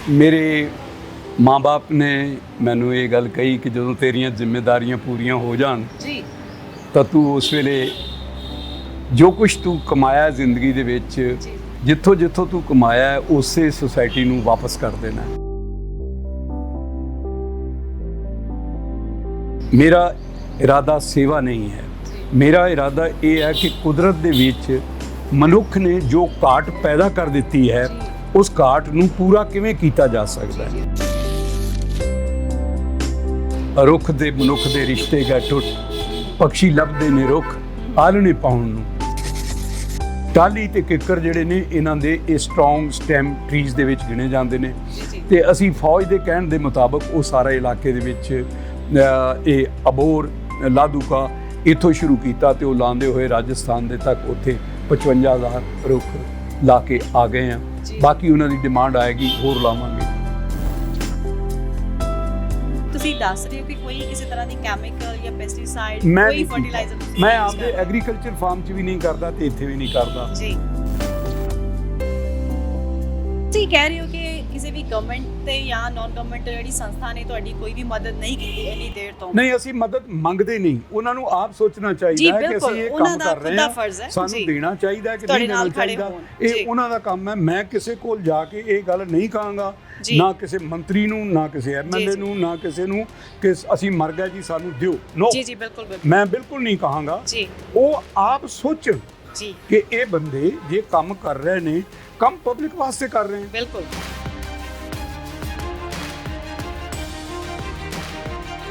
मेरे माँ बाप ने मैनू ये गल कही कि जो तेरियां जिम्मेदारियां पूरियां हो जान जी तो तू उस वेले जो कुछ तू कमाया जिंदगी दे विच जी जिथों जिथों तू कमाया है उसे सोसाइटी नू वापस कर देना है। मेरा इरादा सेवा नहीं है, मेरा इरादा ये है कि कुदरत दे विच मनुख ने जो घाट पैदा कर दी है उस घाट नू पूरा किवें कीता जा सकता है। रुख दे मनुख दे रिश्ते गए टुट, पक्षी लभदे ने रुख आलणे पाउण नू। टाली ते किक्कर ਜਿਹੜੇ ਨੇ ਇਹਨਾਂ ਦੇ ਇਹ ਸਟਰੋਂਗ ਸਟੈਮ ਟਰੀਜ਼ ਦੇ ਵਿੱਚ ਗਿਣੇ ਜਾਂਦੇ ਨੇ ਤੇ ਅਸੀਂ ਫੌਜ ਦੇ ਕਹਿਣ ਦੇ ਮੁਤਾਬਕ ਉਹ ਸਾਰਾ ਇਲਾਕੇ ਦੇ ਵਿੱਚ ਇਹ ਅਬੋਰ ਲਾਦੂਕਾ ਇੱਥੋਂ ਸ਼ੁਰੂ ਕੀਤਾ ਤੇ ਉਹ ਲਾਉਂਦੇ ਹੋਏ ਰਾਜਸਥਾਨ ਦੇ ਤੱਕ ਉੱਥੇ 55,000 ਰੁੱਖ ਲਾ ਕੇ ਆ ਗਏ ਆ। ਬਾਕੀ ਉਹਨਾਂ ਦੀ ਡਿਮਾਂਡ ਆਏਗੀ ਹੋਰ ਲਾਵਾਂਗੇ। ਤੁਸੀਂ ਦੱਸ ਰਹੇ ਹੋ ਕਿ ਕੋਈ ਕਿਸੇ ਤਰ੍ਹਾਂ ਦੀ ਕੈਮੀਕਲ ਜਾਂ ਪੈਸਟੀਸਾਈਡ ਮੈਂ ਕੋਈ ਨਹੀਂ ਫਰਟੀਲਾਈਜ਼ਰ ਕੀਤਾ। ਮੈਂ ਆਪਦੇ ਐਗਰੀਕਲਚਰ ਫਾਰਮ 'ਚ ਵੀ ਨਹੀਂ ਕਰਦਾ ਤੇ ਇੱਥੇ ਵੀ ਨਹੀਂ ਕਰਦਾ। ਜੀ ਤੁਸੀਂ ਕਹਿ ਰਹੇ ਹੋ ਕਿ ਕਿਸੇ ਵੀ ਗਵਰਨਮੈਂਟ ਤੇ ਜਾਂ ਨਾਨ ਗਵਰਨਮੈਂਟ ਜਿਹੜੀ ਸੰਸਥਾ ਨੇ ਤੁਹਾਡੀ ਕੋਈ ਵੀ ਮਦਦ ਨਹੀਂ ਕੀਤੀ ਇੰਨੀ ਦੇਰ ਤੋਂ। ਨਹੀਂ ਅਸੀਂ ਮਦਦ ਮੰਗਦੇ ਨਹੀਂ, ਉਹਨਾਂ ਨੂੰ ਆਪ ਸੋਚਣਾ ਚਾਹੀਦਾ ਹੈ ਕਿ ਅਸੀਂ ਇਹ ਕੰਮ ਕਰ ਰਹੇ ਹਾਂ, ਸਾਨੂੰ ਦੇਣਾ ਚਾਹੀਦਾ ਹੈ ਕਿ ਨਹੀਂ ਦੇਣਾ ਚਾਹੀਦਾ। ਇਹ ਉਹਨਾਂ ਦਾ ਕੰਮ ਹੈ। ਮੈਂ ਕਿਸੇ ਕੋਲ ਜਾ ਕੇ ਇਹ ਗੱਲ ਨਹੀਂ ਕਹਾਂਗਾ, ਨਾ ਕਿਸੇ ਮੰਤਰੀ ਨੂੰ, ਨਾ ਕਿਸੇ ਐਮਐਲਏ ਨੂੰ, ਨਾ ਕਿਸੇ ਨੂੰ ਕਿ ਅਸੀਂ ਮਰ ਗਏ ਜੀ ਸਾਨੂੰ ਦਿਓ। ਨੋ ਜੀ ਜੀ ਬਿਲਕੁਲ ਬਿਲਕੁਲ ਮੈਂ ਬਿਲਕੁਲ ਨਹੀਂ ਕਹਾਂਗਾ। ਜੀ ਉਹ ਆਪ ਸੋਚਣ ਜੀ ਕਿ ਇਹ ਬੰਦੇ ਜੇ ਕੰਮ ਕਰ ਰਹੇ ਨੇ ਕੰਮ ਪਬਲਿਕ ਵਾਸਤੇ ਕਰ ਰਹੇ ਨੇ। ਬਿਲਕੁਲ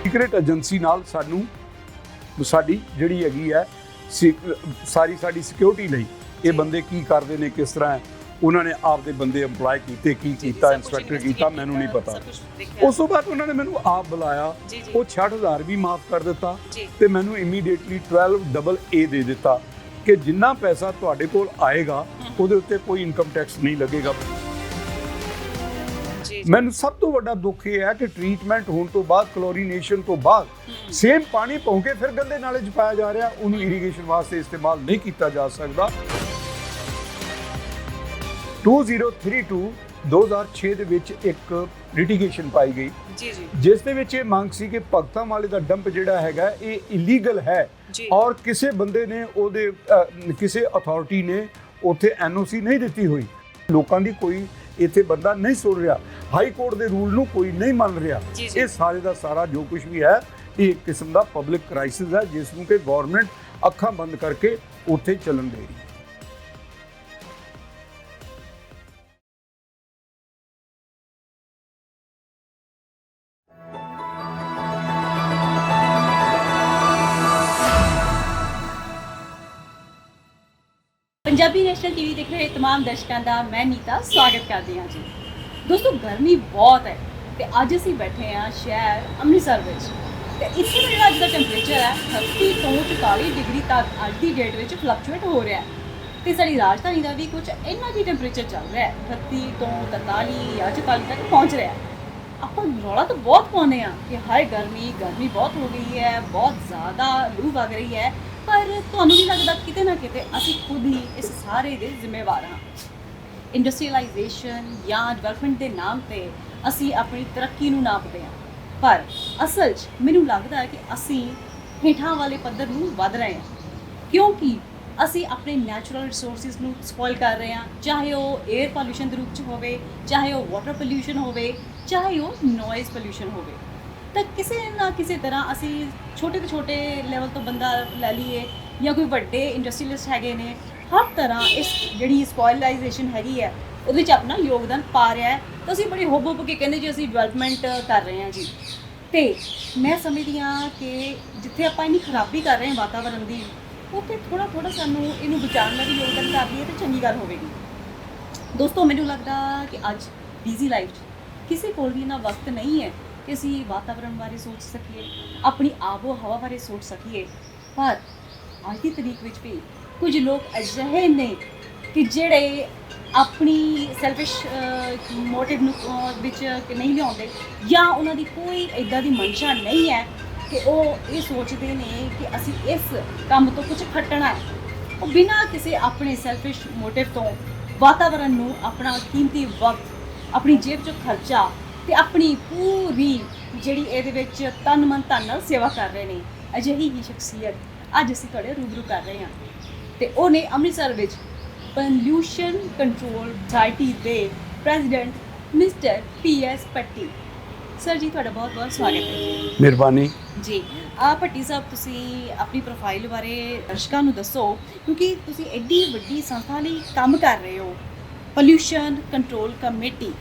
ਸੀਕ੍ਰੇਟ ਏਜੰਸੀ ਨਾਲ ਸਾਨੂੰ ਸਾਡੀ ਜਿਹੜੀ ਹੈਗੀ ਹੈ ਸਾਰੀ ਸਾਡੀ ਸਿਕਿਉਰਿਟੀ ਲਈ ਇਹ ਬੰਦੇ ਕੀ ਕਰਦੇ ਨੇ, ਕਿਸ ਤਰ੍ਹਾਂ ਉਹਨਾਂ ਨੇ ਆਪਦੇ ਬੰਦੇ ਇੰਪਲਾਈ ਕੀਤੇ, ਕੀ ਕੀਤਾ, ਇੰਸਪੈਕਟਰ ਕੀਤਾ, ਮੈਨੂੰ ਨਹੀਂ ਪਤਾ। ਉਸ ਤੋਂ ਬਾਅਦ ਉਹਨਾਂ ਨੇ ਮੈਨੂੰ ਆਪ ਬੁਲਾਇਆ, ਉਹ 60,000 ਵੀ ਮਾਫ ਕਰ ਦਿੱਤਾ ਤੇ ਮੈਨੂੰ ਇਮੀਡੀਏਟਲੀ 12 AA ਦੇ ਦਿੱਤਾ ਕਿ ਜਿੰਨਾ ਪੈਸਾ ਤੁਹਾਡੇ ਕੋਲ ਆਏਗਾ ਉਹਦੇ ਉੱਤੇ ਕੋਈ ਇਨਕਮ ਟੈਕਸ ਨਹੀਂ ਲੱਗੇਗਾ। ਮੈਨੂੰ ਸਭ ਤੋਂ ਵੱਡਾ ਦੁੱਖ ਇਹ ਹੈ ਕਿ ਟ੍ਰੀਟਮੈਂਟ ਹੋਣ ਤੋਂ ਬਾਅਦ, ਕਲੋਰੀਨੇਸ਼ਨ ਤੋਂ ਬਾਅਦ ਸੇਮ ਪਾਣੀ ਭੌਂ ਕੇ ਫਿਰ ਗੰਦੇ ਨਾਲੇ 'ਚ ਪਾਇਆ ਜਾ ਰਿਹਾ, ਉਹਨੂੰ ਇਰੀਗੇਸ਼ਨ ਵਾਸਤੇ ਇਸਤੇਮਾਲ ਨਹੀਂ ਕੀਤਾ ਜਾ ਸਕਦਾ। 2006 ਦੇ ਵਿੱਚ ਇੱਕ ਲਿਟੀਗੇਸ਼ਨ ਪਾਈ ਗਈ ਜਿਸ ਦੇ ਵਿੱਚ ਇਹ ਮੰਗ ਸੀ ਕਿ ਭਗਤਾਂ ਵਾਲੇ ਦਾ ਡੰਪ ਜਿਹੜਾ ਹੈਗਾ ਇਹ ਇਲੀਗਲ ਹੈ ਔਰ ਕਿਸੇ ਬੰਦੇ ਨੇ ਉਹਦੇ ਕਿਸੇ ਅਥਾਰਟੀ ਨੇ ਉੱਥੇ NOC ਨਹੀਂ ਦਿੱਤੀ ਹੋਈ। ਲੋਕਾਂ ਦੀ ਕੋਈ ਇੱਥੇ ਬੰਦਾ ਨਹੀਂ ਸੁਣ ਰਿਹਾ, ਹਾਈ ਕੋਰਟ ਦੇ ਰੂਲ ਨੂੰ ਕੋਈ ਨਹੀਂ ਮੰਨ ਰਿਹਾ। ਇਹ ਸਾਰੇ ਦਾ ਸਾਰਾ ਜੋ ਕੁਝ ਵੀ ਹੈ ਇਹ ਇੱਕ ਕਿਸਮ ਦਾ ਪਬਲਿਕ ਕ੍ਰਾਈਸਿਸ ਹੈ ਜਿਸ ਨੂੰ ਕਿ ਗਵਰਨਮੈਂਟ ਅੱਖਾਂ ਬੰਦ ਕਰਕੇ ਉੱਥੇ ਚੱਲਣ ਦੇ ਰਹੀ ਹੈ। पंजाबी नेशनल टीवी देख रहे तमाम दर्शकों का मैं नीता स्वागत करती हाँ जी। दोस्तों गर्मी बहुत है तो अज असी बैठे हैं शहर अमृतसर में तो इत्थे मेरा अज का टैंपरेचर है 30 तो 44 डिग्री तक अज की डेट में फ्लक्चुएट हो रहा है तो साड़ी राजधानी का भी कुछ इन्ना ही टैंपरेचर चल रहा है 38 तो 43 या 44 तक पहुँच रहा है। आप रौला तो बहुत पाने कि हाय गर्मी बहुत हो गई है, बहुत ज़्यादा लू वग रही है, पर ਤੁਹਾਨੂੰ ਨਹੀਂ ਲੱਗਦਾ ਕਿਤੇ ਨਾ ਕਿਤੇ ਅਸੀਂ ਖੁਦ ਹੀ ਇਸ ਸਾਰੇ ਦੇ ਜ਼ਿੰਮੇਵਾਰ ਹਾਂ। ਇੰਡਸਟਰੀਅਲਾਈਜੇਸ਼ਨ ਜਾਂ ਡਿਵੈਲਪਮੈਂਟ ਦੇ ਨਾਮ ਤੇ ਅਸੀਂ ਆਪਣੀ ਤਰੱਕੀ ਨੂੰ ਨਾਪਦੇ ਹਾਂ, ਪਰ ਅਸਲ 'ਚ ਮੈਨੂੰ ਲੱਗਦਾ ਹੈ ਕਿ ਅਸੀਂ ਹੇਠਾਂ ਵਾਲੇ ਪੱਧਰ ਨੂੰ ਵੱਧ ਰਹੇ ਹਾਂ ਕਿਉਂਕਿ ਅਸੀਂ ਆਪਣੇ ਨੈਚੁਰਲ ਰਿਸੋਰਸਿਸ ਨੂੰ ਸਪੋਇਲ ਕਰ ਰਹੇ ਹਾਂ, ਚਾਹੇ ਉਹ 에ਅਰ ਪੋਲਿਊਸ਼ਨ ਦੇ ਰੂਪ 'ਚ ਹੋਵੇ, ਚਾਹੇ ਉਹ ਵਾਟਰ ਪੋਲਿਊਸ਼ਨ ਹੋਵੇ, ਚਾਹੇ ਉਹ ਨੋਇਜ਼ ਪੋਲਿਊਸ਼ਨ ਹੋਵੇ। ਤਾਂ ਕਿਸੇ ਨਾ ਕਿਸੇ ਤਰ੍ਹਾਂ ਅਸੀਂ ਛੋਟੇ ਤੋਂ ਛੋਟੇ ਲੈਵਲ ਤੋਂ ਬੰਦਾ ਲੈ ਲਈਏ ਜਾਂ ਕੋਈ ਵੱਡੇ ਇੰਡਸਟਰੀਅਲਿਸਟ ਹੈਗੇ ਨੇ, ਹਰ ਤਰ੍ਹਾਂ ਇਸ ਜਿਹੜੀ ਸਪੋਇਲਾਈਜੇਸ਼ਨ ਹੈਗੀ ਹੈ ਉਹਦੇ ਵਿੱਚ ਆਪਣਾ ਯੋਗਦਾਨ ਪਾ ਰਿਹਾ ਹੈ। ਤਾਂ ਅਸੀਂ ਬੜੀ ਹੁੱਬ ਕੇ ਕਹਿੰਦੇ ਜੀ ਅਸੀਂ ਡਿਵੈਲਪਮੈਂਟ ਕਰ ਰਹੇ ਹਾਂ ਜੀ। ਅਤੇ ਮੈਂ ਸਮਝਦੀ ਹਾਂ ਕਿ ਜਿੱਥੇ ਆਪਾਂ ਇੰਨੀ ਖਰਾਬੀ ਕਰ ਰਹੇ ਹਾਂ ਵਾਤਾਵਰਨ ਦੀ, ਉੱਥੇ ਥੋੜ੍ਹਾ ਸਾਨੂੰ ਇਹਨੂੰ ਬਚਾਉਣ ਦਾ ਵੀ ਯੋਗਦਾਨ ਕਰ ਲਈਏ ਤਾਂ ਚੰਗੀ ਗੱਲ ਹੋਵੇਗੀ। ਦੋਸਤੋ ਮੈਨੂੰ ਲੱਗਦਾ ਕਿ ਅੱਜ ਬਿਜ਼ੀ ਲਾਈਫ 'ਚ ਕਿਸੇ ਕੋਲ ਵੀ ਇੰਨਾ ਵਕਤ ਨਹੀਂ ਹੈ ਕਿ ਅਸੀਂ ਵਾਤਾਵਰਨ ਬਾਰੇ ਸੋਚ ਸਕੀਏ, ਆਪਣੀ ਆਬੋ ਹਵਾ ਬਾਰੇ ਸੋਚ ਸਕੀਏ। ਪਰ ਅੱਜ ਦੀ ਤਰੀਕ ਵਿੱਚ ਵੀ ਕੁਝ ਲੋਕ ਅਜਿਹੇ ਨੇ ਕਿ ਜਿਹੜੇ ਆਪਣੀ ਸੈਲਫਿਸ਼ ਮੋਟਿਵ ਨੂੰ ਵਿੱਚ ਨਹੀਂ ਲਿਆਉਂਦੇ ਜਾਂ ਉਹਨਾਂ ਦੀ ਕੋਈ ਇੱਦਾਂ ਦੀ ਮਨਸ਼ਾ ਨਹੀਂ ਹੈ ਕਿ ਉਹ ਇਹ ਸੋਚਦੇ ਨੇ ਕਿ ਅਸੀਂ ਇਸ ਕੰਮ ਤੋਂ ਕੁਝ ਖੱਟਣਾ ਹੈ। ਉਹ ਬਿਨਾਂ ਕਿਸੇ ਆਪਣੇ ਸੈਲਫਿਸ਼ ਮੋਟਿਵ ਤੋਂ ਵਾਤਾਵਰਨ ਨੂੰ ਆਪਣਾ ਕੀਮਤੀ ਵਕਤ ਆਪਣੀ ਜੇਬ ਚੋਂ ਖਰਚਾ ਤੇ ਆਪਣੀ ਪੂਰੀ ਜਿਹੜੀ ਇਹਦੇ ਵਿੱਚ ਤਨ ਮਨ ਧਨ ਨਾਲ ਸੇਵਾ ਕਰ ਰਹੇ ਨੇ, ਅਜਿਹੀ ਹੀ ਸ਼ਖਸੀਅਤ ਅੱਜ ਅਸੀਂ ਤੁਹਾਡੇ ਰੂਬਰੂ ਕਰ ਰਹੇ ਹਾਂ। ਤੇ ਉਹਨੇ ਅੰਮ੍ਰਿਤਸਰ ਵਿੱਚ ਪੋਲਿਊਸ਼ਨ ਕੰਟਰੋਲ ਸੁਸਾਇਟੀ ਦੇ ਪ੍ਰੈਜ਼ੀਡੈਂਟ ਮਿਸਟਰ PS ਪੱਟੀ। ਸਰ ਜੀ ਤੁਹਾਡਾ ਬਹੁਤ ਬਹੁਤ ਸਵਾਗਤ ਹੈ ਜੀ। ਮਿਹਰਬਾਨੀ ਜੀ ਭੱਟੀ ਸਾਹਿਬ, ਤੁਸੀਂ ਆਪਣੀ ਪ੍ਰੋਫਾਈਲ ਬਾਰੇ ਦਰਸ਼ਕਾਂ ਨੂੰ ਦੱਸੋ, ਕਿਉਂਕਿ ਤੁਸੀਂ ਐਡੀ ਵੱਡੀ ਸੰਸਥਾ ਲਈ ਕੰਮ ਕਰ ਰਹੇ ਹੋ, ਪੋਲਿਊਸ਼ਨ ਕੰਟਰੋਲ ਕਮੇਟੀ।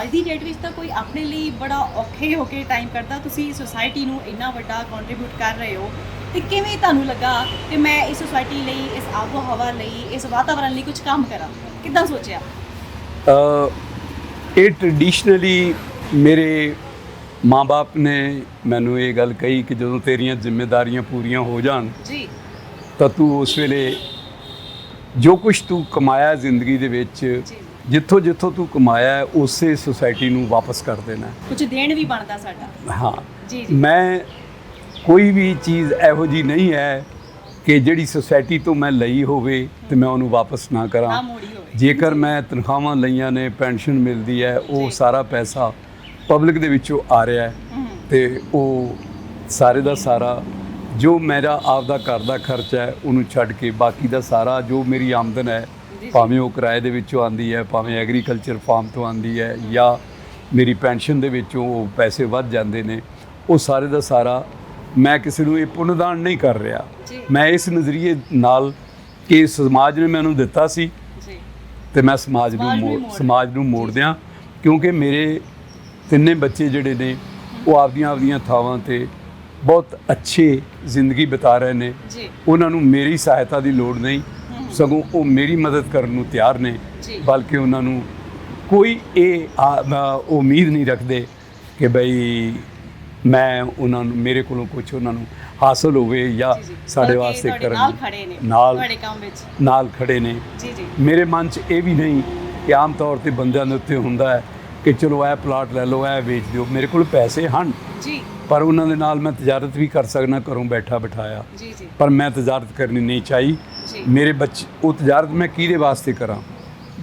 ਅੱਜ ਦੀ ਡੇਟ ਵਿੱਚ ਤਾਂ ਕੋਈ ਆਪਣੇ ਲਈ ਬੜਾ ਔਖੇ ਹੋ ਕੇ ਟਾਈਮ ਕੱਢਦਾ, ਤੁਸੀਂ ਸੁਸਾਇਟੀ ਨੂੰ ਇੰਨਾ ਵੱਡਾ ਕੰਟਰੀਬਿਊਟ ਕਰ ਰਹੇ ਹੋ, ਤੇ ਕਿਵੇਂ ਤੁਹਾਨੂੰ ਲੱਗਾ ਕਿ ਮੈਂ ਇਸ ਸੁਸਾਇਟੀ ਲਈ, ਇਸ ਆਬੋ ਹਵਾ ਲਈ, ਇਸ ਵਾਤਾਵਰਣ ਲਈ ਕੁਝ ਕੰਮ ਕਰਾਂ? ਕਿੱਦਾਂ ਸੋਚਿਆ? ਇਹ ਟ੍ਰੈਡੀਸ਼ਨਲੀ ਮੇਰੇ ਮਾਂ-ਬਾਪ ਨੇ ਮੈਨੂੰ ਇਹ ਗੱਲ ਕਹੀ ਕਿ ਜਦੋਂ ਤੇਰੀਆਂ ਜ਼ਿੰਮੇਵਾਰੀਆਂ ਪੂਰੀਆਂ ਹੋ ਜਾਣ ਜੀ ਤਾਂ ਤੂੰ ਉਸ ਵੇਲੇ ਜੋ ਕੁਝ ਤੂੰ ਕਮਾਇਆ ਜ਼ਿੰਦਗੀ ਦੇ ਵਿੱਚ, ਜਿੱਥੋਂ ਜਿੱਥੋਂ ਤੂੰ ਕਮਾਇਆ ਉਸੇ ਸੁਸਾਇਟੀ ਨੂੰ ਵਾਪਸ ਕਰ ਦੇਣਾ। ਕੁਝ ਦੇਣ ਵੀ ਬਣਦਾ ਸਾਡਾ। ਹਾਂ ਜੀ ਜੀ। ਮੈਂ ਕੋਈ ਵੀ ਚੀਜ਼ ਇਹੋ ਜੀ ਨਹੀਂ ਹੈ ਕਿ ਜਿਹੜੀ ਸੁਸਾਇਟੀ ਤੋਂ ਮੈਂ ਲਈ ਹੋਵੇ ਤੇ ਮੈਂ ਉਹਨੂੰ ਵਾਪਸ ਨਾ ਕਰਾਂ। ਨਾ ਮੋੜੀ ਹੋਵੇ। ਜੇਕਰ ਮੈਂ ਤਨਖਾਹਾਂ ਲਈਆਂ ਨੇ, ਪੈਨਸ਼ਨ ਮਿਲਦੀ ਹੈ, ਉਹ ਸਾਰਾ ਪੈਸਾ ਪਬਲਿਕ ਦੇ ਵਿੱਚੋਂ ਆ ਰਿਹਾ ਹੈ ਤੇ ਉਹ ਸਾਰੇ ਦਾ ਸਾਰਾ ਜੋ ਮੇਰਾ ਆਪਦਾ ਘਰ ਦਾ ਖਰਚਾ ਹੈ ਉਹਨੂੰ ਛੱਡ ਕੇ ਬਾਕੀ ਦਾ ਸਾਰਾ ਜੋ ਮੇਰੀ ਆਮਦਨ ਹੈ, ਭਾਵੇਂ ਉਹ ਕਿਰਾਏ ਦੇ ਵਿੱਚੋਂ ਆਉਂਦੀ ਹੈ, ਭਾਵੇਂ ਐਗਰੀਕਲਚਰ ਫਾਰਮ ਤੋਂ ਆਉਂਦੀ ਹੈ, ਜਾਂ ਮੇਰੀ ਪੈਨਸ਼ਨ ਦੇ ਵਿੱਚੋਂ ਉਹ ਪੈਸੇ ਵੱਧ ਜਾਂਦੇ ਨੇ, ਉਹ ਸਾਰੇ ਦਾ ਸਾਰਾ ਮੈਂ ਕਿਸੇ ਨੂੰ ਇਹ ਪੁੰਨਦਾਨ ਨਹੀਂ ਕਰ ਰਿਹਾ। ਮੈਂ ਇਸ ਨਜ਼ਰੀਏ ਨਾਲ ਕਿ ਸਮਾਜ ਨੇ ਮੈਨੂੰ ਦਿੱਤਾ ਸੀ ਤੇ ਮੈਂ ਸਮਾਜ ਨੂੰ ਮੋੜ ਦਿਆਂ, ਕਿਉਂਕਿ ਮੇਰੇ ਤਿੰਨੇ ਬੱਚੇ ਜਿਹੜੇ ਨੇ ਉਹ ਆਪਦੀਆਂ ਥਾਵਾਂ ਤੇ ਬਹੁਤ ਅੱਛੇ ਜ਼ਿੰਦਗੀ ਬਿਤਾ ਰਹੇ ਨੇ। ਉਹਨਾਂ ਨੂੰ ਮੇਰੀ ਸਹਾਇਤਾ ਦੀ ਲੋੜ ਨਹੀਂ, ਸਗੋਂ ਉਹ ਮੇਰੀ ਮਦਦ ਕਰਨ ਨੂੰ ਤਿਆਰ ਨੇ, ਬਲਕਿ ਉਹਨਾਂ ਨੂੰ ਕੋਈ ਇਹ ਉਮੀਦ ਨਹੀਂ ਰੱਖਦੇ ਕਿ ਬਈ ਮੈਂ ਉਹਨਾਂ ਨੂੰ, ਮੇਰੇ ਕੋਲੋਂ ਕੁਝ ਉਹਨਾਂ ਨੂੰ ਹਾਸਲ ਹੋਵੇ ਜਾਂ ਸਾਡੇ ਵਾਸਤੇ ਕਰਨ, ਨਾਲ ਖੜੇ ਨੇ। ਮੇਰੇ ਮਨ 'ਚ ਇਹ ਵੀ ਨਹੀਂ ਕਿ ਆਮ ਤੌਰ ਤੇ ਬੰਦਿਆਂ ਦੇ ਉੱਤੇ ਹੁੰਦਾ ਹੈ ਕਿ ਚਲੋ ਇਹ ਪਲਾਟ ਲੈ ਲਓ, ਇਹ ਵੇਚ ਦਿਓ। ਮੇਰੇ ਕੋਲ ਪੈਸੇ ਹਨ ਪਰ ਉਹਨਾਂ ਦੇ ਨਾਲ ਮੈਂ ਤਜਾਰਤ ਵੀ ਕਰ ਸਕਦਾ ਘਰੋਂ ਬੈਠਾ ਬਿਠਾਇਆ, ਪਰ ਮੈਂ ਤਜਾਰਤ ਕਰਨੀ ਨਹੀਂ ਚਾਹੀ। ਮੇਰੇ ਬੱਚੇ, ਉਹ ਤਜਾਰਤ ਮੈਂ ਕਿਹਦੇ ਵਾਸਤੇ ਕਰਾਂ?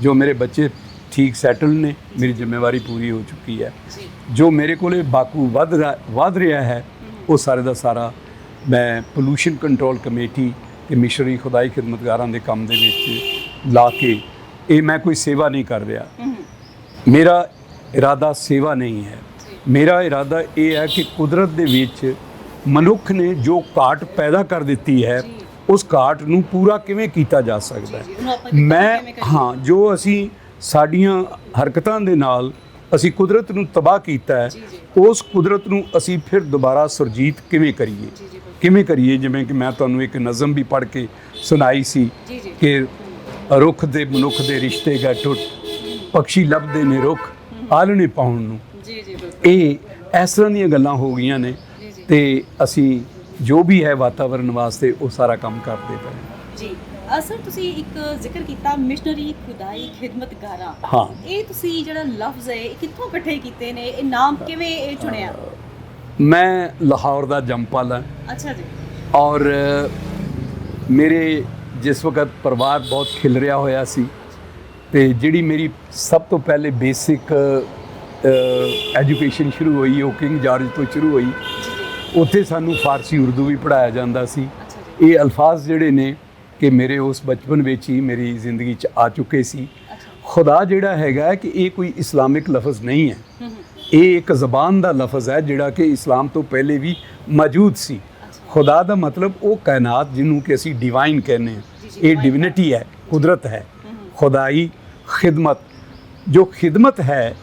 ਜੋ ਮੇਰੇ ਬੱਚੇ ਠੀਕ ਸੈਟਲ ਨੇ, ਮੇਰੀ ਜ਼ਿੰਮੇਵਾਰੀ ਪੂਰੀ ਹੋ ਚੁੱਕੀ ਹੈ, ਜੋ ਮੇਰੇ ਕੋਲੇ ਬਾਕੂ ਵੱਧ ਰਿਹਾ ਹੈ ਉਹ ਸਾਰੇ ਦਾ ਸਾਰਾ ਮੈਂ ਪੋਲਿਊਸ਼ਨ ਕੰਟਰੋਲ ਕਮੇਟੀ ਤੇ ਮਿਸ਼ਨਰੀ ਖੁਦਾਈ ਖਿਦਮਤਗਾਰਾਂ ਦੇ ਕੰਮ ਦੇ ਵਿੱਚ ਲਾ ਕੇ, ਇਹ ਮੈਂ ਕੋਈ ਸੇਵਾ ਨਹੀਂ ਕਰ ਰਿਹਾ। ਮੇਰਾ ਇਰਾਦਾ ਸੇਵਾ ਨਹੀਂ ਹੈ। ਮੇਰਾ ਇਰਾਦਾ ਇਹ ਹੈ ਕਿ ਕੁਦਰਤ ਦੇ ਵਿੱਚ ਮਨੁੱਖ ਨੇ ਜੋ ਘਾਟ ਪੈਦਾ ਕਰ ਦਿੱਤੀ ਹੈ, ਉਸ ਘਾਟ ਨੂੰ ਪੂਰਾ ਕਿਵੇਂ ਕੀਤਾ ਜਾ ਸਕਦਾ ਹੈ। ਜੋ ਅਸੀਂ ਸਾਡੀਆਂ ਹਰਕਤਾਂ ਦੇ ਨਾਲ ਅਸੀਂ ਕੁਦਰਤ ਨੂੰ ਤਬਾਹ ਕੀਤਾ ਹੈ, ਉਸ ਕੁਦਰਤ ਨੂੰ ਅਸੀਂ ਫਿਰ ਦੁਬਾਰਾ ਸੁਰਜੀਤ ਕਿਵੇਂ ਕਰੀਏ। ਜਿਵੇਂ ਕਿ ਮੈਂ ਤੁਹਾਨੂੰ ਇੱਕ ਨਜ਼ਮ ਵੀ ਪੜ੍ਹ ਕੇ ਸੁਣਾਈ ਸੀ ਕਿ ਰੁੱਖ ਦੇ ਮਨੁੱਖ ਦੇ ਰਿਸ਼ਤੇ ਗਾ ਟੁੱਟ, ਪਕਸ਼ੀ ਲੱਭਦੇ ਨੇ ਰੁੱਖ ਆਲਣੇ ਪਾਉਣ ਨੂੰ। ਇਹ ਇਸ ਤਰ੍ਹਾਂ ਦੀਆਂ ਗੱਲਾਂ ਹੋ ਗਈਆਂ ਨੇ ਤੇ ਅਸੀਂ ਜੋ ਵੀ ਹੈ ਵਾਤਾਵਰਣ ਵਾਸਤੇ ਉਹ ਸਾਰਾ ਕੰਮ ਕਰਦੇ ਪਏ ਜੀ। ਸਰ, ਤੁਸੀਂ ਇੱਕ ਜ਼ਿਕਰ ਕੀਤਾ ਮਿਸ਼ਨਰੀ ਖੁਦਾਈ ਖਿਦਮਤਗਾਰਾਂ। ਹਾਂ, ਇਹ ਤੁਸੀਂ ਜਿਹੜਾ ਲਫ਼ਜ਼ ਹੈ ਇਹ ਕਿੱਥੋਂ ਇਕੱਠੇ ਕੀਤੇ ਨੇ? ਇਹ ਨਾਮ ਕਿਵੇਂ ਇਹ ਚੁਣਿਆ? ਮੈਂ ਲਾਹੌਰ ਦਾ ਜੰਮਪਲ ਹਾਂ। ਅੱਛਾ ਜੀ। ਔਰ ਮੇਰੇ ਜਿਸ ਵਕਤ ਪਰਿਵਾਰ ਬਹੁਤ ਖਿਲ ਰਿਹਾ ਹੋਇਆ ਸੀ ਤੇ ਜਿਹੜੀ ਮੇਰੀ ਸਭ ਤੋਂ ਪਹਿਲੇ ਬੇਸਿਕ ਐਜੂਕੇਸ਼ਨ ਸ਼ੁਰੂ ਹੋਈ ਉਹ ਕਿੰਗ ਜਾਰਜ ਤੋਂ ਸ਼ੁਰੂ ਹੋਈ। ਉੱਥੇ ਸਾਨੂੰ ਫਾਰਸੀ ਉਰਦੂ ਵੀ ਪੜ੍ਹਾਇਆ ਜਾਂਦਾ ਸੀ। ਇਹ ਅਲਫਾਜ਼ ਜਿਹੜੇ ਨੇ ਕਿ ਮੇਰੇ ਉਸ ਬਚਪਨ ਵਿੱਚ ਹੀ ਮੇਰੀ ਜ਼ਿੰਦਗੀ 'ਚ ਆ ਚੁੱਕੇ ਸੀ। ਖੁਦਾ ਜਿਹੜਾ ਹੈਗਾ ਕਿ ਇਹ ਕੋਈ ਇਸਲਾਮਿਕ ਲਫ਼ਜ਼ ਨਹੀਂ ਹੈ, ਇਹ ਇੱਕ ਜ਼ਬਾਨ ਦਾ ਲਫ਼ਜ਼ ਹੈ ਜਿਹੜਾ ਕਿ ਇਸਲਾਮ ਤੋਂ ਪਹਿਲੇ ਵੀ ਮੌਜੂਦ ਸੀ। ਖੁਦਾ ਦਾ ਮਤਲਬ ਉਹ ਕਾਇਨਾਤ ਜਿਹਨੂੰ ਕਿ ਅਸੀਂ ਡਿਵਾਈਨ ਕਹਿੰਦੇ ਹਾਂ, ਇਹ ਡਿਵਿਨਿਟੀ ਹੈ, ਕੁਦਰਤ ਹੈ। ਖੁਦਾਈ ਖਿਦਮਤ, ਜੋ ਖਿਦਮਤ ਹੈ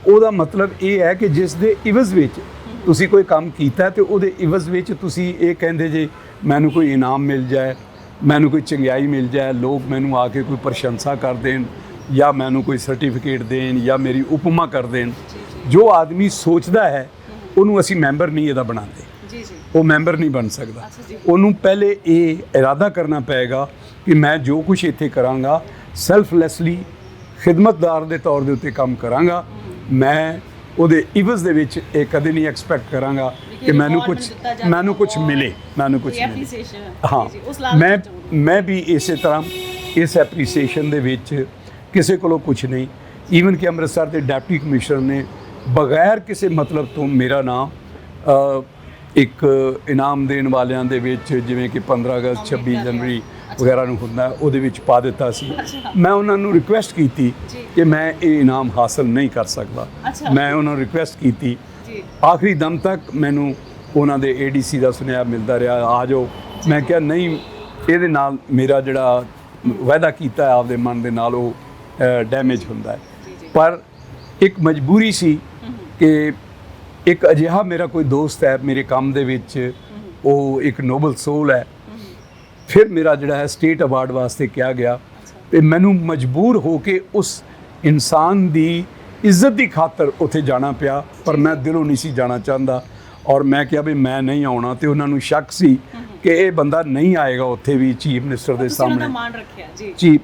ਉਹਦਾ ਮਤਲਬ ਇਹ ਹੈ ਕਿ ਜਿਸ ਦੇ ਇਵਜ਼ ਵਿੱਚ ਤੁਸੀਂ ਕੋਈ ਕੰਮ ਕੀਤਾ ਤੇ ਉਹਦੇ ਇਵਜ਼ ਵਿੱਚ ਤੁਸੀਂ ਇਹ ਕਹਿੰਦੇ ਜੇ ਮੈਨੂੰ ਕੋਈ ਇਨਾਮ ਮਿਲ ਜਾਏ, ਮੈਨੂੰ ਕੋਈ ਚੰਗਿਆਈ ਮਿਲ ਜਾਏ, ਲੋਕ ਮੈਨੂੰ ਆ ਕੇ ਕੋਈ ਪ੍ਰਸ਼ੰਸਾ ਕਰ ਦੇਣ ਜਾਂ ਮੈਨੂੰ ਕੋਈ ਸਰਟੀਫਿਕੇਟ ਦੇਣ ਜਾਂ ਮੇਰੀ ਉਪਮਾ ਕਰ ਦੇਣ। ਜੋ ਆਦਮੀ ਸੋਚਦਾ ਹੈ ਉਹਨੂੰ ਅਸੀਂ ਮੈਂਬਰ ਨਹੀਂ ਇਹਦਾ ਬਣਾਉਂਦੇ, ਉਹ ਮੈਂਬਰ ਨਹੀਂ ਬਣ ਸਕਦਾ। ਉਹਨੂੰ ਪਹਿਲੇ ਇਹ ਇਰਾਦਾ ਕਰਨਾ ਪਏਗਾ ਕਿ ਮੈਂ ਜੋ ਕੁਝ ਇੱਥੇ ਕਰਾਂਗਾ ਸੈਲਫਲੈਸਲੀ ਖਿਦਮਤਦਾਰ ਦੇ ਤੌਰ ਦੇ ਉੱਤੇ ਕੰਮ ਕਰਾਂਗਾ। ਮੈਂ ਉਹਦੇ ਇਵਜ਼ ਦੇ ਵਿੱਚ ਇਹ ਕਦੇ ਨਹੀਂ ਐਕਸਪੈਕਟ ਕਰਾਂਗਾ ਕਿ ਮੈਨੂੰ ਕੁਝ ਮਿਲੇ। ਹਾਂ, ਮੈਂ ਵੀ ਇਸੇ ਤਰ੍ਹਾਂ ਇਸ ਐਪਰੀਸੀਏਸ਼ਨ ਦੇ ਵਿੱਚ ਕਿਸੇ ਕੋਲੋਂ ਕੁਝ ਨਹੀਂ, ਈਵਨ ਕਿ ਅੰਮ੍ਰਿਤਸਰ ਦੇ ਡਿਪਟੀ ਕਮਿਸ਼ਨਰ ਨੇ ਬਗੈਰ ਕਿਸੇ ਮਤਲਬ ਤੋਂ ਮੇਰਾ ਨਾਮ ਇੱਕ ਇਨਾਮ ਦੇਣ ਵਾਲਿਆਂ ਦੇ ਵਿੱਚ, ਜਿਵੇਂ ਕਿ 15 ਅਗਸਤ 26 ਜਨਵਰੀ ਵਗੈਰਾ ਨੂੰ ਹੁੰਦਾ, ਉਹਦੇ ਵਿੱਚ ਪਾ ਦਿੱਤਾ ਸੀ। ਮੈਂ ਉਹਨਾਂ ਨੂੰ ਰਿਕੁਐਸਟ ਕੀਤੀ ਕਿ ਮੈਂ ਇਹ ਇਨਾਮ ਹਾਸਲ ਨਹੀਂ ਕਰ ਸਕਦਾ। ਮੈਂ ਉਹਨਾਂ ਨੂੰ ਰਿਕੁਐਸਟ ਕੀਤੀ, ਆਖਰੀ ਦਮ ਤੱਕ ਮੈਨੂੰ ਉਹਨਾਂ ਦੇ ADC ਦਾ ਸੁਨੇਹਾ ਮਿਲਦਾ ਰਿਹਾ, ਆ ਜਾਓ। ਮੈਂ ਕਿਹਾ ਨਹੀਂ, ਇਹਦੇ ਨਾਲ ਮੇਰਾ ਜਿਹੜਾ ਵਾਅਦਾ ਕੀਤਾ ਆਪਦੇ ਮਨ ਦੇ ਨਾਲ ਉਹ ਡੈਮੇਜ ਹੁੰਦਾ ਹੈ। ਪਰ ਇੱਕ ਮਜਬੂਰੀ ਸੀ ਕਿ ਇੱਕ ਅਜਿਹਾ ਮੇਰਾ ਕੋਈ ਦੋਸਤ ਹੈ ਮੇਰੇ ਕੰਮ ਦੇ ਵਿੱਚ, ਉਹ ਇੱਕ ਨੋਬਲ ਸੋਲ ਹੈ। ਫਿਰ ਮੇਰਾ ਜਿਹੜਾ ਹੈ ਸਟੇਟ ਅਵਾਰਡ ਵਾਸਤੇ ਕਿਹਾ ਗਿਆ ਤੇ ਮੈਨੂੰ ਮਜਬੂਰ ਹੋ ਕੇ ਉਸ ਇਨਸਾਨ ਦੀ ਇੱਜ਼ਤ ਦੀ ਖਾਤਰ ਉੱਥੇ ਜਾਣਾ ਪਿਆ, ਪਰ ਮੈਂ ਦਿਲੋਂ ਨਹੀਂ ਸੀ ਜਾਣਾ ਚਾਹੁੰਦਾ। ਔਰ ਮੈਂ ਕਿਹਾ ਵੀ ਮੈਂ ਨਹੀਂ ਆਉਣਾ, ਤੇ ਉਹਨਾਂ ਨੂੰ ਸ਼ੱਕ ਸੀ ਕਿ ਇਹ ਬੰਦਾ ਨਹੀਂ ਆਏਗਾ ਉੱਥੇ ਵੀ ਚੀਫ ਮਿਨਿਸਟਰ ਦੇ ਸਾਹਮਣੇ। ਮਾਣ ਰੱਖਿਆ ਜੀ ਜੀ।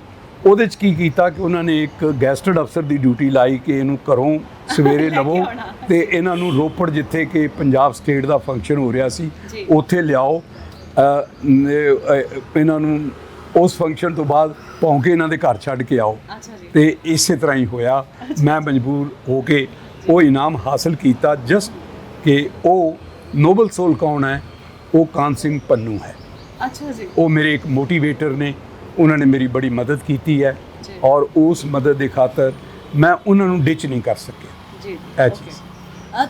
ਉਹਦੇ 'ਚ ਕੀ ਕੀਤਾ ਕਿ ਉਹਨਾਂ ਨੇ ਇੱਕ ਗੈਸਟਡ ਅਫਸਰ ਦੀ ਡਿਊਟੀ ਲਾਈ ਕਿ ਇਹਨੂੰ ਘਰੋਂ ਸਵੇਰੇ ਲਵੋ ਤੇ ਇਹਨਾਂ ਨੂੰ ਰੋਪੜ, ਜਿੱਥੇ ਕਿ ਪੰਜਾਬ ਸਟੇਟ ਦਾ ਫੰਕਸ਼ਨ ਹੋ ਰਿਹਾ ਸੀ, ਉੱਥੇ ਲਿਆਓ। ਇਹਨਾਂ ਨੂੰ ਉਸ ਫੰਕਸ਼ਨ ਤੋਂ ਬਾਅਦ ਭੌਂਕੇ ਇਹਨਾਂ ਦੇ ਘਰ ਛੱਡ ਕੇ ਆਓ। ਤੇ ਇਸੇ ਤਰ੍ਹਾਂ ਹੀ ਹੋਇਆ। ਮੈਂ ਮਜਬੂਰ ਹੋ ਕੇ ਉਹ ਇਨਾਮ ਹਾਸਲ ਕੀਤਾ। ਜਸਟ ਕਿ ਉਹ ਨੋਬਲ ਸੋਲ ਕੌਣ ਹੈ? ਉਹ ਕਾਨ ਸਿੰਘ ਪੰਨੂ ਹੈ। ਉਹ ਮੇਰੇ ਇੱਕ ਮੋਟੀਵੇਟਰ ਨੇ, ਉਹਨਾਂ ਨੇ ਮੇਰੀ ਬੜੀ ਮਦਦ ਕੀਤੀ ਹੈ ਔਰ ਉਸ ਮਦਦ ਦੇ ਖਾਤਰ ਮੈਂ ਉਹਨਾਂ ਨੂੰ ਡਿਚ ਨਹੀਂ ਕਰ ਸਕਿਆ। ਇਹ ਚੀਜ਼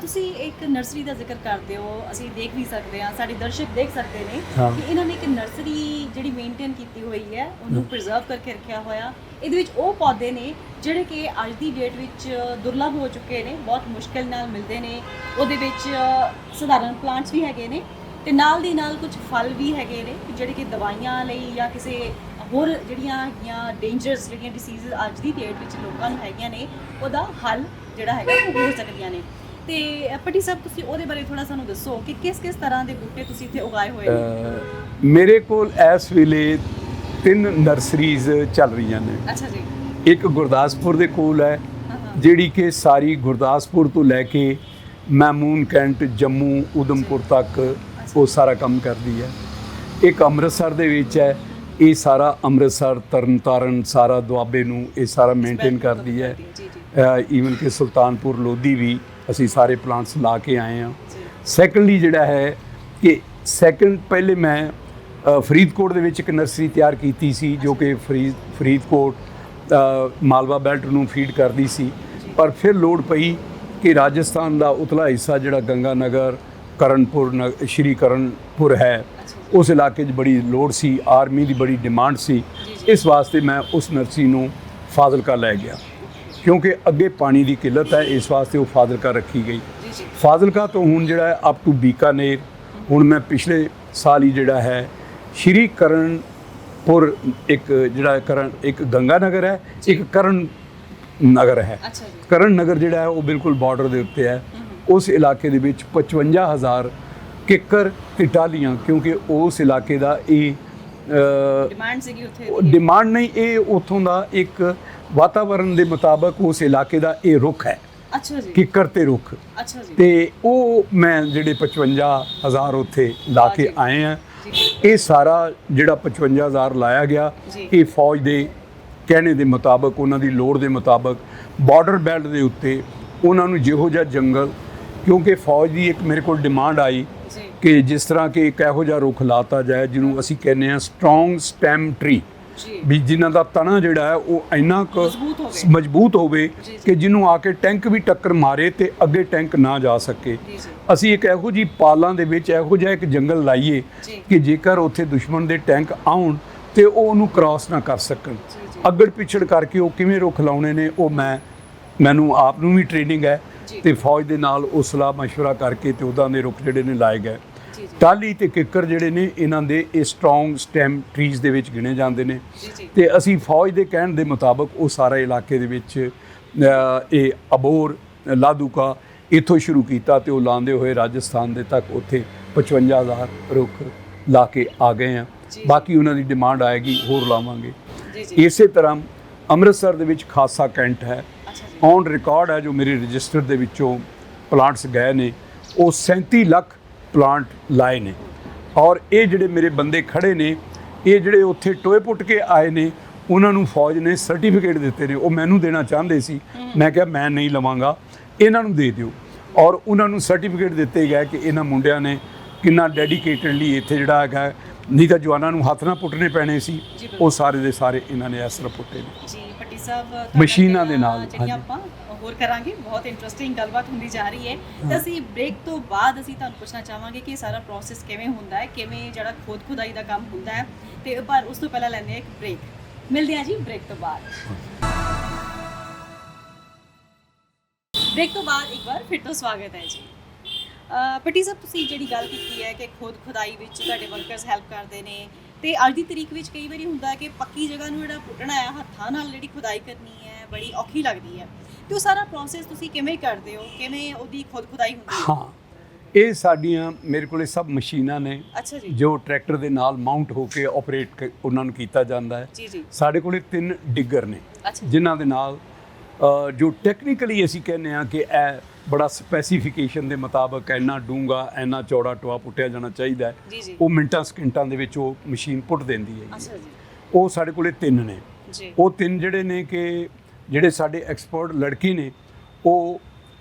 ਤੁਸੀਂ ਇੱਕ ਨਰਸਰੀ ਦਾ ਜ਼ਿਕਰ ਕਰਦੇ ਹੋ, ਅਸੀਂ ਦੇਖ ਵੀ ਸਕਦੇ ਹਾਂ, ਸਾਡੇ ਦਰਸ਼ਕ ਦੇਖ ਸਕਦੇ ਨੇ ਕਿ ਇਹਨਾਂ ਨੇ ਇੱਕ ਨਰਸਰੀ ਜਿਹੜੀ ਮੇਨਟੇਨ ਕੀਤੀ ਹੋਈ ਹੈ, ਉਹਨੂੰ ਪ੍ਰੀਜ਼ਰਵ ਕਰਕੇ ਰੱਖਿਆ ਹੋਇਆ। ਇਹਦੇ ਵਿੱਚ ਉਹ ਪੌਦੇ ਨੇ ਜਿਹੜੇ ਕਿ ਅੱਜ ਦੀ ਡੇਟ ਵਿੱਚ ਦੁਰਲਭ ਹੋ ਚੁੱਕੇ ਨੇ, ਬਹੁਤ ਮੁਸ਼ਕਿਲ ਨਾਲ ਮਿਲਦੇ ਨੇ। ਉਹਦੇ ਵਿੱਚ ਸਧਾਰਨ ਪਲਾਂਟਸ ਵੀ ਹੈਗੇ ਨੇ ਤੇ ਨਾਲ ਦੀ ਨਾਲ ਕੁਝ ਫਲ ਵੀ ਹੈਗੇ ਨੇ ਜਿਹੜੇ ਕਿ ਦਵਾਈਆਂ ਲਈ ਜਾਂ ਕਿਸੇ ਹੋਰ ਜਿਹੜੀਆਂ ਹੈਗੀਆਂ ਡੇਂਜਰਸ ਜਿਹੜੀਆਂ ਡਿਸੀਜ਼ ਅੱਜ ਦੀ ਡੇਟ ਵਿੱਚ ਲੋਕਾਂ ਨੂੰ ਹੈਗੀਆਂ ਨੇ, ਉਹਦਾ ਹੱਲ ਜਿਹੜਾ ਹੈਗਾ ਉਹ ਹੋ ਸਕਦੀਆਂ ਨੇ। ਤੇ ਪੱਟੀ ਸਾਹਿਬ, ਤੁਸੀਂ ਉਹਦੇ ਬਾਰੇ ਥੋੜਾ ਸਾਨੂੰ ਦੱਸੋ ਕਿ ਕਿਸ ਤਰ੍ਹਾਂ ਦੇ ਬੂਟੇ ਤੁਸੀਂ ਇੱਥੇ ਉਗਾਏ ਹੋਏ ਨੇ? ਮੇਰੇ ਕੋਲ ਇਸ ਵੇਲੇ 3 ਨਰਸਰੀਜ਼ ਚੱਲ ਰਹੀਆਂ ਨੇ। ਅੱਛਾ ਜੀ। ਇੱਕ ਗੁਰਦਾਸਪੁਰ ਦੇ ਕੋਲ ਹੈ, ਜਿਹੜੀ ਕਿ ਸਾਰੀ ਗੁਰਦਾਸਪੁਰ ਤੋਂ ਲੈ ਕੇ ਮੈਮੂਨ ਕੈਂਟ, ਜੰਮੂ, ਉਦਮਪੁਰ ਤੱਕ ਉਹ ਸਾਰਾ ਕੰਮ ਕਰਦੀ ਹੈ। ਇੱਕ ਅੰਮ੍ਰਿਤਸਰ ਦੇ ਵਿੱਚ ਹੈ, ਇਹ ਸਾਰਾ ਅੰਮ੍ਰਿਤਸਰ, ਤਰਨਤਾਰਨ, ਸਾਰਾ ਦੁਆਬੇ ਨੂੰ ਇਹ ਸਾਰਾ ਮੇਨਟੇਨ ਕਰਦੀ ਹੈ। ਈਵਨ ਕਿ ਸੁਲਤਾਨਪੁਰ ਲੋਧੀ ਵੀ ਅਸੀਂ ਸਾਰੇ ਪਲਾਂਟਸ ਲਾ ਕੇ ਆਏ ਹਾਂ। ਸੈਕੰਡਲੀ ਜਿਹੜਾ ਹੈ ਕਿ ਪਹਿਲੇ ਮੈਂ ਫਰੀਦਕੋਟ ਦੇ ਵਿੱਚ ਇੱਕ ਨਰਸਰੀ ਤਿਆਰ ਕੀਤੀ ਸੀ, ਜੋ ਕਿ ਫਰੀਦਕੋਟ ਮਾਲਵਾ ਬੈਲਟ ਨੂੰ ਫੀਡ ਕਰਦੀ ਸੀ। ਪਰ ਫਿਰ ਲੋੜ ਪਈ ਕਿ ਰਾਜਸਥਾਨ ਦਾ ਉਤਲਾ ਹਿੱਸਾ ਜਿਹੜਾ ਗੰਗਾ ਨਗਰ, ਸ਼੍ਰੀ ਕਰਨਪੁਰ ਹੈ, ਉਸ ਇਲਾਕੇ 'ਚ ਬੜੀ ਲੋੜ ਸੀ, ਆਰਮੀ ਦੀ ਬੜੀ ਡਿਮਾਂਡ ਸੀ। ਇਸ ਵਾਸਤੇ ਮੈਂ ਉਸ ਨਰਸਰੀ ਨੂੰ ਫਾਜ਼ਿਲਕਾ ਲੈ ਗਿਆ, ਕਿਉਂਕਿ ਅੱਗੇ ਪਾਣੀ ਦੀ ਕਿੱਲਤ ਹੈ। ਇਸ ਵਾਸਤੇ ਉਹ ਫਾਜ਼ਿਲਕਾ ਰੱਖੀ ਗਈ। ਫਾਜ਼ਿਲਕਾ ਤੋਂ ਹੁਣ ਜਿਹੜਾ ਹੈ ਅਪ ਟੂ ਬੀਕਾਨੇਰ, ਹੁਣ ਮੈਂ ਪਿਛਲੇ ਸਾਲ ਹੀ ਜਿਹੜਾ ਹੈ ਸ਼੍ਰੀ ਕਰਨਪੁਰ, ਇੱਕ ਗੰਗਾ ਨਗਰ ਹੈ, ਇੱਕ ਕਰਨ ਨਗਰ ਹੈ। ਕਰਨ ਨਗਰ ਜਿਹੜਾ ਹੈ ਉਹ ਬਿਲਕੁਲ ਬਾਰਡਰ ਦੇ ਉੱਤੇ ਹੈ। ਉਸ ਇਲਾਕੇ ਦੇ ਵਿੱਚ 55,000 ਕਿੱਕਰ ਤੇ ਟਾਹਲੀਆਂ, ਕਿਉਂਕਿ ਉਸ ਇਲਾਕੇ ਦਾ ਇਹ ਡਿਮਾਂਡ ਨਹੀਂ, ਇਹ ਉੱਥੋਂ ਦਾ ਇੱਕ ਵਾਤਾਵਰਣ ਦੇ ਮੁਤਾਬਕ ਉਸ ਇਲਾਕੇ ਦਾ ਇਹ ਰੁੱਖ ਹੈ। ਅੱਛਾ ਜੀ। ਕਿੱਕਰ ਤੇ ਰੁੱਖ। ਅੱਛਾ ਜੀ। ਤੇ ਉਹ ਮੈਂ ਜਿਹੜੇ 55,000 ਉੱਥੇ ਲਾ ਕੇ ਆਏ ਆ। ਇਹ ਸਾਰਾ ਜਿਹੜਾ 55,000 ਲਾਇਆ ਗਿਆ, ਇਹ ਫੌਜ ਦੇ ਕਹਿਣੇ ਦੇ ਮੁਤਾਬਕ, ਉਹਨਾਂ ਦੀ ਲੋੜ ਦੇ ਮੁਤਾਬਕ, ਬਾਰਡਰ ਬੈਲਟ ਦੇ ਉੱਤੇ ਉਹਨਾਂ ਨੂੰ ਜਿਹੋ ਜਿਹਾ ਜੰਗਲ, ਕਿਉਂਕਿ ਫੌਜ ਦੀ ਇੱਕ ਮੇਰੇ ਕੋਲ ਡਿਮਾਂਡ ਆਈ ਕਿ ਜਿਸ ਤਰ੍ਹਾਂ ਕਿ ਇੱਕ ਇਹੋ ਜਿਹਾ ਰੁੱਖ ਲਾਤਾ ਜਾਏ ਜਿਹਨੂੰ ਅਸੀਂ ਕਹਿੰਦੇ ਹਾਂ ਸਟਰੋਂਗ ਸਟੈਮ ਟਰੀ, ਵੀ ਜਿਨ੍ਹਾਂ ਦਾ ਤਣਾ ਜਿਹੜਾ ਹੈ ਉਹ ਇੰਨਾ ਕੁ ਮਜ਼ਬੂਤ ਹੋਵੇ ਕਿ ਜਿਹਨੂੰ ਆ ਕੇ ਟੈਂਕ ਵੀ ਟੱਕਰ ਮਾਰੇ ਤੇ ਅੱਗੇ ਟੈਂਕ ਨਾ ਜਾ ਸਕੇ। ਅਸੀਂ ਇੱਕ ਇਹੋ ਜਿਹੀ ਪਾਲਾਂ ਦੇ ਵਿੱਚ ਇਹੋ ਜਿਹਾ ਇੱਕ ਜੰਗਲ ਲਾਈਏ ਕਿ ਜੇਕਰ ਉੱਥੇ ਦੁਸ਼ਮਣ ਦੇ ਟੈਂਕ ਆਉਣ ਤੇ ਉਹ ਉਹਨੂੰ ਕ੍ਰਾਸ ਨਾ ਕਰ ਸਕਣ। ਅੱਗੜ ਪਿਛੜ ਕਰਕੇ ਉਹ ਕਿਵੇਂ ਰੁੱਖ ਲਾਉਣੇ ਨੇ, ਉਹ ਮੈਨੂੰ ਆਪ ਨੂੰ ਵੀ ਟ੍ਰੇਨਿੰਗ ਹੈ ਤੇ ਫੌਜ ਦੇ ਨਾਲ ਉਹ ਸਲਾਹ ਮਸ਼ਵਰਾ ਕਰਕੇ ਤੇ ਉੱਦਾਂ ਦੇ ਰੁੱਖ ਜਿਹੜੇ ਨੇ ਲਾਏ ਗਏ। ਟਾਹਲੀ ਤੇ ਕਿੱਕਰ ਜਿਹੜੇ ਨੇ ਇਹਨਾਂ ਦੇ ਇਹ ਸਟਰੋਂਗ ਸਟੈਮ ਟਰੀਜ਼ ਦੇ ਵਿੱਚ ਗਿਣੇ ਜਾਂਦੇ ਨੇ। ਤੇ ਅਸੀਂ ਫੌਜ ਦੇ ਕਹਿਣ ਦੇ ਮੁਤਾਬਕ ਉਹ ਸਾਰੇ ਇਲਾਕੇ ਦੇ ਵਿੱਚ ਇਹ ਅਬੋਰ, ਲਾਧੂਕਾ ਇੱਥੋਂ ਸ਼ੁਰੂ ਕੀਤਾ ਤੇ ਉਹ ਲਾਉਂਦੇ ਹੋਏ ਰਾਜਸਥਾਨ ਦੇ ਤੱਕ ਉੱਥੇ 55,000 ਰੁੱਖ ਲਾ ਕੇ ਆ ਗਏ ਆ। ਬਾਕੀ ਉਹਨਾਂ ਦੀ ਡਿਮਾਂਡ ਆਏਗੀ, ਹੋਰ ਲਾਵਾਂਗੇ। ਇਸੇ ਤਰ੍ਹਾਂ ਅੰਮ੍ਰਿਤਸਰ ਦੇ ਵਿੱਚ ਖਾਸਾ ਕੈਂਟ ਹੈ, ਔਨ ਰਿਕਾਰਡ ਹੈ, ਜੋ ਮੇਰੇ ਰਜਿਸਟਰ ਦੇ ਵਿੱਚੋਂ ਪਲਾਂਟਸ ਗਏ ਨੇ, ਉਹ 37 ਲੱਖ ਪਲਾਂਟ ਲਾਏ ਨੇ। ਔਰ ਇਹ ਜਿਹੜੇ ਮੇਰੇ ਬੰਦੇ ਖੜੇ ਨੇ, ਇਹ ਜਿਹੜੇ ਉੱਥੇ ਟੋਏ ਪੁੱਟ ਕੇ ਆਏ ਨੇ, ਉਹਨਾਂ ਨੂੰ ਫੌਜ ਨੇ ਸਰਟੀਫਿਕੇਟ ਦਿੱਤੇ ਨੇ, ਉਹ ਮੈਨੂੰ ਦੇਣਾ ਚਾਹੁੰਦੇ ਸੀ। ਮੈਂ ਕਿਹਾ ਮੈਂ ਨਹੀਂ ਲਵਾਂਗਾ, ਇਹਨਾਂ ਨੂੰ ਦੇ ਦਿਓ। ਔਰ ਉਹਨਾਂ ਨੂੰ ਸਰਟੀਫਿਕੇਟ ਦਿੱਤੇ ਗਏ ਕਿ ਇਹਨਾਂ ਮੁੰਡਿਆਂ ਨੇ ਕਿੰਨਾ ਡੈਡੀਕੇਟਡਲੀ ਇੱਥੇ ਜਿਹੜਾ ਹੈਗਾ, ਨਹੀਂ ਤਾਂ ਜਵਾਨਾਂ ਨੂੰ ਹੱਥ ਨਾ ਪੁੱਟਣੇ ਪੈਣੇ ਸੀ, ਉਹ ਸਾਰੇ ਦੇ ਸਾਰੇ ਇਹਨਾਂ ਨੇ ਇਸ ਤਰ੍ਹਾਂ ਪੁੱਟੇ ਨੇ ਜੀ। ਭੱਟੀ ਸਾਹਿਬ ਮਸ਼ੀਨਾਂ ਦੇ ਨਾਲ ਜਿਹੜੀਆਂ ਆਪਾਂ ਹੋਰ ਕਰਾਂਗੇ, ਬਹੁਤ ਇੰਟਰਸਟਿੰਗ ਗੱਲਬਾਤ ਹੁੰਦੀ ਜਾ ਰਹੀ ਹੈ। ਤਾਂ ਅਸੀਂ ਬ੍ਰੇਕ ਤੋਂ ਬਾਅਦ ਅਸੀਂ ਤੁਹਾਨੂੰ ਪੁੱਛਣਾ ਚਾਹਾਂਗੇ ਕਿ ਸਾਰਾ ਪ੍ਰੋਸੈਸ ਕਿਵੇਂ ਹੁੰਦਾ ਹੈ, ਕਿਵੇਂ ਜਿਹੜਾ ਖੁਦਾਈ ਦਾ ਕੰਮ ਹੁੰਦਾ ਹੈ, ਤੇ ਪਰ ਉਸ ਤੋਂ ਪਹਿਲਾਂ ਲੈਂਦੇ ਹਾਂ ਇੱਕ ਬ੍ਰੇਕ। ਮਿਲਦੇ ਹਾਂ ਜੀ ਬ੍ਰੇਕ ਤੋਂ ਬਾਅਦ। ਬ੍ਰੇਕ ਤੋਂ ਬਾਅਦ ਇੱਕ ਵਾਰ ਫਿਰ ਤੋਂ ਸਵਾਗਤ ਹੈ ਜੀ। ਭੱਟੀ ਸਾਹਿਬ, ਤੁਸੀਂ ਜਿਹੜੀ ਗੱਲ ਕੀਤੀ ਹੈ ਕਿ ਖੁਦਾਈ ਵਿੱਚ ਤੁਹਾਡੇ ਵਰਕਰਸ ਹੈਲਪ ਕਰਦੇ ਨੇ, ਤੇ ਅੱਜ ਦੀ ਤਰੀਕ ਵਿੱਚ ਕਈ ਵਾਰੀ ਹੁੰਦਾ ਹੈ ਕਿ ਪੱਕੀ ਜਗ੍ਹਾ ਨੂੰ ਜਿਹੜਾ ਪੁੱਟਣਾ ਹੈ, ਹੱਥਾਂ ਨਾਲ ਜਿਹੜੀ ਖੁਦਾਈ ਕਰਨੀ ਹੈ, ਬੜੀ ਔਖੀ ਲੱਗਦੀ ਹੈ। ਤੇ ਉਹ ਸਾਰਾ ਪ੍ਰੋਸੈਸ ਤੁਸੀਂ ਕਿਵੇਂ ਕਰਦੇ ਹੋ, ਕਿਵੇਂ ਉਹਦੀ ਖੁਦਾਈ ਹੁੰਦੀ ਹੈ? ਹਾਂ, ਇਹ ਸਾਡੀਆਂ ਮੇਰੇ ਕੋਲੇ ਸਭ ਮਸ਼ੀਨਾਂ ਨੇ। ਅੱਛਾ ਜੀ। ਜੋ ਟਰੈਕਟਰ ਦੇ ਨਾਲ ਮਾਊਂਟ ਹੋ ਕੇ ਆਪਰੇਟ ਉਹਨਾਂ ਨੂੰ ਕੀਤਾ ਜਾਂਦਾ ਹੈ। ਜੀ ਜੀ। ਸਾਡੇ ਕੋਲੇ 3 ਡਿੱਗਰ ਨੇ, ਅੱਛਾ, ਜਿਨ੍ਹਾਂ ਦੇ ਨਾਲ ਜੋ ਟੈਕਨੀਕਲੀ ਅਸੀਂ ਕਹਿੰਦੇ ਹਾਂ ਕਿ ਇਹ ਬੜਾ ਸਪੈਸੀਫਿਕੇਸ਼ਨ ਦੇ ਮੁਤਾਬਕ ਇੰਨਾ ਡੂੰਘਾ, ਇੰਨਾ ਚੌੜਾ ਟੋਆ ਪੁੱਟਿਆ ਜਾਣਾ ਚਾਹੀਦਾ ਹੈ, ਜੀ ਜੀ, ਉਹ ਮਿੰਟਾਂ ਸਕਿੰਟਾਂ ਦੇ ਵਿੱਚ ਉਹ ਮਸ਼ੀਨ ਪੁੱਟ ਦਿੰਦੀ ਹੈ। ਅੱਛਾ ਜੀ। ਉਹ ਸਾਡੇ ਕੋਲੇ 3 ਨੇ ਜੀ। ਉਹ 3 ਜਿਹੜੇ ਨੇ ਕਿ ਜਿਹੜੇ ਸਾਡੇ ਐਕਸਪਰਟ ਲੜਕੇ ਨੇ, ਉਹ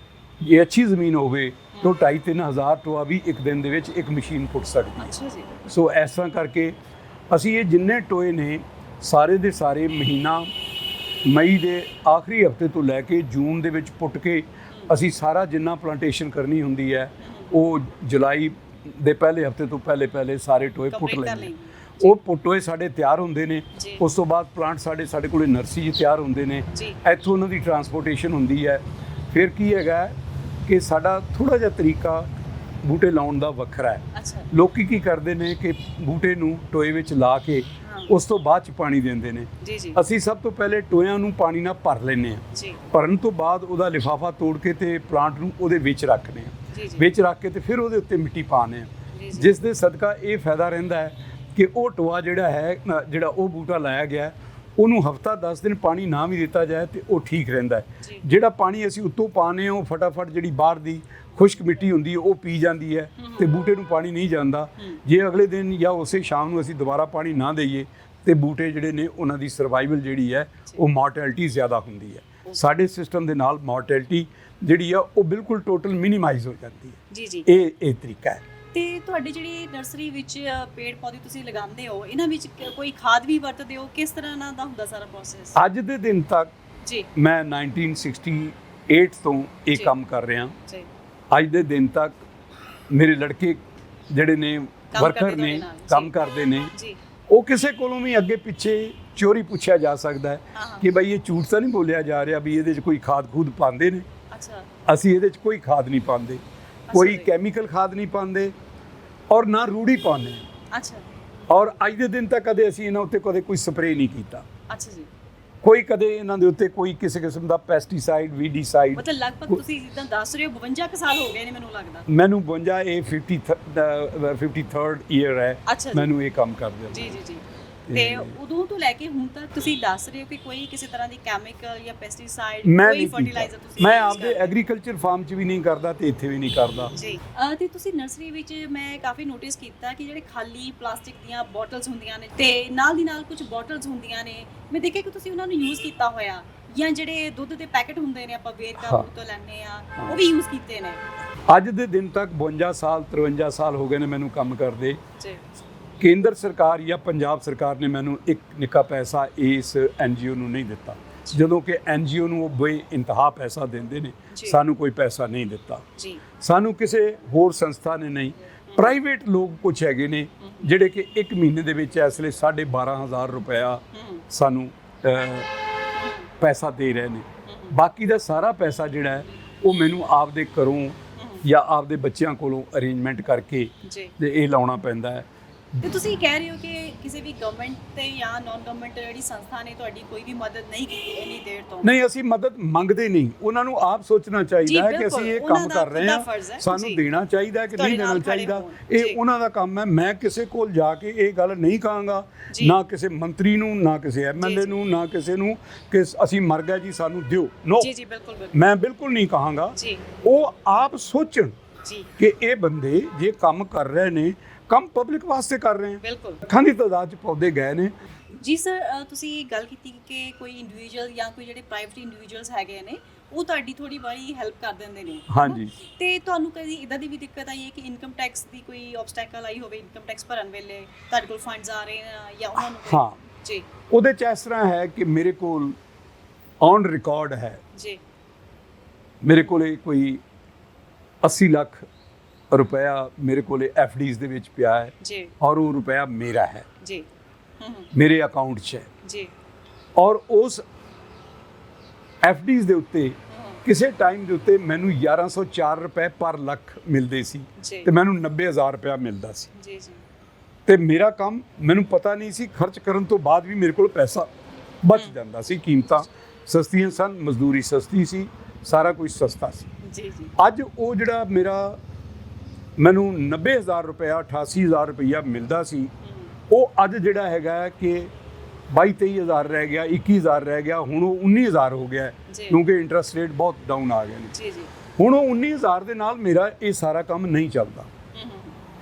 ਜੇ ਅੱਛੀ ਜ਼ਮੀਨ ਹੋਵੇ ਤਾਂ 2,5-3 ਹਜ਼ਾਰ ਟੋਆ ਵੀ ਇੱਕ ਦਿਨ ਦੇ ਵਿੱਚ ਇੱਕ ਮਸ਼ੀਨ ਪੁੱਟ ਸਕਦੀ ਹੈ। ਅੱਛਾ ਜੀ। ਸੋ ਇਸ ਤਰ੍ਹਾਂ ਕਰਕੇ ਅਸੀਂ ਇਹ ਜਿੰਨੇ ਟੋਏ ਨੇ ਸਾਰੇ ਦੇ ਸਾਰੇ ਮਹੀਨਾ ਮਈ ਦੇ ਆਖਰੀ ਹਫਤੇ ਤੋਂ ਲੈ ਕੇ ਜੂਨ ਦੇ ਵਿੱਚ ਪੁੱਟ ਕੇ ਅਸੀਂ ਸਾਰਾ ਜਿੰਨਾ ਪਲਾਂਟੇਸ਼ਨ ਕਰਨੀ ਹੁੰਦੀ ਹੈ ਉਹ ਜੁਲਾਈ ਦੇ ਪਹਿਲੇ ਹਫਤੇ ਤੋਂ ਪਹਿਲੇ ਸਾਰੇ ਟੋਏ ਪੁੱਟ ਲੈਂਦੇ ਨੇ। ਉਹ ਟੋਏ ਸਾਡੇ ਤਿਆਰ ਹੁੰਦੇ ਨੇ। ਉਸ ਤੋਂ ਬਾਅਦ ਪਲਾਂਟ ਸਾਡੇ ਕੋਲੇ ਨਰਸਰੀ 'ਚ ਤਿਆਰ ਹੁੰਦੇ ਨੇ। ਇੱਥੋਂ ਉਹਨਾਂ ਦੀ ਟਰਾਂਸਪੋਰਟੇਸ਼ਨ ਹੁੰਦੀ ਹੈ। ਫਿਰ ਕੀ ਹੈਗਾ ਕਿ ਸਾਡਾ ਥੋੜ੍ਹਾ ਜਿਹਾ ਤਰੀਕਾ ਬੂਟੇ ਲਾਉਣ ਦਾ ਵੱਖਰਾ ਹੈ। ਲੋਕੀ ਕੀ ਕਰਦੇ ਨੇ ਕਿ ਬੂਟੇ ਨੂੰ ਟੋਏ ਵਿੱਚ ਲਾ ਕੇ ਉਸ ਤੋਂ ਬਾਅਦ 'ਚ ਪਾਣੀ ਦਿੰਦੇ ਨੇ। ਅਸੀਂ ਸਭ ਤੋਂ ਪਹਿਲੇ ਟੋਇਆਂ ਨੂੰ ਪਾਣੀ ਨਾਲ ਭਰ ਲੈਂਦੇ ਹਾਂ। ਭਰਨ ਤੋਂ ਬਾਅਦ ਉਹਦਾ ਲਿਫਾਫਾ ਤੋੜ ਕੇ ਤੇ ਪਲਾਂਟ ਨੂੰ ਉਹਦੇ ਵਿੱਚ ਰੱਖਦੇ ਹਾਂ। ਵਿੱਚ ਰੱਖ ਕੇ ਤੇ ਫਿਰ ਉਹਦੇ ਉੱਤੇ ਮਿੱਟੀ ਪਾਉਂਦੇ ਹਾਂ, ਜਿਸ ਦੇ ਸਦਕਾ ਇਹ ਫਾਇਦਾ ਰਹਿੰਦਾ ਹੈ ਕਿ ਉਹ ਟੋਆ ਜਿਹੜਾ ਉਹ ਬੂਟਾ ਲਾਇਆ ਗਿਆ ਉਹਨੂੰ ਹਫਤਾ 10 ਦਿਨ ਪਾਣੀ ਨਾ ਵੀ ਦਿੱਤਾ ਜਾਏ ਤੇ ਉਹ ਠੀਕ ਰਹਿੰਦਾ ਹੈ। ਜਿਹੜਾ ਪਾਣੀ ਅਸੀਂ ਉੱਤੋਂ ਪਾਉਂਦੇ ਹਾਂ ਉਹ ਫਟਾਫਟ ਜਿਹੜੀ ਬਾਹਰ ਦੀ ਖੁਸ਼ਕ ਮਿੱਟੀ ਹੁੰਦੀ ਹੈ ਉਹ ਪੀ ਜਾਂਦੀ ਹੈ ਤੇ ਬੂਟੇ ਨੂੰ ਪਾਣੀ ਨਹੀਂ ਜਾਂਦਾ। ਜੇ ਅਗਲੇ ਦਿਨ ਜਾਂ ਉਸੇ ਸ਼ਾਮ ਨੂੰ ਅਸੀਂ ਦੁਬਾਰਾ ਪਾਣੀ ਨਾ ਦਈਏ ਤੇ ਬੂਟੇ ਜਿਹੜੇ ਨੇ ਉਹਨਾਂ ਦੀ ਸਰਵਾਈਵਲ ਜਿਹੜੀ ਹੈ ਉਹ ਮੋਰਟੈਲਿਟੀ ਜ਼ਿਆਦਾ ਹੁੰਦੀ ਹੈ। ਸਾਡੇ ਸਿਸਟਮ ਦੇ ਨਾਲ ਮੋਰਟੈਲਿਟੀ ਜਿਹੜੀ ਆ ਉਹ ਬਿਲਕੁਲ ਟੋਟਲ ਮਿਨੀਮਾਈਜ਼ ਹੋ ਜਾਂਦੀ ਹੈ। ਇਹ ਤਰੀਕਾ ਹੈ। ਤੇ ਤੁਹਾਡੀ ਜਿਹੜੀ ਨਰਸਰੀ ਵਿੱਚ ਪੇੜ ਪੌਦੇ ਤੁਸੀਂ ਲਗਾਉਂਦੇ ਹੋ, ਇਹਨਾਂ ਵਿੱਚ ਕੋਈ ਖਾਦ ਵੀ ਵਰਤਦੇ ਹੋ? ਕਿਸ ਤਰ੍ਹਾਂ ਨਾਲ ਦਾ ਹੁੰਦਾ ਸਾਰਾ ਪ੍ਰੋਸੈਸ? ਅੱਜ ਦੇ ਦਿਨ ਤੱਕ ਮੈਂ 1968 ਤੋਂ ਇਹ ਕੰਮ ਕਰ ਰਿਹਾ। ਅੱਜ ਦੇ ਦਿਨ ਤੱਕ ਮੇਰੇ ਲੜਕੇ ਜਿਹੜੇ ਨੇ ਵਰਕਰ ਨੇ ਕੰਮ ਕਰਦੇ ਨੇ, ਉਹ ਕਿਸੇ ਕੋਲੋਂ ਵੀ ਅੱਗੇ ਪਿੱਛੇ ਚੋਰੀ ਪੁੱਛਿਆ ਜਾ ਸਕਦਾ ਹੈ ਕਿ ਬਈ ਇਹ ਝੂਠ ਤਾਂ ਨਹੀਂ ਬੋਲਿਆ ਜਾ ਰਿਹਾ ਵੀ ਇਹਦੇ 'ਚ ਕੋਈ ਖਾਦ ਖੂਦ ਪਾਉਂਦੇ ਨੇ। ਅਸੀਂ ਇਹਦੇ 'ਚ ਕੋਈ ਖਾਦ ਨਹੀਂ ਪਾਉਂਦੇ, ਕੋਈ ਕੈਮੀਕਲ ਖਾਦ ਨਹੀਂ ਪਾਉਂਦੇ ਔਰ ਨਾ ਰੂੜੀ ਪਾਉਂਦੇ। ਔਰ ਅੱਜ ਦੇ ਦਿਨ ਤੱਕ ਕਦੇ ਅਸੀਂ ਇਹਨਾਂ ਉੱਤੇ ਕਦੇ ਕੋਈ ਸਪਰੇਅ ਨਹੀਂ ਕੀਤਾ। ਕੋਈ ਕਦੇ ਇਹਨਾਂ ਦੇ ਉੱਤੇ ਕੋਈ ਕਿਸੇ ਕਿਸਮ ਦਾ ਪੈਸਟੀਸਾਈਡ, ਵੀਡੀਸਾਈਡ। ਮਤਲਬ ਲਗਭਗ ਤੁਸੀਂ ਜਿੱਦਾਂ ਦੱਸ ਰਹੇ ਹੋ 52 ਕੁ ਸਾਲ ਹੋ ਗਏ ਨੇ ਮੈਨੂੰ ਲੱਗਦਾ। ਮੈਨੂੰ 52 ਇਹ 53rd ਈਅਰ ਹੈ ਮੈਨੂੰ ਇਹ ਕੰਮ ਕਰਦੇ ਹਾਂ। ਜੀ ਜੀ ਜੀ। ਤੇ ਉਦੋਂ ਤੋਂ ਲੈ ਕੇ ਹੁਣ ਤੱਕ ਤੁਸੀਂ ਦੱਸ ਰਹੇ ਹੋ ਕਿ ਕੋਈ ਕਿਸੇ ਤਰ੍ਹਾਂ ਦੀ ਕੈਮੀਕਲ ਜਾਂ ਪੈਸਟੀਸਾਈਡ, ਕੋਈ ਫਰਟੀਲਾਈਜ਼ਰ ਤੁਸੀਂ? ਮੈਂ ਆਪਦੇ ਐਗਰੀਕਲਚਰ ਫਾਰਮ 'ਚ ਵੀ ਨਹੀਂ ਕਰਦਾ ਤੇ ਇੱਥੇ ਵੀ ਨਹੀਂ ਕਰਦਾ ਜੀ। ਤੇ ਤੁਸੀਂ ਨਰਸਰੀ ਵਿੱਚ ਮੈਂ ਕਾਫੀ ਨੋਟਿਸ ਕੀਤਾ ਕਿ ਜਿਹੜੇ ਖਾਲੀ ਪਲਾਸਟਿਕ ਦੀਆਂ ਬੋਟਲਸ ਹੁੰਦੀਆਂ ਨੇ ਤੇ ਨਾਲ ਦੀ ਨਾਲ ਕੁਝ ਬੋਟਲਸ ਹੁੰਦੀਆਂ ਨੇ, ਮੈਂ ਦੇਖਿਆ ਕਿ ਤੁਸੀਂ ਉਹਨਾਂ ਨੂੰ ਯੂਜ਼ ਕੀਤਾ ਹੋਇਆ, ਜਾਂ ਜਿਹੜੇ ਦੁੱਧ ਦੇ ਪੈਕੇਟ ਹੁੰਦੇ ਨੇ ਆਪਾਂ ਵੇਰਕਾ ਤੋਂ ਲੈਂਦੇ ਆ, ਉਹ ਵੀ ਯੂਜ਼ ਕੀਤੇ ਨੇ। ਅੱਜ ਦੇ ਦਿਨ ਤੱਕ 52 ਸਾਲ 53 ਸਾਲ ਹੋ ਗਏ ਨੇ ਮੈਨੂੰ ਕੰਮ ਕਰਦੇ। ਕੇਂਦਰ ਸਰਕਾਰ ਜਾਂ ਪੰਜਾਬ ਸਰਕਾਰ ਨੇ ਮੈਨੂੰ ਇੱਕ ਨਿੱਕਾ ਪੈਸਾ ਇਸ NGO ਨੂੰ ਨਹੀਂ ਦਿੱਤਾ, ਜਦੋਂ ਕਿ NGO ਨੂੰ ਉਹ ਬੇਇੰਤਹਾ ਪੈਸਾ ਦਿੰਦੇ ਨੇ। ਸਾਨੂੰ ਕੋਈ ਪੈਸਾ ਨਹੀਂ ਦਿੱਤਾ, ਸਾਨੂੰ ਕਿਸੇ ਹੋਰ ਸੰਸਥਾ ਨੇ ਨਹੀਂ। ਪ੍ਰਾਈਵੇਟ ਲੋਕ ਕੁਝ ਹੈਗੇ ਨੇ ਜਿਹੜੇ ਕਿ ਇੱਕ ਮਹੀਨੇ ਦੇ ਵਿੱਚ ਇਸ ਵੇਲੇ 12,500 ਰੁਪਇਆ ਸਾਨੂੰ ਪੈਸਾ ਦੇ ਰਹੇ ਨੇ। ਬਾਕੀ ਦਾ ਸਾਰਾ ਪੈਸਾ ਜਿਹੜਾ ਹੈ ਉਹ ਮੈਨੂੰ ਆਪਦੇ ਘਰੋਂ ਜਾਂ ਆਪਦੇ ਬੱਚਿਆਂ ਕੋਲੋਂ ਅਰੇਂਜਮੈਂਟ ਕਰਕੇ ਤੇ ਇਹ ਲਾਉਣਾ ਪੈਂਦਾ ਹੈ। ਤੇ ਤੁਸੀਂ ਕਹਿ ਰਹੇ ਹੋ ਕਿ ਕਿਸੇ ਵੀ ਗਵਰਨਮੈਂਟ ਤੇ ਜਾਂ ਨਾਨ ਗਵਰਨਮੈਂਟ ਜਿਹੜੀ ਸੰਸਥਾ ਨੇ ਤੁਹਾਡੀ ਕੋਈ ਵੀ ਮਦਦ ਨਹੀਂ ਕੀਤੀ ਇੰਨੀ ਦੇਰ ਤੋਂ? ਨਹੀਂ, ਅਸੀਂ ਮਦਦ ਮੰਗਦੇ ਨਹੀਂ। ਉਹਨਾਂ ਨੂੰ ਆਪ ਸੋਚਣਾ ਚਾਹੀਦਾ ਹੈ ਕਿ ਅਸੀਂ ਇਹ ਕੰਮ ਕਰ ਰਹੇ ਹਾਂ, ਸਾਨੂੰ ਦੇਣਾ ਚਾਹੀਦਾ ਕਿ ਨਹੀਂ ਦੇਣਾ ਚਾਹੀਦਾ, ਇਹ ਉਹਨਾਂ ਦਾ ਕੰਮ ਹੈ। ਮੈਂ ਕਿਸੇ ਕੋਲ ਜਾ ਕੇ ਇਹ ਗੱਲ ਨਹੀਂ ਕਹਾਂਗਾ, ਨਾ ਕਿਸੇ ਮੰਤਰੀ ਨੂੰ, ਨਾ ਕਿਸੇ MLA ਨੂੰ, ਨਾ ਕਿਸੇ ਨੂੰ ਕਿ ਅਸੀਂ ਮਰ ਗਏ ਜੀ ਸਾਨੂੰ ਦਿਓ। ਨੋ, ਮੈਂ ਬਿਲਕੁਲ ਨਹੀਂ ਕਹਾਂਗਾ। ਉਹ ਆਪ ਸੋਚਣ ਕਿ ਇਹ ਬੰਦੇ ਜੇ ਕੰਮ ਕਰ ਰਹੇ ਨੇ, ਕੰਮ ਪਬਲਿਕ ਵਾਸਤੇ ਕਰ ਰਹੇ ਹਨ। ਲੱਖਾਂ ਦੀ ਤਾਦਾਦ 'ਚ ਪੌਦੇ ਗਏ ਨੇ, ਜੀ ਸਰ, ਤੁਸੀਂ ਗੱਲ ਕੀਤੀ ਕਿ ਕੋਈ ਇੰਡੀਵਿਜੂਅਲ ਜਾਂ ਕੋਈ ਜਿਹੜੇ ਪ੍ਰਾਈਵੇਟ ਇੰਡੀਵਿਜੂਅਲਸ ਹੈਗੇ ਨੇ ਉਹ ਤੁਹਾਡੀ ਥੋੜੀ ਬਾਰੀ ਹੈਲਪ ਕਰ ਦਿੰਦੇ ਨੇ, ਹਾਂਜੀ। ਤੇ ਤੁਹਾਨੂੰ ਕਦੀ ਇਦਾਂ ਦੀ ਵੀ ਦਿੱਕਤ ਆਈ ਹੈ ਕਿ ਇਨਕਮ ਟੈਕਸ ਦੀ ਕੋਈ ਆਬਸਟੈਕਲ ਆਈ ਹੋਵੇ, ਇਨਕਮ ਟੈਕਸ ਭਰਨ ਵੇਲੇ ਤੁਹਾਡੇ ਕੋਲ ਫੰਡਸ ਆ ਰਹੇ ਨੇ ਜਾਂ ਉਹਨਾਂ ਨੂੰ ਹਾਂ ਜੀ ਉਹਦੇ 'ਚ ਇਸ ਤਰ੍ਹਾਂ ਹੈ ਕਿ ਮੇਰੇ ਕੋਲ ਔਨ ਰਿਕਾਰਡ ਹੈ, ਜੀ ਮੇਰੇ ਕੋਲੇ ਕੋਈ 80 ਲੱਖ ਰੁਪਇਆ ਮੇਰੇ ਕੋਲੇ ਐਫਡੀਜ਼ ਦੇ ਵਿੱਚ ਪਿਆ ਹੈ ਜੀ ਔਰ ਉਹ ਰੁਪਇਆ ਮੇਰਾ ਹੈ, ਜੀ ਮੇਰੇ ਅਕਾਊਂਟ 'ਚ ਹੈ ਜੀ ਔਰ ਉਸ ਐਫਡੀਜ਼ ਦੇ ਉੱਤੇ ਕਿਸੇ ਟਾਈਮ ਦੇ ਉੱਤੇ ਮੈਨੂੰ 1104 ਰੁਪਏ ਪਰ ਲੱਖ ਮਿਲਦੇ ਸੀ ਜੀ ਤੇ ਮੈਨੂੰ 90000 ਰੁਪਇਆ ਮਿਲਦਾ ਸੀ ਜੀ ਜੀ ਤੇ ਮੇਰਾ ਕੰਮ ਮੈਨੂੰ ਪਤਾ ਨਹੀਂ ਸੀ, ਖਰਚ ਕਰਨ ਤੋਂ ਬਾਅਦ ਵੀ ਮੇਰੇ ਕੋਲ ਪੈਸਾ ਬਚ ਜਾਂਦਾ ਸੀ, ਕੀਮਤਾਂ ਸਸਤੀਆਂ ਸਨ, ਮਜ਼ਦੂਰੀ ਸਸਤੀ ਸੀ, ਸਾਰਾ ਕੁਝ ਸਸਤਾ ਸੀ। ਜੀ ਜੀ ਅੱਜ ਉਹ ਜਿਹੜਾ ਮੈਨੂੰ 90000 ਰੁਪਇਆ 88000 ਰੁਪਇਆ ਮਿਲਦਾ ਸੀ, ਉਹ ਅੱਜ ਜਿਹੜਾ ਹੈਗਾ ਕਿ 22-23,000 ਰਹਿ ਗਿਆ, 21,000 ਰਹਿ ਗਿਆ, ਹੁਣ ਉਹ 19,000 ਹੋ ਗਿਆ ਜੀ। ਕਿਉਂਕਿ ਇੰਟਰਸਟ ਰੇਟ ਬਹੁਤ ਡਾਊਨ ਆ ਗਏ ਨੇ। ਜੀ ਜੀ ਹੁਣ ਉਹ 19,000 ਦੇ ਨਾਲ ਮੇਰਾ ਇਹ ਸਾਰਾ ਕੰਮ ਨਹੀਂ ਚੱਲਦਾ।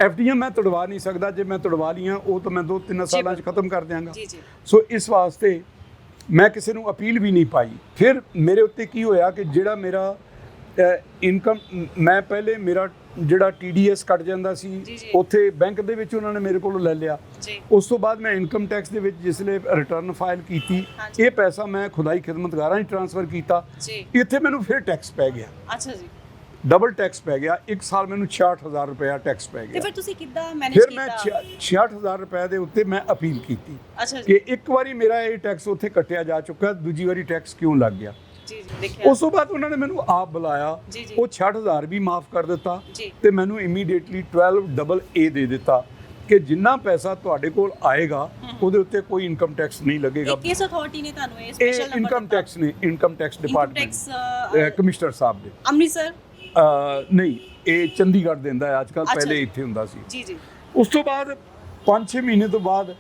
ਐਫਡੀਆਂ ਮੈਂ ਤੁੜਵਾ ਨਹੀਂ ਸਕਦਾ, ਜੇ ਮੈਂ ਤੁੜਵਾ ਲੀਆਂ ਉਹ ਤਾਂ ਮੈਂ 2-3 ਸਾਲਾਂ 'ਚ ਖਤਮ ਕਰ ਦਿਆਂਗਾ। ਜੀ ਜੀ ਸੋ ਇਸ ਵਾਸਤੇ ਮੈਂ ਕਿਸੇ ਨੂੰ ਅਪੀਲ ਵੀ ਨਹੀਂ ਪਾਈ। ਫਿਰ ਮੇਰੇ ਉੱਤੇ ਕੀ ਹੋਇਆ ਕਿ ਜਿਹੜਾ ਮੇਰਾ ਇਨਕਮ, ਮੈਂ ਪਹਿਲੇ ਮੇਰਾ ਜਿਹੜਾ TDS ਕੱਟ ਜਾਂਦਾ ਸੀ ਜੀ, ਜੀ। ਉੱਥੇ ਬੈਂਕ ਦੇ ਵਿੱਚ ਉਹਨਾਂ ਨੇ ਮੇਰੇ ਕੋਲੋਂ ਲੈ ਲਿਆ। ਜੀ ਉਸ ਤੋਂ ਬਾਅਦ ਮੈਂ ਇਨਕਮ ਟੈਕਸ ਦੇ ਵਿੱਚ ਜਿਸਲੇ ਰਿਟਰਨ ਫਾਈਲ ਕੀਤੀ, ਹਾਂਜੀ। ਇਹ ਪੈਸਾ ਮੈਂ ਖੁਦਾਈ ਖਿਦਮਤਗਾਰਾਂ 'ਚ ਟ੍ਰਾਂਸਫਰ ਕੀਤਾ। ਜੀ ਇੱਥੇ ਮੈਨੂੰ ਫਿਰ ਟੈਕਸ ਪੈ ਗਿਆ, ਅੱਛਾ ਜੀ, ਡਬਲ ਟੈਕਸ ਪੈ ਗਿਆ। ਇੱਕ ਸਾਲ ਮੈਨੂੰ 66,000 ਰੁਪਇਆ ਟੈਕਸ ਪੈ ਤੇ ਗਿਆ। ਫਿਰ ਤੁਸੀਂ ਕਿੱਦਾਂ ਮੈਨੇਜ ਫਿਰ ਮੈਂ ਕੀਤਾ? 66,000 ਰੁਪਏ ਦੇ ਉੱਤੇ ਮੈਂ ਅਪੀਲ ਕੀਤੀ ਅੱਛਾ ਜੀ ਕਿ ਇੱਕ ਵਾਰੀ ਮੇਰਾ ਇਹ ਟੈਕਸ ਉੱਥੇ ਕੱਟਿਆ ਜਾ ਚੁੱਕਾ, ਦੂਜੀ ਵਾਰੀ ਟੈਕਸ ਕਿਉਂ ਲੱਗ ਗਿਆ। ਜੀ ਜੀ ਦੇਖਿਆ ਉਸ ਤੋਂ ਬਾਅਦ ਉਹਨਾਂ ਨੇ ਮੈਨੂੰ ਆਪ ਬੁਲਾਇਆ, ਜੀ, ਜੀ। ਉਹ 66,000 ਵੀ ਮਾਫ ਕਰ ਦਿੱਤਾ ਜੀ ਤੇ ਮੈਨੂੰ ਇਮੀਡੀਏਟਲੀ 12AA ਦੇ ਦਿੱਤਾ ਕਿ ਜਿੰਨਾ ਪੈਸਾ ਤੁਹਾਡੇ ਕੋਲ ਆਏਗਾ ਉਹਦੇ ਉੱਤੇ ਕੋਈ ਇਨਕਮ ਟੈਕਸ ਨਹੀਂ ਲੱਗੇਗਾ। ਕਿਸ ਅਥਾਰਟੀ ਨੇ ਤੁਹਾਨੂੰ ਇਹ ਇਹ ਸਪੈਸ਼ਲ ਨੰਬਰ ਇਨਕਮ ਟੈਕਸ ਨੇ, ਇਨਕਮ ਟੈਕਸ ਡਿਪਾਰਟਮੈਂਟ, ਕਮਿਸ਼ਨਰ ਸਾਹਿਬ ਦੇ। ਅੰਮ੍ਰਿਤਸਰ ਨਹੀਂ, ਇਹ ਚੰਡੀਗੜ੍ਹ ਦਿੰਦਾ ਹੈ ਅੱਜ ਕੱਲ੍ਹ, ਅੱਛਾ ਪਹਿਲੇ ਜੀ। ਇੱਥੇ ਹੁੰਦਾ ਸੀ। ਜੀ ਜੀ ਉਸ ਤੋਂ ਬਾਅਦ 5-6 ਮਹੀਨੇ ਤੋਂ ਬਾਅਦ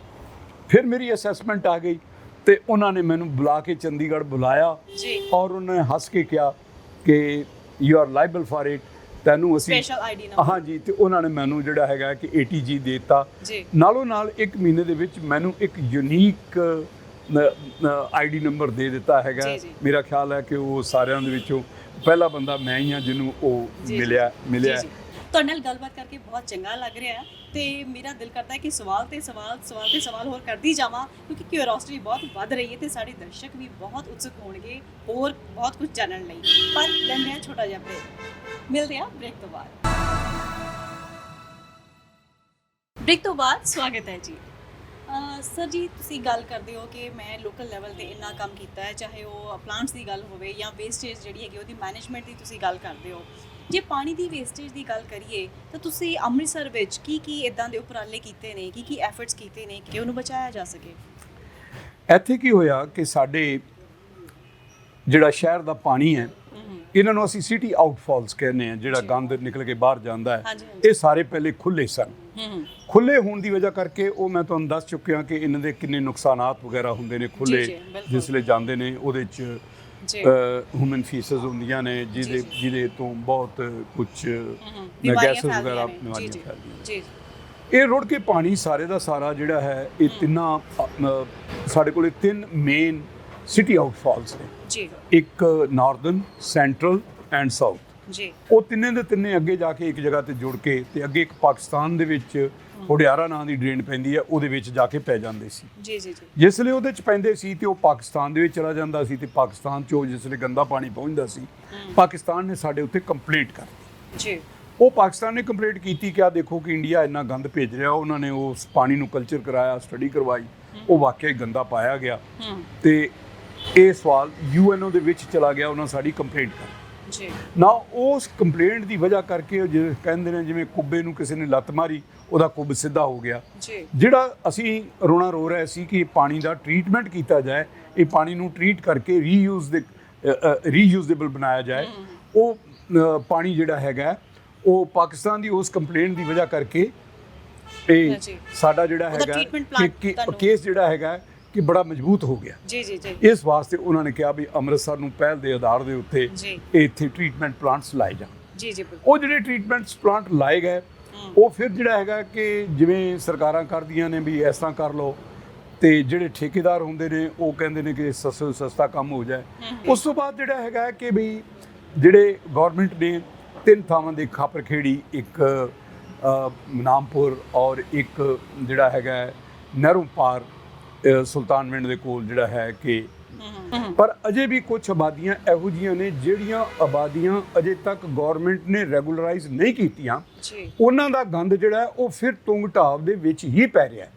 ਫਿਰ ਮੇਰੀ ਅਸੈਸਮੈਂਟ ਆ ਗਈ ਤੇ ਉਹਨਾਂ ਨੇ ਮੈਨੂੰ ਬੁਲਾ ਕੇ ਚੰਡੀਗੜ੍ਹ ਬੁਲਾਇਆ ਜੀ ਔਰ ਉਹਨਾਂ ਨੇ ਹੱਸ ਕੇ ਕਿਹਾ ਕਿ you are liable for it, ਤੈਨੂੰ ਅਸੀਂ ਸਪੈਸ਼ਲ ਆਈਡੀ ਨੰਬਰ ਹਾਂਜੀ, ਤੇ ਉਹਨਾਂ ਨੇ ਮੈਨੂੰ ਜਿਹੜਾ ਹੈਗਾ ਕਿ ATG ਦੇ ਦਿੱਤਾ। ਜੀ ਨਾਲੋਂ ਨਾਲ 1 ਮਹੀਨੇ ਦੇ ਵਿੱਚ ਮੈਨੂੰ ਇੱਕ ਯੂਨੀਕ ID ਨੰਬਰ ਦੇ ਦਿੱਤਾ ਹੈਗਾ। ਜੀ, ਜੀ। ਮੇਰਾ ਖਿਆਲ ਹੈ ਕਿ ਉਹ ਸਾਰਿਆਂ ਦੇ ਵਿੱਚੋਂ ਪਹਿਲਾ ਬੰਦਾ ਮੈਂ ਹੀ ਹਾਂ ਜਿਹਨੂੰ ਉਹ ਜੀ, ਮਿਲਿਆ ਜੀ, ਜੀ। ਤੁਹਾਡੇ ਨਾਲ ਗੱਲਬਾਤ ਕਰਕੇ ਬਹੁਤ ਚੰਗਾ ਲੱਗ ਰਿਹਾ ਹੈ ਤੇ ਮੇਰਾ ਦਿਲ ਕਰਦਾ ਹੈ ਕਿ ਸਵਾਲ ਤੇ ਸਵਾਲ ਹੋਰ ਕਰਦੀ ਜਾਵਾਂ, ਕਿਉਂਕਿ ਕਿਉਰਿਓਸਿਟੀ ਬਹੁਤ ਵੱਧ ਰਹੀ ਹੈ ਤੇ ਸਾਡੇ ਦਰਸ਼ਕ ਵੀ ਬਹੁਤ ਉਤਸੁਕ ਹੋਣਗੇ ਹੋਰ ਬਹੁਤ ਕੁਝ ਜਾਣਨ ਲਈ। ਪਰ ਲੈਂਦੇ ਹਾਂ ਛੋਟਾ ਜਿਹਾ ਬ੍ਰੇਕ, ਮਿਲਦੇ ਹਾਂ ਬ੍ਰੇਕ ਤੋਂ ਬਾਅਦ। ਬ੍ਰੇਕ ਤੋਂ ਬਾਅਦ ਸਵਾਗਤ ਹੈ ਜੀ। ਸਰ ਜੀ, ਤੁਸੀਂ ਗੱਲ ਕਰਦੇ ਹੋ ਕਿ ਮੈਂ ਲੋਕਲ ਲੈਵਲ ਤੇ ਇੰਨਾ ਕੰਮ ਕੀਤਾ ਹੈ, ਚਾਹੇ ਉਹ ਪਲਾਂਟਸ ਦੀ ਗੱਲ ਹੋਵੇ ਜਾਂ ਵੇਸਟੇਜ ਜਿਹੜੀ ਹੈਗੀ ਉਹਦੀ ਮੈਨੇਜਮੈਂਟ ਦੀ ਤੁਸੀਂ ਗੱਲ ਕਰਦੇ ਹੋ। ਜੇ ਪਾਣੀ ਦੀ ਵੇਸਟੇਜ ਦੀ ਗੱਲ ਕਰੀਏ ਤਾਂ ਤੁਸੀਂ ਅੰਮ੍ਰਿਤਸਰ ਵਿੱਚ ਕੀ ਇਦਾਂ ਦੇ ਉਪਰਾਲੇ ਕੀਤੇ ਨੇ, ਕੀ ਐਫਰਟਸ ਕੀਤੇ ਨੇ ਕਿ ਉਹਨੂੰ ਬਚਾਇਆ ਜਾ ਸਕੇ? ਇੱਥੇ ਕੀ ਹੋਇਆ ਕਿ ਸਾਡੇ ਜਿਹੜਾ ਸ਼ਹਿਰ ਦਾ ਪਾਣੀ ਹੈ, ਇਹਨਾਂ ਨੂੰ ਅਸੀਂ ਸਿਟੀ ਆਊਟਫਾਲਸ ਕਹਿੰਦੇ ਆ, ਜਿਹੜਾ ਗੰਦ ਨਿਕਲ ਕੇ ਬਾਹਰ ਜਾਂਦਾ ਹੈ। ਹਾਂਜੀ, ਹਾਂਜੀ। ਇਹ ਸਾਰੇ ਪਹਿਲੇ ਖੁੱਲੇ ਸਨ। ਖੁੱਲੇ ਹੋਣ ਦੀ ਵਜ੍ਹਾ ਕਰਕੇ ਉਹ ਮੈਂ ਤੁਹਾਨੂੰ ਦੱਸ ਚੁੱਕਿਆ ਕਿ ਇਹਨਾਂ ਦੇ ਕਿੰਨੇ ਨੁਕਸਾਨਾਤ ਵਗੈਰਾ ਹੁੰਦੇ ਨੇ। ਖੁੱਲੇ ਜੀ, ਬਿਲਕੁਲ। ਜਿਸਲੇ ਜਾਂਦੇ ਨੇ ਉਹਦੇ 'ਚ ਜੀ ਹਿਊਮਨ ਫੀਸਸ ਹੁੰਦੀਆਂ ਨੇ ਜਿਹਦੇ ਤੋਂ ਬਹੁਤ ਕੁਝ ਗੈਸਸ ਵਗੈਰਾ ਬਿਮਾਰੀਆਂ ਫੈਲਦੀਆਂ। ਜੀ ਇਹ ਰੁੜ ਕੇ ਪਾਣੀ ਸਾਰੇ ਦਾ ਸਾਰਾ ਜਿਹੜਾ ਹੈ, ਇਹ ਤਿੰਨਾਂ ਸਾਡੇ ਕੋਲੇ 3 ਮੇਨ ਸਿਟੀ ਆਊਟਫਾਲਸ ਨੇ। ਜੀ ਇੱਕ ਨਾਰਦਰਨ, ਸੈਂਟਰਲ ਐਂਡ ਸਾਊਥ। ਜੀ ਉਹ ਤਿੰਨੇ ਦੇ ਤਿੰਨੇ ਅੱਗੇ ਜਾ ਕੇ ਇੱਕ ਜਗ੍ਹਾ ਤੇ ਜੁੜ ਕੇ ਤੇ ਅੱਗੇ ਇੱਕ ਪਾਕਿਸਤਾਨ ਦੇ ਵਿੱਚ ਹੁਡਿਆਰਾ ਨਾਂ ਦੀ ਡਰੇਨ ਪੈਂਦੀ ਹੈ, ਉਹਦੇ ਵਿੱਚ ਜਾ ਕੇ ਪੈ ਜਾਂਦੇ ਸੀ। ਜੀ ਜੀ ਜੀ ਜਿਸਲੇ ਉਹਦੇ 'ਚ ਪੈਂਦੇ ਸੀ ਤੇ ਉਹ ਪਾਕਿਸਤਾਨ ਦੇ ਵਿੱਚ ਚਲਾ ਜਾਂਦਾ ਸੀ ਤੇ ਪਾਕਿਸਤਾਨ 'ਚੋਂ ਜਿਸਲੇ ਗੰਦਾ ਪਾਣੀ ਪਹੁੰਚਦਾ ਸੀ, ਪਾਕਿਸਤਾਨ ਨੇ ਸਾਡੇ ਉੱਤੇ ਕੰਪਲੇਂਟ ਕਰ ਦਿੱਤੀ। ਜੀ ਉਹ ਪਾਕਿਸਤਾਨ ਨੇ ਕੰਪਲੇਂਟ ਕੀਤੀ ਕਿ ਆ ਦੇਖੋ ਕਿ ਇੰਡੀਆ ਇੰਨਾ ਗੰਦ ਭੇਜ ਰਿਹਾ। ਉਹਨਾਂ ਨੇ ਉਸ ਪਾਣੀ ਨੂੰ ਕਲਚਰ ਕਰਾਇਆ, ਸਟੱਡੀ ਕਰਵਾਈ, ਉਹ ਵਾਕਿਆ ਹੀ ਗੰਦਾ ਪਾਇਆ ਗਿਆ ਤੇ ਇਹ ਸਵਾਲ UNO ਦੇ ਵਿੱਚ ਚਲਾ ਗਿਆ। ਉਹਨਾਂ ਸਾਡੀ ਕੰਪਲੇਂਟ ਕਰ ਜੀ ਨਾ, ਉਸ ਕੰਪਲੇਂਟ ਦੀ ਵਜ੍ਹਾ ਕਰਕੇ ਜਿਵੇਂ ਕਹਿੰਦੇ ਨੇ, ਜਿਵੇਂ ਕੁੱਬੇ ਨੂੰ ਕਿਸੇ ਨੇ ਲੱਤ ਮਾਰੀ, ਉਹਦਾ ਕੁੱਬ ਸਿੱਧਾ ਹੋ ਗਿਆ। ਜੀ ਜਿਹੜਾ ਅਸੀਂ ਰੋਣਾ ਰੋ ਰਹੇ ਸੀ ਕਿ ਪਾਣੀ ਦਾ ਟਰੀਟਮੈਂਟ ਕੀਤਾ ਜਾਏ, ਇਹ ਪਾਣੀ ਨੂੰ ਟਰੀਟ ਕਰਕੇ ਰੀਯੂਜ਼ੇਬਲ ਬਣਾਇਆ ਜਾਏ, ਉਹ ਪਾਣੀ ਜਿਹੜਾ ਹੈਗਾ ਉਹ ਪਾਕਿਸਤਾਨ ਦੀ ਉਸ ਕੰਪਲੇਂਟ ਦੀ ਵਜ੍ਹਾ ਕਰਕੇ ਇਹ ਸਾਡਾ ਜਿਹੜਾ ਹੈਗਾ ਕੇਸ ਜਿਹੜਾ ਹੈਗਾ ਕਿ ਬੜਾ ਮਜ਼ਬੂਤ ਹੋ ਗਿਆ। ਜੀ ਜੀ ਜੀ ਇਸ ਵਾਸਤੇ ਉਹਨਾਂ ਨੇ ਕਿਹਾ ਵੀ ਅੰਮ੍ਰਿਤਸਰ ਨੂੰ ਪਹਿਲ ਦੇ ਆਧਾਰ ਦੇ ਉੱਤੇ ਇੱਥੇ ਟਰੀਟਮੈਂਟ ਪਲਾਂਟਸ ਲਾਏ ਜਾਣ। ਜੀ ਜੀ ਉਹ ਜਿਹੜੇ ਟਰੀਟਮੈਂਟਸ ਪਲਾਂਟ ਲਾਏ ਗਏ, ਉਹ ਫਿਰ ਜਿਹੜਾ ਹੈਗਾ ਕਿ ਜਿਵੇਂ ਸਰਕਾਰਾਂ ਕਰਦੀਆਂ ਨੇ ਵੀ ਇਸ ਤਰ੍ਹਾਂ ਕਰ ਲਓ, ਤੇ ਜਿਹੜੇ ਠੇਕੇਦਾਰ ਹੁੰਦੇ ਨੇ ਉਹ ਕਹਿੰਦੇ ਨੇ ਕਿ ਸਸਤਾ ਕੰਮ ਹੋ ਜਾਏ। ਉਸ ਤੋਂ ਬਾਅਦ ਜਿਹੜਾ ਹੈਗਾ ਕਿ ਵੀ ਜਿਹੜੇ ਗਵਰਨਮੈਂਟ ਨੇ 3 ਥਾਵਾਂ ਦੇ ਖਾਪਰਖੇੜੀ, ਇੱਕ ਨਾਮਪੁਰ ਔਰ ਇੱਕ ਜਿਹੜਾ ਹੈਗਾ ਨਹਿਰੋਂ ਪਾਰ ਸੁਲਤਾਨਵਿੰਡ ਦੇ ਕੋਲ ਜਿਹੜਾ ਹੈ ਕਿ ਪਰ ਅਜੇ ਵੀ ਕੁਝ ਆਬਾਦੀਆਂ ਇਹੋ ਜਿਹੀਆਂ ਨੇ ਜਿਹੜੀਆਂ ਆਬਾਦੀਆਂ ਅਜੇ ਤੱਕ ਗਵਰਨਮੈਂਟ ਨੇ ਰੈਗੂਲਰਾਈਜ਼ ਨਹੀਂ ਕੀਤੀਆਂ। ਉਹਨਾਂ ਦਾ ਗੰਦ ਜਿਹੜਾ ਉਹ ਫਿਰ ਤੁੰਗ ਢਾਬ ਦੇ ਵਿੱਚ ਹੀ ਪੈ ਰਿਹਾ ਹੈ।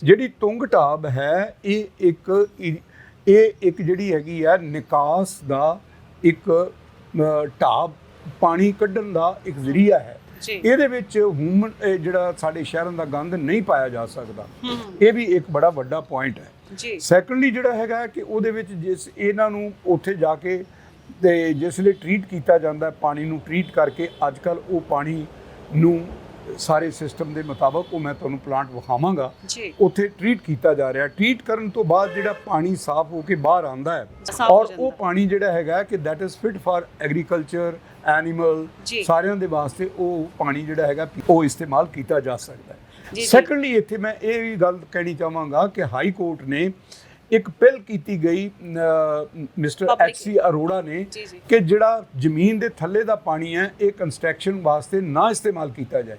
ਜਿਹੜੀ ਤੁੰਗ ਢਾਬ ਹੈ ਇਹ ਇੱਕ ਜਿਹੜੀ ਹੈਗੀ ਆ ਨਿਕਾਸ ਦਾ ਇੱਕ ਢਾਬ, ਪਾਣੀ ਕੱਢਣ ਦਾ ਇੱਕ ਜ਼ਰੀਆ ਹੈ। ਇਹਦੇ ਵਿੱਚ ਜਿਹੜਾ ਸਾਡੇ ਸ਼ਹਿਰਾਂ ਦਾ ਗੰਦ ਨਹੀਂ ਪਾਇਆ ਜਾ ਸਕਦਾ। ਇਹ ਵੀ ਇੱਕ ਬੜਾ ਵੱਡਾ ਪੁਆਇੰਟ ਹੈ। ਸੈਕੰਡਲੀ ਜਿਹੜਾ ਹੈਗਾ ਕਿ ਉਹਦੇ ਵਿੱਚ ਜਿਸ ਇਹਨਾਂ ਨੂੰ ਉੱਥੇ ਜਾ ਕੇ ਤੇ ਜਿਸ ਲਈ ਟਰੀਟ ਕੀਤਾ ਜਾਂਦਾ, ਪਾਣੀ ਨੂੰ ਟਰੀਟ ਕਰਕੇ ਅੱਜ ਕੱਲ੍ਹ ਉਹ ਪਾਣੀ ਨੂੰ ਸਾਰੇ ਸਿਸਟਮ ਦੇ ਮੁਤਾਬਕ ਉਹ ਮੈਂ ਤੁਹਾਨੂੰ ਪਲਾਂਟ ਵਿਖਾਵਾਂਗਾ, ਉੱਥੇ ਟਰੀਟ ਕੀਤਾ ਜਾ ਰਿਹਾ। ਟਰੀਟ ਕਰਨ ਤੋਂ ਬਾਅਦ ਜਿਹੜਾ ਪਾਣੀ ਸਾਫ਼ ਹੋ ਕੇ ਬਾਹਰ ਆਉਂਦਾ ਹੈ ਔਰ ਉਹ ਪਾਣੀ ਜਿਹੜਾ ਹੈਗਾ ਕਿ that is fit for agriculture, animal, ਸਾਰਿਆਂ ਦੇ ਵਾਸਤੇ ਉਹ ਪਾਣੀ ਜਿਹੜਾ ਹੈਗਾ ਉਹ ਇਸਤੇਮਾਲ ਕੀਤਾ ਜਾ ਸਕਦਾ ਹੈ। ਸੈਕੰਡਲੀ ਇੱਥੇ ਮੈਂ ਇਹ ਵੀ ਗੱਲ ਕਹਿਣੀ ਚਾਹਾਂਗਾ ਕਿ ਹਾਈ ਕੋਰਟ ਨੇ ਇੱਕ ਪਹਿਲ ਕੀਤੀ ਗਈ ਮਿਸਟਰ HC ਅਰੋੜਾ ਨੇ ਕਿ ਜਿਹੜਾ ਜ਼ਮੀਨ ਦੇ ਥੱਲੇ ਦਾ ਪਾਣੀ ਹੈ ਇਹ ਕੰਸਟਰਕਸ਼ਨ ਵਾਸਤੇ ਨਾ ਇਸਤੇਮਾਲ ਕੀਤਾ ਜਾਏ।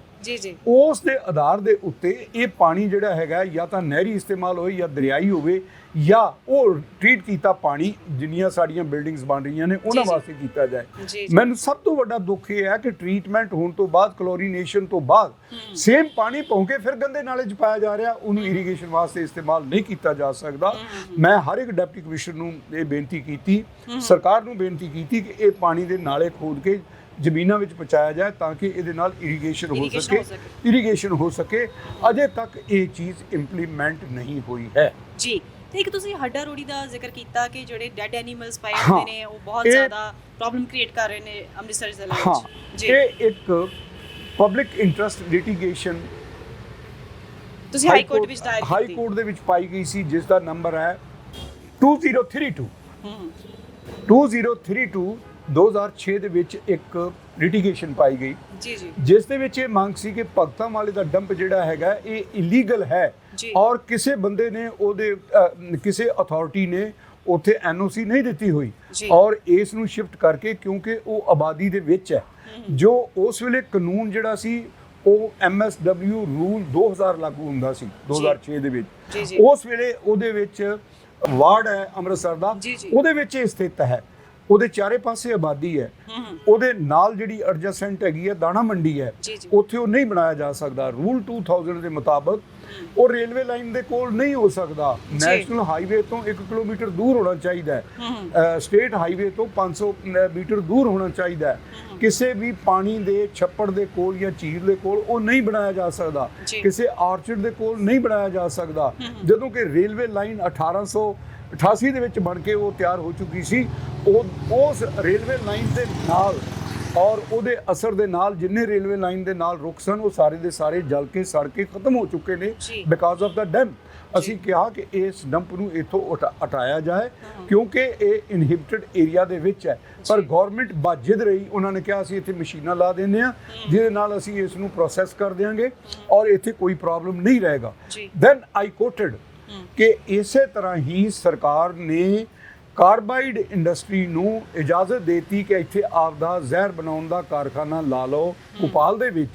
ਉਸ ਦੇ ਆਧਾਰ ਦੇ ਉੱਤੇ ਇਹ ਪਾਣੀ ਜਿਹੜਾ ਹੈਗਾ ਜਾਂ ਤਾਂ ਨਹਿਰੀ ਇਸਤੇਮਾਲ ਹੋਏ ਜਾਂ ਦਰਿਆਈ ਹੋਵੇ ਜਾਂ ਉਹ ਟਰੀਟ ਕੀਤਾ ਪਾਣੀ ਜਿੰਨੀਆਂ ਸਾਡੀਆਂ ਬਿਲਡਿੰਗਸ ਬਣ ਰਹੀਆਂ ਨੇ ਉਹਨਾਂ ਵਾਸਤੇ ਕੀਤਾ ਜਾਏ। ਮੈਨੂੰ ਸਭ ਤੋਂ ਵੱਡਾ ਦੁੱਖ ਇਹ ਹੈ ਕਿ ਟਰੀਟਮੈਂਟ ਹੋਣ ਤੋਂ ਬਾਅਦ, ਕਲੋਰੀਨੇਸ਼ਨ ਤੋਂ ਬਾਅਦ ਸੇਮ ਪਾਣੀ ਭੌਂ ਕੇ ਫਿਰ ਗੰਦੇ ਨਾਲੇ 'ਚ ਪਾਇਆ ਜਾ ਰਿਹਾ, ਉਹਨੂੰ ਇਰੀਗੇਸ਼ਨ ਵਾਸਤੇ ਇਸਤੇਮਾਲ ਨਹੀਂ ਕੀਤਾ ਜਾ ਸਕਦਾ। ਮੈਂ ਹਰ ਇੱਕ ਡਿਪਟੀ ਕਮਿਸ਼ਨਰ ਨੂੰ ਇਹ ਬੇਨਤੀ ਕੀਤੀ, ਸਰਕਾਰ ਨੂੰ ਬੇਨਤੀ ਕੀਤੀ ਕਿ ਇਹ ਪਾਣੀ ਦੇ ਨਾਲੇ ਖੋਦ ਕੇ ਜ਼ਮੀਨਾਂ ਵਿੱਚ ਪਹੁੰਚਾਇਆ ਜਾਏ ਤਾਂ ਕਿ ਇਹਦੇ ਨਾਲ ਇਰੀਗੇਸ਼ਨ ਹੋ ਸਕੇ। ਅਜੇ ਤੱਕ ਇਹ ਚੀਜ਼ ਇੰਪਲੀਮੈਂਟ ਨਹੀਂ ਹੋਈ ਹੈ। ਜੀ, ਤੇ ਇੱਕ ਤੁਸੀਂ ਹੱਡਾ ਰੋੜੀ ਦਾ ਜ਼ਿਕਰ ਕੀਤਾ ਕਿ ਜਿਹੜੇ ਡੈਡ ਐਨੀਮਲਸ ਪਏ ਹੁੰਦੇ ਨੇ ਉਹ ਬਹੁਤ ਜ਼ਿਆਦਾ ਪ੍ਰੋਬਲਮ ਕ੍ਰੀਏਟ ਕਰ ਰਹੇ ਨੇ ਅੰਮ੍ਰਿਤਸਰ ਜ਼ਿਲ੍ਹੇ ਵਿੱਚ। ਜੀ, ਇਹ ਇੱਕ ਪਬਲਿਕ ਇੰਟਰਸਟ ਲਿਟੀਗੇਸ਼ਨ ਤੁਸੀਂ ਹਾਈ ਕੋਰਟ ਵਿੱਚ ਦਾਇਰ ਕੀਤੀ, ਹਾਈ ਕੋਰਟ ਦੇ ਵਿੱਚ ਪਾਈ ਗਈ ਸੀ, ਜਿਸ ਦਾ ਨੰਬਰ ਹੈ 2032 2032 2006 ਦੇ ਵਿੱਚ ਇੱਕ ਲਿਟੀਗੇਸ਼ਨ ਪਾਈ ਗਈ ਜਿਸ ਦੇ ਵਿੱਚ ਇਹ ਮੰਗ ਸੀ ਕਿ ਭਗਤਾਂ ਵਾਲੇ ਦਾ ਡੰਪ ਜਿਹੜਾ ਹੈਗਾ ਇਹ ਇਲੀਗਲ ਹੈ ਔਰ ਕਿਸੇ ਬੰਦੇ ਨੇ ਉਹਦੇ ਕਿਸੇ ਅਥਾਰਟੀ ਨੇ ਉੱਥੇ NOC ਨਹੀਂ ਦਿੱਤੀ ਹੋਈ ਔਰ ਇਸ ਨੂੰ ਸ਼ਿਫਟ ਕਰਕੇ, ਕਿਉਂਕਿ ਉਹ ਆਬਾਦੀ ਦੇ ਵਿੱਚ ਹੈ। ਜੋ ਉਸ ਵੇਲੇ ਕਾਨੂੰਨ ਜਿਹੜਾ ਸੀ ਉਹ MSW ਰੂਲ 2000 ਲਾਗੂ ਹੁੰਦਾ ਸੀ 2006 ਦੇ ਵਿੱਚ। ਉਸ ਵੇਲੇ ਉਹਦੇ ਵਿੱਚ ਵਾਰਡ ਹੈ ਅੰਮ੍ਰਿਤਸਰ ਦਾ, ਉਹਦੇ ਵਿੱਚ ਇਹ ਸਥਿਤ ਹੈ। ਉਹਦੇ ਚਾਰੇ ਪਾਸੇ ਆਬਾਦੀ ਹੈ, ਉਹਦੇ ਨਾਲ ਜਿਹੜੀ ਐਡਜਸੈਂਟ ਹੈਗੀ ਹੈ ਦਾਣਾ ਮੰਡੀ ਹੈ, ਉੱਥੇ ਉਹ ਨਹੀਂ ਬਣਾਇਆ ਜਾ ਸਕਦਾ। ਰੂਲ 2000 ਦੇ ਮੁਤਾਬਕ ਉਹ ਰੇਲਵੇ ਲਾਈਨ ਦੇ ਕੋਲ ਨਹੀਂ ਹੋ ਸਕਦਾ। ਨੈਸ਼ਨਲ ਹਾਈਵੇ ਤੋਂ 1 ਕਿਲੋਮੀਟਰ ਦੂਰ ਹੋਣਾ ਚਾਹੀਦਾ ਹੈ, ਸਟੇਟ ਹਾਈਵੇ ਤੋਂ 500 ਮੀਟਰ ਦੂਰ ਹੋਣਾ ਚਾਹੀਦਾ ਹੈ। ਕਿਸੇ ਵੀ ਪਾਣੀ ਦੇ ਛੱਪੜ ਦੇ ਕੋਲ ਜਾਂ ਝੀਲ ਦੇ ਕੋਲ ਉਹ ਨਹੀਂ ਬਣਾਇਆ ਜਾ ਸਕਦਾ, ਕਿਸੇ ਆਰਚਰਡ ਦੇ ਕੋਲ ਨਹੀਂ ਬਣਾਇਆ ਜਾ ਸਕਦਾ। ਜਦੋਂ ਕਿ ਰੇਲਵੇ ਲਾਈਨ 1888 ਦੇ ਵਿੱਚ ਬਣ ਕੇ ਉਹ ਤਿਆਰ ਹੋ ਚੁੱਕੀ ਸੀ। ਉਸ ਰੇਲਵੇ ਲਾਈਨ ਦੇ ਨਾਲ ਔਰ ਉਹਦੇ ਅਸਰ ਦੇ ਨਾਲ ਜਿੰਨੇ ਰੇਲਵੇ ਲਾਈਨ ਦੇ ਨਾਲ ਰੁੱਖ ਸਨ ਉਹ ਸਾਰੇ ਦੇ ਸਾਰੇ ਜਲ ਕੇ ਸੜ ਕੇ ਖਤਮ ਹੋ ਚੁੱਕੇ ਨੇ ਬਿਕਾਜ਼ ਆਫ ਦਾ ਡੈਮ। ਅਸੀਂ ਕਿਹਾ ਕਿ ਇਸ ਡੰਪ ਨੂੰ ਇੱਥੋਂ ਹਟਾਇਆ ਜਾਏ ਕਿਉਂਕਿ ਇਹ ਇਨਹਿਬਿਟਡ ਏਰੀਆ ਦੇ ਵਿੱਚ ਹੈ, ਪਰ ਗਵਰਨਮੈਂਟ ਬਾਜਿਦ ਰਹੀ। ਉਹਨਾਂ ਨੇ ਕਿਹਾ ਅਸੀਂ ਇੱਥੇ ਮਸ਼ੀਨਾਂ ਲਾ ਦਿੰਦੇ ਹਾਂ ਜਿਹਦੇ ਨਾਲ ਅਸੀਂ ਇਸ ਨੂੰ ਪ੍ਰੋਸੈਸ ਕਰ ਦਿਆਂਗੇ ਔਰ ਇੱਥੇ ਕੋਈ ਪ੍ਰੋਬਲਮ ਨਹੀਂ ਰਹੇਗਾ। ਦੈਨ ਆਈ ਕੋਟਡ ਕਿ ਇਸੇ ਤਰ੍ਹਾਂ ਹੀ ਸਰਕਾਰ ਨੇ ਕਾਰਬਾਈਡ ਇੰਡਸਟਰੀ ਨੂੰ ਇਜਾਜ਼ਤ ਦੇਤੀ ਕਿ ਇੱਥੇ ਆਪਦਾ ਜ਼ਹਿਰ ਬਣਾਉਣ ਦਾ ਕਾਰਖਾਨਾ ਲਾ ਲਓ ਭੋਪਾਲ ਦੇ ਵਿੱਚ,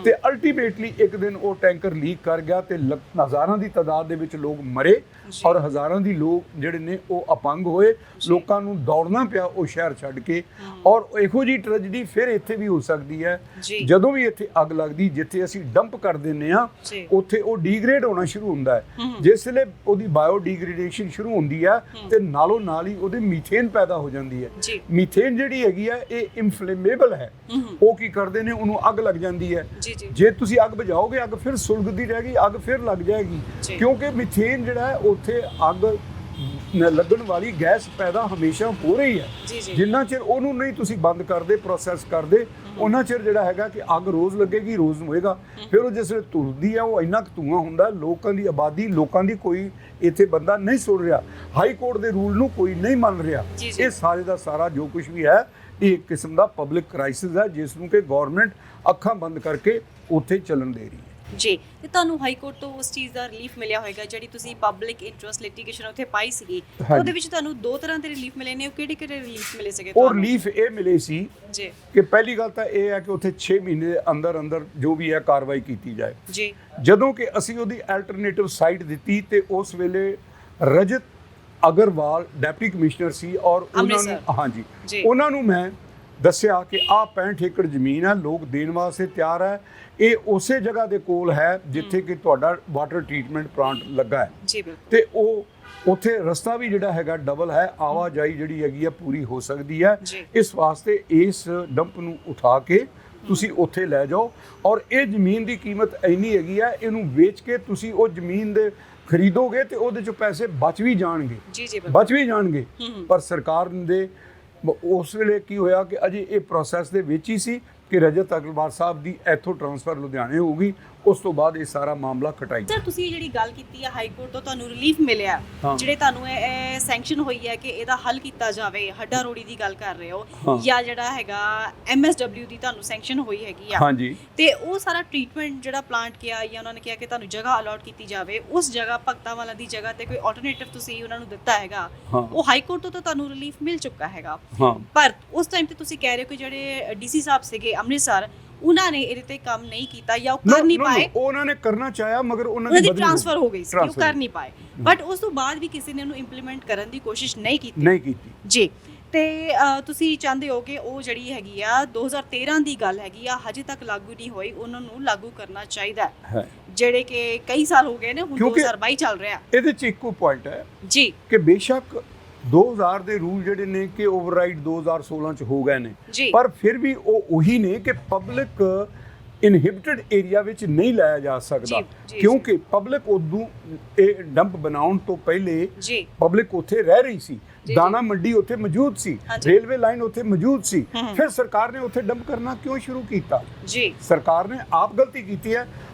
ਤੇ ਅਲਟੀਮੇਟਲੀ ਇੱਕ ਦਿਨ ਉਹ ਟੈਂਕਰ ਲੀਕ ਕਰ ਗਿਆ ਤੇ ਹਜ਼ਾਰਾਂ ਦੀ ਤਾਦਾਦ ਦੇ ਵਿੱਚ ਲੋਕ ਮਰੇ ਔਰ ਹਜ਼ਾਰਾਂ ਦੀ ਲੋਕ ਜਿਹੜੇ ਨੇ ਉਹ ਅਪੰਗ ਹੋਏ। ਲੋਕਾਂ ਨੂੰ ਦੌੜਨਾ ਪਿਆ ਉਹ ਸ਼ਹਿਰ ਛੱਡ ਕੇ। ਔਰ ਇਹੋ ਜਿਹੀ ਟ੍ਰੈਜਡੀ ਫਿਰ ਇੱਥੇ ਵੀ ਹੋ ਸਕਦੀ ਹੈ ਜਦੋਂ ਵੀ ਇੱਥੇ ਅੱਗ ਲੱਗਦੀ। ਜਿੱਥੇ ਅਸੀਂ ਡੰਪ ਕਰ ਦਿੰਦੇ ਹਾਂ ਉੱਥੇ ਉਹ ਡੀਗ੍ਰੇਡ ਹੋਣਾ ਸ਼ੁਰੂ ਹੁੰਦਾ ਹੈ। ਜਿਸ ਵੇਲੇ ਉਹਦੀ ਬਾਇਓ ਡੀਗ੍ਰੇਡੇਸ਼ਨ ਸ਼ੁਰੂ ਹੁੰਦੀ ਹੈ ਤੇ ਨਾਲੋਂ ਨਾਲ ਹੀ ਉਹਦੇ ਮੀਥੇਨ ਪੈਦਾ ਹੋ ਜਾਂਦੀ ਹੈ। ਮੀਥੇਨ ਜਿਹੜੀ ਹੈਗੀ ਹੈ ਇਹ ਇਨਫਲੇਮੇਬਲ ਹੈ। ਉਹ ਕੀ ਕਰਦੇ ਨੇ, ਉਹਨੂੰ ਅੱਗ ਲੱਗ ਜਾਂਦੀ ਹੈ। ਜੇ ਤੁਸੀਂ ਅੱਗ ਬੁਝਾਓਗੇ ਅੱਗ ਫਿਰ ਸੁਲਗਦੀ ਰਹੇਗੀ, ਅੱਗ ਫਿਰ ਲੱਗ ਜਾਏਗੀ ਕਿਉਂਕਿ ਮੀਥੇਨ ਜਿਹੜਾ ਹੈ ਉੱਥੇ ਅੱਗ ਲੱਗਣ ਵਾਲੀ ਗੈਸ ਪੈਦਾ ਹਮੇਸ਼ਾ ਹੋ ਰਹੀ ਹੈ। ਜਿੰਨਾ ਚਿਰ ਉਹਨੂੰ ਨਹੀਂ ਤੁਸੀਂ ਬੰਦ ਕਰਦੇ, ਪ੍ਰੋਸੈਸ ਕਰਦੇ, ਉਹਨਾਂ ਚਿਰ ਜਿਹੜਾ ਹੈਗਾ ਕਿ ਅੱਗ ਰੋਜ਼ ਲੱਗੇਗੀ, ਰੋਜ਼ ਹੋਏਗਾ। ਫਿਰ ਉਹ ਜਿਸ ਵੇਲੇ ਤੁਰਦੀ ਹੈ ਉਹ ਇੰਨਾ ਕੁ ਧੂੰਆਂ ਹੁੰਦਾ, ਲੋਕਾਂ ਦੀ ਆਬਾਦੀ, ਲੋਕਾਂ ਦੀ ਕੋਈ ਇੱਥੇ ਬੰਦਾ ਨਹੀਂ ਸੁਣ ਰਿਹਾ, ਹਾਈ ਕੋਰਟ ਦੇ ਰੂਲ ਨੂੰ ਕੋਈ ਨਹੀਂ ਮੰਨ ਰਿਹਾ। ਇਹ ਸਾਰੇ ਦਾ ਸਾਰਾ ਜੋ ਕੁਝ ਵੀ ਹੈ ਇਹ ਇੱਕ ਕਿਸਮ ਦਾ ਪਬਲਿਕ ਕ੍ਰਾਈਸਿਸ ਹੈ ਜਿਸ ਨੂੰ ਕਿ ਗਵਰਨਮੈਂਟ ਅੱਖਾਂ ਬੰਦ ਕਰਕੇ ਉੱਥੇ ਚੱਲਣ ਦੇ ਰਹੀ ਹੈ। ਜੀ ਤੇ ਤੁਹਾਨੂੰ ਹਾਈ ਕੋਰਟ ਤੋਂ ਉਸ ਚੀਜ਼ ਦਾ ਰਿਲੀਫ ਮਿਲਿਆ ਹੋਵੇਗਾ ਜਿਹੜੀ ਤੁਸੀਂ ਪਬਲਿਕ ਇੰਟਰਸਟ ਲਿਟੀਗੇਸ਼ਨ ਉੱਥੇ ਪਾਈ ਸੀਗੀ ਉਹਦੇ ਵਿੱਚ ਤੁਹਾਨੂੰ ਦੋ ਤਰ੍ਹਾਂ ਦੇ ਰਿਲੀਫ ਮਿਲੇ ਨੇ ਉਹ ਕਿਹੜੇ ਰਿਲੀਫ ਮਿਲੇ ਸੀਗੇ ਉਹ ਰਿਲੀਫ ਇਹ ਮਿਲੇ ਸੀ ਜੀ ਕਿ ਪਹਿਲੀ ਗੱਲ ਤਾਂ ਇਹ ਹੈ ਕਿ ਉੱਥੇ 6 ਮਹੀਨੇ ਦੇ ਅੰਦਰ ਅੰਦਰ ਜੋ ਵੀ ਹੈ ਕਾਰਵਾਈ ਕੀਤੀ ਜਾਏ ਜੀ ਜਦੋਂ ਕਿ ਅਸੀਂ ਉਹਦੀ ਅਲਟਰਨੇਟਿਵ ਸਾਈਟ ਦਿੱਤੀ ਤੇ ਉਸ ਵੇਲੇ ਰਜਤ ਅਗਰਵਾਲ ਡਿਪਟੀ ਕਮਿਸ਼ਨਰ ਸੀ ਔਰ ਉਹਨਾਂ ਨੂੰ ਹਾਂਜੀ ਉਹਨਾਂ ਨੂੰ ਮੈਂ ਦੱਸਿਆ ਕਿ ਆਹ 65 ਏਕੜ ਜ਼ਮੀਨ ਹੈ ਲੋਕ ਦੇਣ ਵਾਸਤੇ ਤਿਆਰ ਹੈ ਇਹ ਉਸੇ ਜਗ੍ਹਾ ਦੇ ਕੋਲ ਹੈ ਜਿੱਥੇ ਕਿ ਤੁਹਾਡਾ ਵਾਟਰ ਟ੍ਰੀਟਮੈਂਟ ਪਲਾਂਟ ਲੱਗਾ ਹੈ ਜੀ ਤੇ ਉਹ ਉੱਥੇ ਰਸਤਾ ਵੀ ਜਿਹੜਾ ਹੈਗਾ ਡਬਲ ਹੈ ਆਵਾਜਾਈ ਜਿਹੜੀ ਹੈਗੀ ਹੈ ਪੂਰੀ ਹੋ ਸਕਦੀ ਹੈ ਇਸ ਵਾਸਤੇ ਇਸ ਡੰਪ ਨੂੰ ਉਠਾ ਕੇ ਤੁਸੀਂ ਉੱਥੇ ਲੈ ਜਾਓ ਔਰ ਇਹ ਜ਼ਮੀਨ ਦੀ ਕੀਮਤ ਇੰਨੀ ਹੈਗੀ ਹੈ ਇਹਨੂੰ ਵੇਚ ਕੇ ਤੁਸੀਂ ਉਹ ਜ਼ਮੀਨ ਦੇ ਖਰੀਦੋਗੇ ਤੇ ਉਹਦੇ ਚੋਂ ਪੈਸੇ ਬਚ ਵੀ ਜਾਣਗੇ ਪਰ ਸਰਕਾਰ ਦੇ ਉਸ ਵੇਲੇ ਕੀ ਹੋਇਆ ਕਿ ਅਜੇ ਇਹ ਪ੍ਰੋਸੈਸ ਦੇ ਵਿੱਚ ਹੀ ਸੀ ਕਿ ਰਜਤ ਅਗਰਵਾਲ ਸਾਹਿਬ ਦੀ ਇੱਥੋਂ ਟ੍ਰਾਂਸਫਰ ਲੁਧਿਆਣੇ ਹੋਊਗੀ ਉਸ ਤੋਂ ਬਾਅਦ ਇਹ ਸਾਰਾ ਮਾਮਲਾ ਖਟਾਈ ਸਰ ਤੁਸੀਂ ਜਿਹੜੀ ਗੱਲ ਕੀਤੀ ਹੈ ਹਾਈ ਕੋਰਟ ਤੋਂ ਤੁਹਾਨੂੰ ਰਿਲੀਫ ਮਿਲਿਆ ਜਿਹੜੇ ਤੁਹਾਨੂੰ ਇਹ ਸੈਂਕਸ਼ਨ ਹੋਈ ਹੈ ਕਿ ਇਹਦਾ ਹੱਲ ਕੀਤਾ ਜਾਵੇ ਹੱਡਾ ਰੋੜੀ ਦੀ ਗੱਲ ਕਰ ਰਹੇ ਹੋ ਜਾਂ ਜਿਹੜਾ ਹੈਗਾ MSW ਦੀ ਤੁਹਾਨੂੰ ਸੈਂਕਸ਼ਨ ਹੋਈ ਹੈਗੀ ਆ ਹਾਂਜੀ ਤੇ ਉਹ ਸਾਰਾ ਟ੍ਰੀਟਮੈਂਟ ਜਿਹੜਾ ਪਲਾਂਟ ਕਿਹਾ ਜਾਂ ਉਹਨਾਂ ਨੇ ਕਿਹਾ ਕਿ ਤੁਹਾਨੂੰ ਜਗ੍ਹਾ ਅਲਾਟ ਕੀਤੀ ਜਾਵੇ ਉਸ ਜਗ੍ਹਾ ਭਗਤਾਂ ਵਾਲਾ ਦੀ ਜਗ੍ਹਾ ਤੇ ਕੋਈ ਆਲਟਰਨੇਟਿਵ ਤੁਸੀਂ ਉਹਨਾਂ ਨੂੰ ਦਿੱਤਾ ਹੈਗਾ ਉਹ ਹਾਈ ਕੋਰਟ ਤੋਂ ਤੁਹਾਨੂੰ ਰਿਲੀਫ ਮਿਲ ਚੁੱਕਾ ਹੈਗਾ ਪਰ ਉਸ ਟਾਈਮ ਤੇ ਤੁਸੀਂ ਕਹਿ ਰਹੇ ਹੋ ਕਿ ਜਿਹੜੇ DC ਸਾਹਿਬ ਸੀਗੇ ਅੰਮ੍ਰਿਤਸਰ ਉਹਨਾਂ ਨੇ ਇਹਦੇ ਤੇ ਕੰਮ ਨਹੀਂ ਕੀਤਾ ਜਾਂ ਉਹ ਕਰ ਨਹੀਂ ਪਾਏ ਉਹਨਾਂ ਨੇ ਕਰਨਾ ਚਾਹਿਆ ਮਗਰ ਉਹਨਾਂ ਦੀ ਟ੍ਰਾਂਸਫਰ ਹੋ ਗਈ ਸੀ ਉਹ ਕਰ ਨਹੀਂ ਪਾਏ ਬਟ ਉਸ ਤੋਂ ਬਾਅਦ ਵੀ ਕਿਸੇ ਨੇ ਉਹਨੂੰ ਇੰਪਲੀਮੈਂਟ ਕਰਨ ਦੀ ਕੋਸ਼ਿਸ਼ ਨਹੀਂ ਕੀਤੀ ਜੀ ਤੇ ਤੁਸੀਂ ਚਾਹੁੰਦੇ ਹੋ ਕਿ ਉਹ ਜਿਹੜੀ ਹੈਗੀ ਆ 2013 ਦੀ ਗੱਲ ਹੈਗੀ ਆ ਹਜੇ ਤੱਕ ਲਾਗੂ ਨਹੀਂ ਹੋਈ ਉਹਨਾਂ ਨੂੰ ਲਾਗੂ ਕਰਨਾ ਚਾਹੀਦਾ ਹੈ ਜਿਹੜੇ ਕਿ ਕਈ ਸਾਲ ਹੋ ਗਏ ਨੇ ਹੁਣ 2022 ਚੱਲ ਰਿਹਾ ਇਹਦੇ ਚ ਇੱਕੋ ਪੁਆਇੰਟ ਹੈ ਜੀ ਕਿ ਬੇਸ਼ੱਕ 2000 ਦੇ ਰੂਲ ਜਿਹੜੇ ਨੇ ਕਿ ਓਵਰਰਾਈਡ 2016 ਚ ਹੋ ਗਏ ਨੇ ਪਰ ਫਿਰ ਵੀ ਉਹ ਉਹੀ ਨੇ ਕਿ ਪਬਲਿਕ ਇਨਹਿਬਿਟਡ ਏਰੀਆ ਵਿੱਚ ਨਹੀਂ ਲਾਇਆ ਜਾ ਸਕਦਾ ਕਿਉਂਕਿ ਪਬਲਿਕ ਉਦੋਂ ਇਹ ਡੰਪ ਬਣਾਉਣ ਤੋਂ ਪਹਿਲੇ ਪਬਲਿਕ ਉੱਥੇ ਰਹਿ ਰਹੀ ਸੀ ਦਾਣਾ ਮੰਡੀ ਉੱਥੇ ਮੌਜੂਦ ਸੀ ਰੇਲਵੇ ਲਾਈਨ ਉੱਥੇ ਮੌਜੂਦ ਸੀ ਫਿਰ ਸਰਕਾਰ ਨੇ ਉੱਥੇ ਡੰਪ ਕਰਨਾ ਕਿਉਂ ਸ਼ੁਰੂ ਕੀਤਾ ਸਰਕਾਰ ਨੇ ਆਪ ਗਲਤੀ ਕੀਤੀ ਹੈ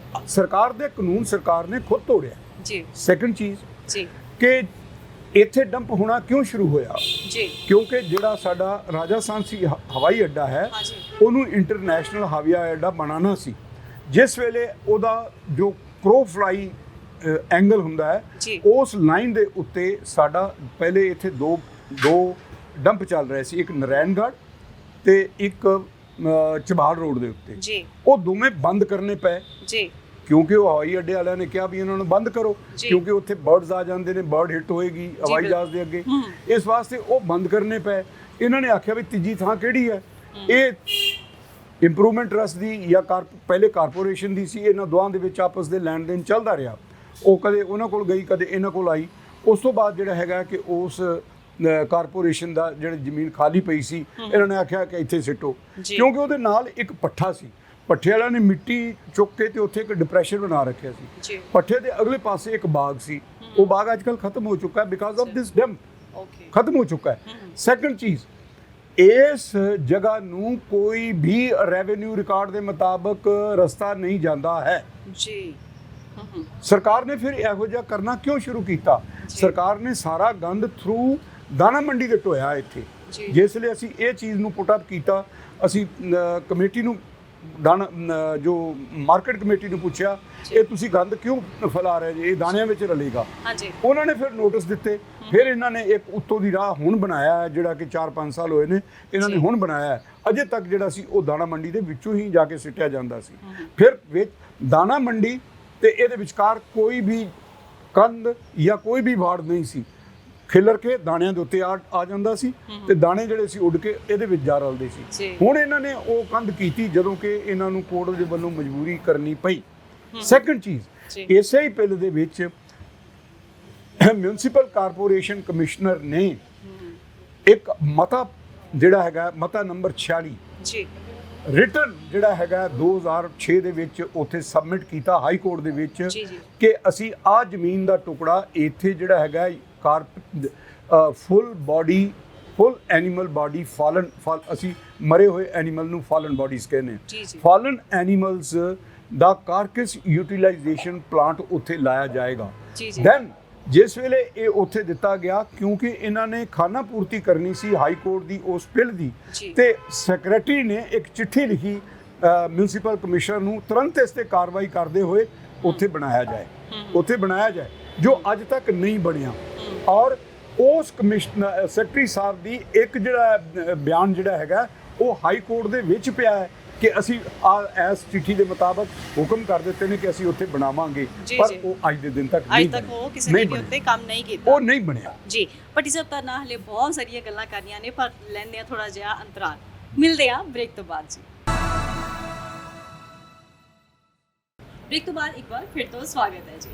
ਸਰਕਾਰ ਦੇ ਕਾਨੂੰਨ ਸਰਕਾਰ ਨੇ ਖੁਦ ਤੋੜਿਆ ਸੈਕੰਡ ਚੀਜ਼ ਕਿ ਇੱਥੇ ਡੰਪ ਹੋਣਾ ਕਿਉਂ ਸ਼ੁਰੂ ਹੋਇਆ ਕਿਉਂਕਿ ਜਿਹੜਾ ਸਾਡਾ ਰਾਜਾ ਸਾਂਸੀ ਹਵਾਈ ਅੱਡਾ ਹੈ ਉਹਨੂੰ ਇੰਟਰਨੈਸ਼ਨਲ ਹਵਾਈ ਅੱਡਾ ਬਣਾਉਣਾ ਸੀ ਜਿਸ ਵੇਲੇ ਉਹਦਾ ਜੋ ਕ੍ਰੋ ਫਲਾਈ ਐਂਗਲ ਹੁੰਦਾ ਹੈ ਉਸ ਲਾਈਨ ਦੇ ਉੱਤੇ ਸਾਡਾ ਪਹਿਲੇ ਇੱਥੇ ਦੋ ਡੰਪ ਚੱਲ ਰਹੇ ਸੀ ਇੱਕ ਨਰੈਣਗੜ੍ਹ ਤੇ ਇੱਕ ਚਬਾਲ ਰੋਡ ਦੇ ਉੱਤੇ ਉਹ ਦੋਵੇਂ ਬੰਦ ਕਰਨੇ ਪਏ ਕਿਉਂਕਿ ਉਹ ਹਵਾਈ ਅੱਡੇ ਵਾਲਿਆਂ ਨੇ ਕਿਹਾ ਵੀ ਇਹਨਾਂ ਨੂੰ ਬੰਦ ਕਰੋ ਕਿਉਂਕਿ ਉੱਥੇ ਬਰਡਸ ਆ ਜਾਂਦੇ ਨੇ ਬਰਡ ਹਿੱਟ ਹੋਏਗੀ ਹਵਾਈ ਜਹਾਜ਼ ਦੇ ਅੱਗੇ ਇਸ ਵਾਸਤੇ ਉਹ ਬੰਦ ਕਰਨੇ ਪਏ ਇਹਨਾਂ ਨੇ ਆਖਿਆ ਵੀ ਤੀਜੀ ਥਾਂ ਕਿਹੜੀ ਹੈ ਇਹ ਇੰਪਰੂਵਮੈਂਟ ਟਰਸਟ ਦੀ ਜਾਂ ਪਹਿਲੇ ਕਾਰਪੋਰੇਸ਼ਨ ਦੀ ਸੀ ਇਹਨਾਂ ਦੋਵਾਂ ਦੇ ਵਿੱਚ ਆਪਸ ਦੇ ਲੈਣ ਦੇਣ ਚੱਲਦਾ ਰਿਹਾ ਉਹ ਕਦੇ ਉਹਨਾਂ ਕੋਲ ਗਈ ਕਦੇ ਇਹਨਾਂ ਕੋਲ ਆਈ ਉਸ ਤੋਂ ਬਾਅਦ ਜਿਹੜਾ ਹੈਗਾ ਕਿ ਉਸ ਕਾਰਪੋਰੇਸ਼ਨ ਦਾ ਜਿਹੜੀ ਜ਼ਮੀਨ ਖਾਲੀ ਪਈ ਸੀ ਇਹਨਾਂ ਨੇ ਆਖਿਆ ਕਿ ਇੱਥੇ ਸਿੱਟੋ ਕਿਉਂਕਿ ਉਹਦੇ ਨਾਲ ਇੱਕ ਪੱਠਾ ਸੀ ਪੱਠੇ ਵਾਲਿਆਂ ਨੇ ਮਿੱਟੀ ਚੁੱਕ ਕੇ ਤੇ ਉੱਥੇ ਇੱਕ ਡਿਪਰੈਸ਼ਨ ਬਣਾ ਰੱਖਿਆ ਸੀ ਪੱਠੇ ਦੇ ਅਗਲੇ ਪਾਸੇ ਇੱਕ ਬਾਗ ਸੀ ਉਹ ਬਾਗ ਅੱਜ ਕੱਲ੍ਹ ਖਤਮ ਹੋ ਚੁੱਕਾ ਹੈ ਬਿਕਾਜ਼ ਆਫ ਦਿਸ ਡੰਪ ਖਤਮ ਹੋ ਚੁੱਕਾ ਹੈ ਸੈਕੰਡ ਚੀਜ਼ ਇਸ ਜਗ੍ਹਾ ਨੂੰ ਕੋਈ ਵੀ ਰੈਵਨਿਊ ਰਿਕਾਰਡ ਦੇ ਮੁਤਾਬਕ ਰਸਤਾ ਨਹੀਂ ਜਾਂਦਾ ਹੈ ਸਰਕਾਰ ਨੇ ਫਿਰ ਇਹੋ ਜਿਹਾ ਕਰਨਾ ਕਿਉਂ ਸ਼ੁਰੂ ਕੀਤਾ ਸਰਕਾਰ ਨੇ ਸਾਰਾ ਗੰਦ ਥਰੂ ਦਾਣਾ ਮੰਡੀ ਦੇ ਢੋਇਆ ਇੱਥੇ ਜਿਸ ਲਈ ਅਸੀਂ ਇਹ ਚੀਜ਼ ਨੂੰ ਪੁੱਟ ਅਪ ਕੀਤਾ ਅਸੀਂ ਕਮੇਟੀ ਨੂੰ ਜੋ ਮਾਰਕੀਟ ਕਮੇਟੀ ਨੂੰ ਪੁੱਛਿਆ ਇਹ ਤੁਸੀਂ ਗੰਦ ਕਿਉਂ ਫੈਲਾ ਰਹੇ ਜੀ ਇਹ ਦਾਣਿਆਂ ਵਿੱਚ ਰਲੇਗਾ ਉਹਨਾਂ ਨੇ ਫਿਰ ਨੋਟਿਸ ਦਿੱਤੇ ਫਿਰ ਇਹਨਾਂ ਨੇ ਇੱਕ ਉੱਤੋਂ ਦੀ ਰਾਹ ਹੁਣ ਬਣਾਇਆ ਹੈ ਜਿਹੜਾ ਕਿ 4-5 ਸਾਲ ਹੋਏ ਨੇ ਇਹਨਾਂ ਨੇ ਹੁਣ ਬਣਾਇਆ ਹੈ ਅਜੇ ਤੱਕ ਜਿਹੜਾ ਸੀ ਉਹ ਦਾਣਾ ਮੰਡੀ ਦੇ ਵਿੱਚੋਂ ਹੀ ਜਾ ਕੇ ਸਿੱਟਿਆ ਜਾਂਦਾ ਸੀ ਫਿਰ ਵਿੱਚ ਦਾਣਾ ਮੰਡੀ ਤੇ ਇਹਦੇ ਵਿਚਕਾਰ ਕੋਈ ਵੀ ਕੰਧ ਜਾਂ ਕੋਈ ਵੀ ਵਾੜ ਨਹੀਂ ਸੀ ਖਿਲਰ ਕੇ ਦਾਣਿਆਂ ਦੇ ਉੱਤੇ ਆ ਜਾਂਦਾ ਸੀ ਤੇ ਦਾਣੇ ਜਿਹੜੇ ਸੀ ਉੱਡ ਕੇ ਇਹਦੇ ਵਿੱਚ ਜਾ ਰਲਦੇ ਸੀ ਹੁਣ ਇਹਨਾਂ ਨੇ ਉਹ ਕੰਧ ਕੀਤੀ ਜਦੋਂ ਕਿ ਇਹਨਾਂ ਨੂੰ ਕੋਰਟ ਦੇ ਵੱਲੋਂ ਮਜਬੂਰੀ ਕਰਨੀ ਪਈ ਸੈਕੰਡ ਚੀਜ਼ ਇਸੇ ਹੀ ਪਿੰਡ ਦੇ ਵਿੱਚ ਮਿਊਨਿਸਪਲ ਕਾਰਪੋਰੇਸ਼ਨ ਕਮਿਸ਼ਨਰ ਨੇ ਇੱਕ ਮਤਾ ਜਿਹੜਾ ਹੈਗਾ ਮਤਾ ਨੰਬਰ 46 ਰਿਟਨ ਜਿਹੜਾ ਹੈਗਾ 2006 ਦੇ ਵਿੱਚ ਉੱਥੇ ਸਬਮਿਟ ਕੀਤਾ ਹਾਈ ਕੋਰਟ ਦੇ ਵਿੱਚ ਕਿ ਅਸੀਂ ਆਹ ਜ਼ਮੀਨ ਦਾ ਟੁਕੜਾ ਇੱਥੇ ਜਿਹੜਾ ਹੈਗਾ ਫੁੱਲ ਐਨੀਮਲ ਬਾਡੀ ਫਾਲਨ ਅਸੀਂ ਮਰੇ ਹੋਏ ਐਨੀਮਲ ਨੂੰ ਫਾਲਨ ਬਾਡੀਜ਼ ਕਹਿੰਦੇ ਫਾਲਨ ਐਨੀਮਲਸ ਦਾ ਕਾਰਕਸ ਯੂਟਿਲਾਈਜੇਸ਼ਨ ਪਲਾਂਟ ਉੱਥੇ ਲਾਇਆ ਜਾਏਗਾ ਦੈਨ ਜਿਸ ਵੇਲੇ ਇਹ ਉੱਥੇ ਦਿੱਤਾ ਗਿਆ ਕਿਉਂਕਿ ਇਹਨਾਂ ਨੇ ਖਾਨਾ ਪੂਰਤੀ ਕਰਨੀ ਸੀ ਹਾਈ ਕੋਰਟ ਦੀ ਉਸ ਬਿੱਲ ਦੀ ਤੇ ਸੈਕਟਰੀ ਨੇ ਇੱਕ ਚਿੱਠੀ ਲਿਖੀ ਮਿਊਨਿਸਪਲ ਕਮਿਸ਼ਨਰ ਨੂੰ ਤੁਰੰਤ ਇਸ ਤੇ ਕਾਰਵਾਈ ਕਰਦੇ ਹੋਏ ਉੱਥੇ ਬਣਾਇਆ ਜਾਏ ਜੋ ਅੱਜ ਤੱਕ ਨਹੀਂ ਬਣਿਆ। ਔਰ ਉਸ ਕਮਿਸ਼ਨਰ ਸੈਕਟਰੀ ਸਾਹਿਬ ਦੀ ਇੱਕ ਜਿਹੜਾ ਬਿਆਨ ਜਿਹੜਾ ਹੈਗਾ ਉਹ ਹਾਈ ਕੋਰਟ ਦੇ ਵਿੱਚ ਪਿਆ ਹੈ ਕਿ ਅਸੀਂ ਇਸ ਚਿੱਠੀ ਦੇ ਮੁਤਾਬਕ ਹੁਕਮ ਕਰ ਦਿੱਤੇ ਨੇ ਕਿ ਅਸੀਂ ਉੱਥੇ ਬਣਾਵਾਂਗੇ, ਪਰ ਉਹ ਅੱਜ ਦੇ ਦਿਨ ਤੱਕ ਉਹ ਕਿਸੇ ਨੇ ਵੀ ਉੱਤੇ ਕੰਮ ਨਹੀਂ ਕੀਤਾ, ਉਹ ਨਹੀਂ ਬਣਿਆ ਜੀ। ਭੱਟੀ ਸਾਹਿਬ ਤਾਂ ਨਾ ਹਲੇ ਬਹੁਤ ਸਾਰੀਆਂ ਗੱਲਾਂ ਕਰਨੀਆਂ ਨੇ, ਪਰ ਲੈਂਦੇ ਆ ਥੋੜਾ ਜਿਹਾ ਅੰਤਰਾਲ, ਮਿਲਦੇ ਆ ਬ੍ਰੇਕ ਤੋਂ ਬਾਅਦ ਜੀ। ਬ੍ਰੇਕ ਤੋਂ ਬਾਅਦ ਇੱਕ ਵਾਰ ਫਿਰ ਤੋਂ ਸਵਾਗਤ ਹੈ ਜੀ।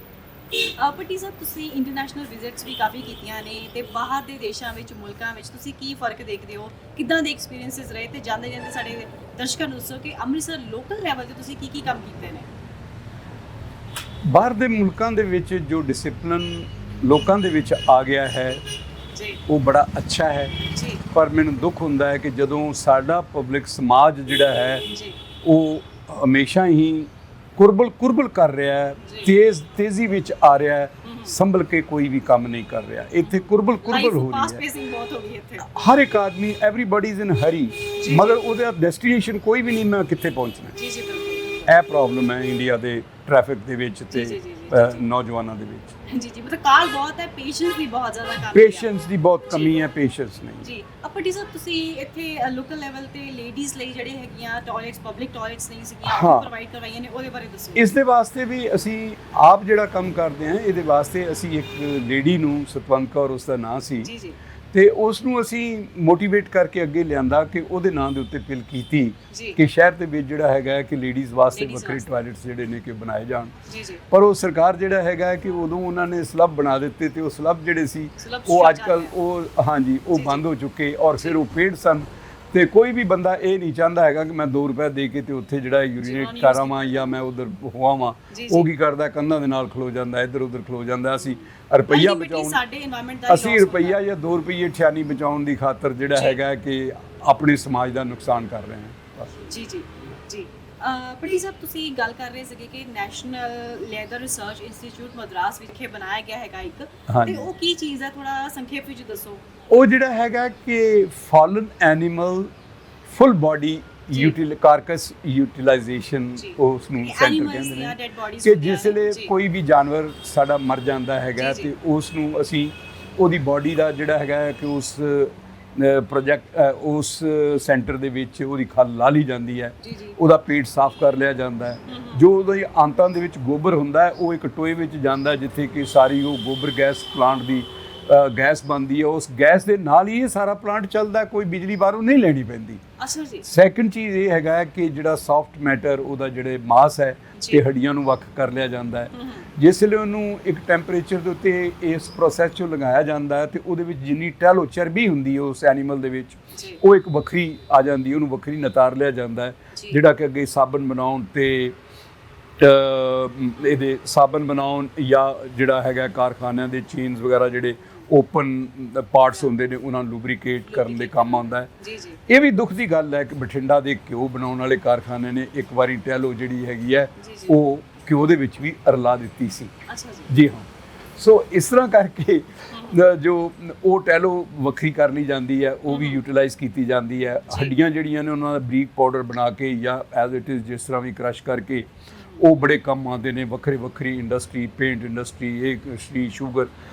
ਭੱਟੀ ਸਾਹਿਬ, ਤੁਸੀਂ ਇੰਟਰਨੈਸ਼ਨਲ ਵਿਜ਼ਿਟਸ ਵੀ ਕਾਫੀ ਕੀਤੀਆਂ ਨੇ ਤੇ ਬਾਹਰ ਦੇ ਦੇਸ਼ਾਂ ਵਿੱਚ, ਮੁਲਕਾਂ ਵਿੱਚ ਤੁਸੀਂ ਕੀ ਫਰਕ ਦੇਖਦੇ ਹੋ, ਕਿੱਦਾਂ ਦੇ ਐਕਸਪੀਰੀਐਂਸਿਸ ਰਹੇ, ਤੇ ਜਾਂਦੇ ਜਾਂਦੇ ਸਾਡੇ ਦਰਸ਼ਕਾਂ ਨੂੰ ਦੱਸੋ ਕਿ ਅੰਮ੍ਰਿਤਸਰ ਲੋਕਲ ਲੈਵਲ ਤੇ ਤੁਸੀਂ ਕੀ ਕੰਮ ਕੀਤੇ ਨੇ। ਬਾਹਰ ਦੇ ਮੁਲਕਾਂ ਦੇ ਵਿੱਚ ਜੋ ਡਿਸਪਲਿਨ ਲੋਕਾਂ ਦੇ ਵਿੱਚ ਆ ਗਿਆ ਹੈ ਜੀ, ਉਹ ਬੜਾ ਅੱਛਾ ਹੈ ਜੀ, ਪਰ ਮੈਨੂੰ ਦੁੱਖ ਹੁੰਦਾ ਹੈ ਕਿ ਜਦੋਂ ਸਾਡਾ ਪਬਲਿਕ ਸਮਾਜ ਜਿਹੜਾ ਹੈ ਜੀ, ਉਹ ਹਮੇਸ਼ਾ ਹੀ ਕੁਰਬਲ ਕਰ ਰਿਹਾ ਹੈ, ਤੇਜ਼ੀ ਵਿੱਚ ਆ ਰਿਹਾ ਹੈ, ਸੰਭਲ ਕੇ ਕੋਈ ਵੀ ਕੰਮ ਨਹੀਂ ਕਰ ਰਿਹਾ। ਇੱਥੇ ਕੁਰਬਲ ਹੋ ਰਹੀ ਹੈ, ਫਾਸਟ ਪੇਸਿੰਗ ਬਹੁਤ ਹੋ ਗਈ ਇੱਥੇ। ਹਰ ਇੱਕ ਆਦਮੀ ਐਵਰੀਬਾਡੀ ਇਜ਼ ਇਨ ਹਰੀ, ਮਗਰ ਉਹਦਾ ਡੈਸਟੀਨੇਸ਼ਨ ਕੋਈ ਵੀ ਨਹੀਂ, ਮੈਂ ਕਿੱਥੇ ਪਹੁੰਚਣਾ। ਜੀ ਜੀ ਬਿਲਕੁਲ, ਇਹ ਪ੍ਰੋਬਲਮ ਹੈ ਇੰਡੀਆ ਦੇ ਟ੍ਰੈਫਿਕ ਦੇ ਵਿੱਚ ਤੇ ਨੌਜਵਾਨਾਂ ਦੇ ਵਿੱਚ। ਜੀ ਜੀ, ਮਤਲਬ ਕਾਲ ਬਹੁਤ ਹੈ, ਪੇਸ਼ੈਂਸ ਦੀ ਬਹੁਤ ਜ਼ਿਆਦਾ ਕਮੀ ਹੈ। ਪੇਸ਼ੈਂਸ ਦੀ ਬਹੁਤ ਕਮੀ ਹੈ, ਪੇਸ਼ੈਂਸ ਨਹੀਂ ਜੀ। ਭੱਟੀ ਸਾਹਿਬ, ਤੁਸੀਂ ਇੱਥੇ ਲੋਕਲ ਲੈਵਲ ਤੇ ਲੇਡੀਜ਼ ਲਈ ਜਿਹੜੇ ਹੈਗੀਆਂ ਟਾਇਲਟਸ, ਪਬਲਿਕ ਟਾਇਲਟਸ ਨਹੀਂ ਸੀਗੀਆਂ, ਉਹ ਪ੍ਰੋਵਾਈਡ ਕਰਵਾਈਆਂ ਨੇ, ਉਹਦੇ ਬਾਰੇ ਦੱਸੋ। ਇਸ ਦੇ ਵਾਸਤੇ ਵੀ ਅਸੀਂ ਆਪ ਜਿਹੜਾ ਕੰਮ ਕਰਦੇ ਹਾਂ, ਇਹਦੇ ਵਾਸਤੇ ਅਸੀਂ ਇੱਕ ਲੇਡੀ ਨੂੰ, ਸਤਵੰਤ ਕੌਰ ਉਸ ਦਾ ਨਾਂ ਸੀ, ਜੀ ਜੀ, ਤੇ ਉਸ ਨੂੰ ਅਸੀਂ ਮੋਟੀਵੇਟ ਕਰਕੇ ਅੱਗੇ ਲਿਆਂਦਾ ਕਿ ਉਹਦੇ ਨਾਂ ਦੇ ਉੱਤੇ ਪਿਲ ਕੀਤੀ ਕਿ ਸ਼ਹਿਰ ਦੇ ਵਿੱਚ ਜਿਹੜਾ ਹੈਗਾ ਕਿ ਲੇਡੀਜ਼ ਵਾਸਤੇ ਵੱਖਰੇ ਟਾਇਲਟਸ ਜਿਹੜੇ ਨੇ ਕਿ ਬਣਾਏ ਜਾਣ। ਜੀ ਜੀ, ਪਰ ਉਹ ਸਰਕਾਰ ਜਿਹੜਾ ਹੈਗਾ ਕਿ ਉਦੋਂ ਉਹਨਾਂ ਨੇ ਸਲੱਬ ਬਣਾ ਦਿੱਤੇ ਤੇ ਉਹ ਸਲੱਬ ਜਿਹੜੇ ਸੀ ਉਹ ਅੱਜ ਕੱਲ੍ਹ ਉਹ ਹਾਂਜੀ ਉਹ ਬੰਦ ਹੋ ਚੁੱਕੇ, ਔਰ ਫਿਰ ਉਹ ਪੇਡ ਸਨ। ਤੇ ਕੋਈ ਵੀ ਬੰਦਾ ਇਹ ਨਹੀਂ ਚਾਹੁੰਦਾ ਹੈਗਾ ਕਿ ਮੈਂ 2 ਰੁਪਏ ਦੇ ਕੇ ਤੇ ਉੱਥੇ ਜਿਹੜਾ ਯੂਰੀਨੇਟ ਕਰਾਵਾਂ ਜਾਂ ਮੈਂ ਉਧਰ ਹੋਵਾਂ। ਉਹ ਕੀ ਕਰਦਾ, ਕੰਧਾਂ ਦੇ ਨਾਲ ਖਲੋ ਜਾਂਦਾ, ਇੱਧਰ ਉੱਧਰ ਖਲੋ ਜਾਂਦਾ। ਅਸੀਂ ਰੁਪਈਆ ਬਚਾਉਣ, ਅਸੀਂ ਰੁਪਈਆ ਜਾਂ 2 ਰੁਪਈਏ ਠਿਆਨੀ ਬਚਾਉਣ ਦੀ ਖਾਤਰ ਜਿਹੜਾ ਹੈਗਾ ਕਿ ਆਪਣੇ ਸਮਾਜ ਦਾ ਨੁਕਸਾਨ ਕਰ ਰਹੇ ਹਾਂ। ਜੀ ਜੀ ਜੀ। ਭੱਟੀ ਸਾਹਿਬ, ਤੁਸੀਂ ਗੱਲ ਕਰ ਰਹੇ ਸੀਗੇ ਕਿ national leather research institute Madras ਵਿਖੇ ਬਣਾਇਆ ਗਿਆ ਹੈਗਾ ਇੱਕ, ਤੇ ਉਹ ਕੀ ਚੀਜ਼ ਹੈ, ਥੋੜਾ ਸੰਖੇਪ ਵਿੱਚ ਦੱਸੋ। ਉਹ ਜਿਹੜਾ ਹੈਗਾ ਕਿ fallen animal full body carcass utilisation, ਉਸ ਨੂੰ ਸੈਂਟਰ ਕਹਿੰਦੇ ਨੇ ਕਿ ਜਿਸ ਵੇਲੇ ਕੋਈ ਵੀ ਜਾਨਵਰ ਸਾਡਾ ਮਰ ਜਾਂਦਾ ਹੈਗਾ ਤੇ ਉਸ ਨੂੰ ਅਸੀਂ ਉਹਦੀ ਬਾਡੀ ਦਾ ਜਿਹੜਾ ਹੈਗਾ ਕਿ ਉਸ ਪ੍ਰੋਜੈਕਟ ਉਸ ਸੈਂਟਰ ਦੇ ਵਿੱਚ ਉਹਦੀ ਖੱਲ ਲਾ ਲਈ ਜਾਂਦੀ ਹੈ, ਉਹਦਾ ਪੇਟ ਸਾਫ਼ ਕਰ ਲਿਆ ਜਾਂਦਾ ਹੈ। ਜੋ ਉਹਦੇ ਆਂਤਾਂ ਦੇ ਵਿੱਚ ਗੋਬਰ ਹੁੰਦਾ ਹੈ ਉਹ ਇੱਕ ਟੋਏ ਵਿੱਚ ਜਾਂਦਾ ਜਿੱਥੇ ਕਿ ਸਾਰੀ ਉਹ ਗੋਬਰ ਗੈਸ ਪਲਾਂਟ ਦੀ ਗੈਸ ਬਣਦੀ ਹੈ। ਉਸ ਗੈਸ ਦੇ ਨਾਲ ਹੀ ਇਹ ਸਾਰਾ ਪਲਾਂਟ ਚੱਲਦਾ, ਕੋਈ ਬਿਜਲੀ ਬਾਹਰੋਂ ਨਹੀਂ ਲੈਣੀ ਪੈਂਦੀ। ਅੱਛਾ ਜੀ। ਸੈਕੰਡ ਚੀਜ਼ ਇਹ ਹੈਗਾ ਕਿ ਜਿਹੜਾ ਸੌਫਟ ਮੈਟਰ, ਉਹਦਾ ਜਿਹੜੇ ਮਾਸ ਹੈ ਤੇ ਹੱਡੀਆਂ ਨੂੰ ਵੱਖ ਕਰ ਲਿਆ ਜਾਂਦਾ ਹੈ। ਜਿਸ ਵੇਲੇ ਉਹਨੂੰ ਇੱਕ ਟੈਂਪਰੇਚਰ ਦੇ ਉੱਤੇ ਇਸ ਪ੍ਰੋਸੈਸ 'ਚੋਂ ਲਗਾਇਆ ਜਾਂਦਾ ਹੈ ਤੇ ਉਹਦੇ ਵਿੱਚ ਜਿੰਨੀ ਟੈਲੋ ਚਰਬੀ ਹੁੰਦੀ ਹੈ ਉਸ ਐਨੀਮਲ ਦੇ ਵਿੱਚ, ਉਹ ਇੱਕ ਵੱਖਰੀ ਆ ਜਾਂਦੀ, ਉਹਨੂੰ ਵੱਖਰੀ ਨਤਾਰ ਲਿਆ ਜਾਂਦਾ ਹੈ, ਜਿਹੜਾ ਕਿ ਅੱਗੇ ਸਾਬਣ ਬਣਾਉਣ ਤੇ ਇਹਦੇ ਸਾਬਣ ਬਣਾਉਣ ਜਾਂ ਜਿਹੜਾ ਹੈਗਾ ਕਾਰਖਾਨਿਆਂ ਦੇ ਚੇਨਸ ਵਗੈਰਾ ਜਿਹੜੇ ਓਪਨ ਪਾਰਟਸ ਹੁੰਦੇ ਨੇ ਉਹਨਾਂ ਨੂੰ ਲੂਬਰੀਕੇਟ ਕਰਨ ਦੇ ਕੰਮ ਆਉਂਦਾ ਹੈ। ਇਹ ਵੀ ਦੁੱਖ ਦੀ ਗੱਲ ਹੈ ਕਿ ਬਠਿੰਡਾ ਦੇ ਘਿਓ ਬਣਾਉਣ ਵਾਲੇ ਕਾਰਖਾਨੇ ਨੇ ਇੱਕ ਵਾਰੀ ਟੈਲੋ ਜਿਹੜੀ ਹੈਗੀ ਹੈ ਉਹ ਘਿਓ ਦੇ ਵਿੱਚ ਵੀ ਰਲਾ ਦਿੱਤੀ ਸੀ। ਜੀ ਹਾਂ। ਸੋ ਇਸ ਤਰ੍ਹਾਂ ਕਰਕੇ ਜੋ ਉਹ ਟੈਲੋ ਵੱਖਰੀ ਕਰ ਲਈ ਜਾਂਦੀ ਹੈ, ਉਹ ਵੀ ਯੂਟਿਲਾਈਜ਼ ਕੀਤੀ ਜਾਂਦੀ ਹੈ। ਹੱਡੀਆਂ ਜਿਹੜੀਆਂ ਨੇ ਉਹਨਾਂ ਦਾ ਬਰੀਕ ਪਾਊਡਰ ਬਣਾ ਕੇ ਜਾਂ ਐਜ਼ ਇਟ ਇਜ਼ ਜਿਸ ਤਰ੍ਹਾਂ ਵੀ ਕ੍ਰਸ਼ ਕਰਕੇ ਉਹ ਬੜੇ ਕੰਮ ਆਉਂਦੇ ਨੇ। ਵੱਖਰੀ ਇੰਡਸਟਰੀ, ਪੇਂਟ ਇੰਡਸਟਰੀ, ਇਹ ਇੰਡਸਟਰੀ, ਸ਼ੂਗਰ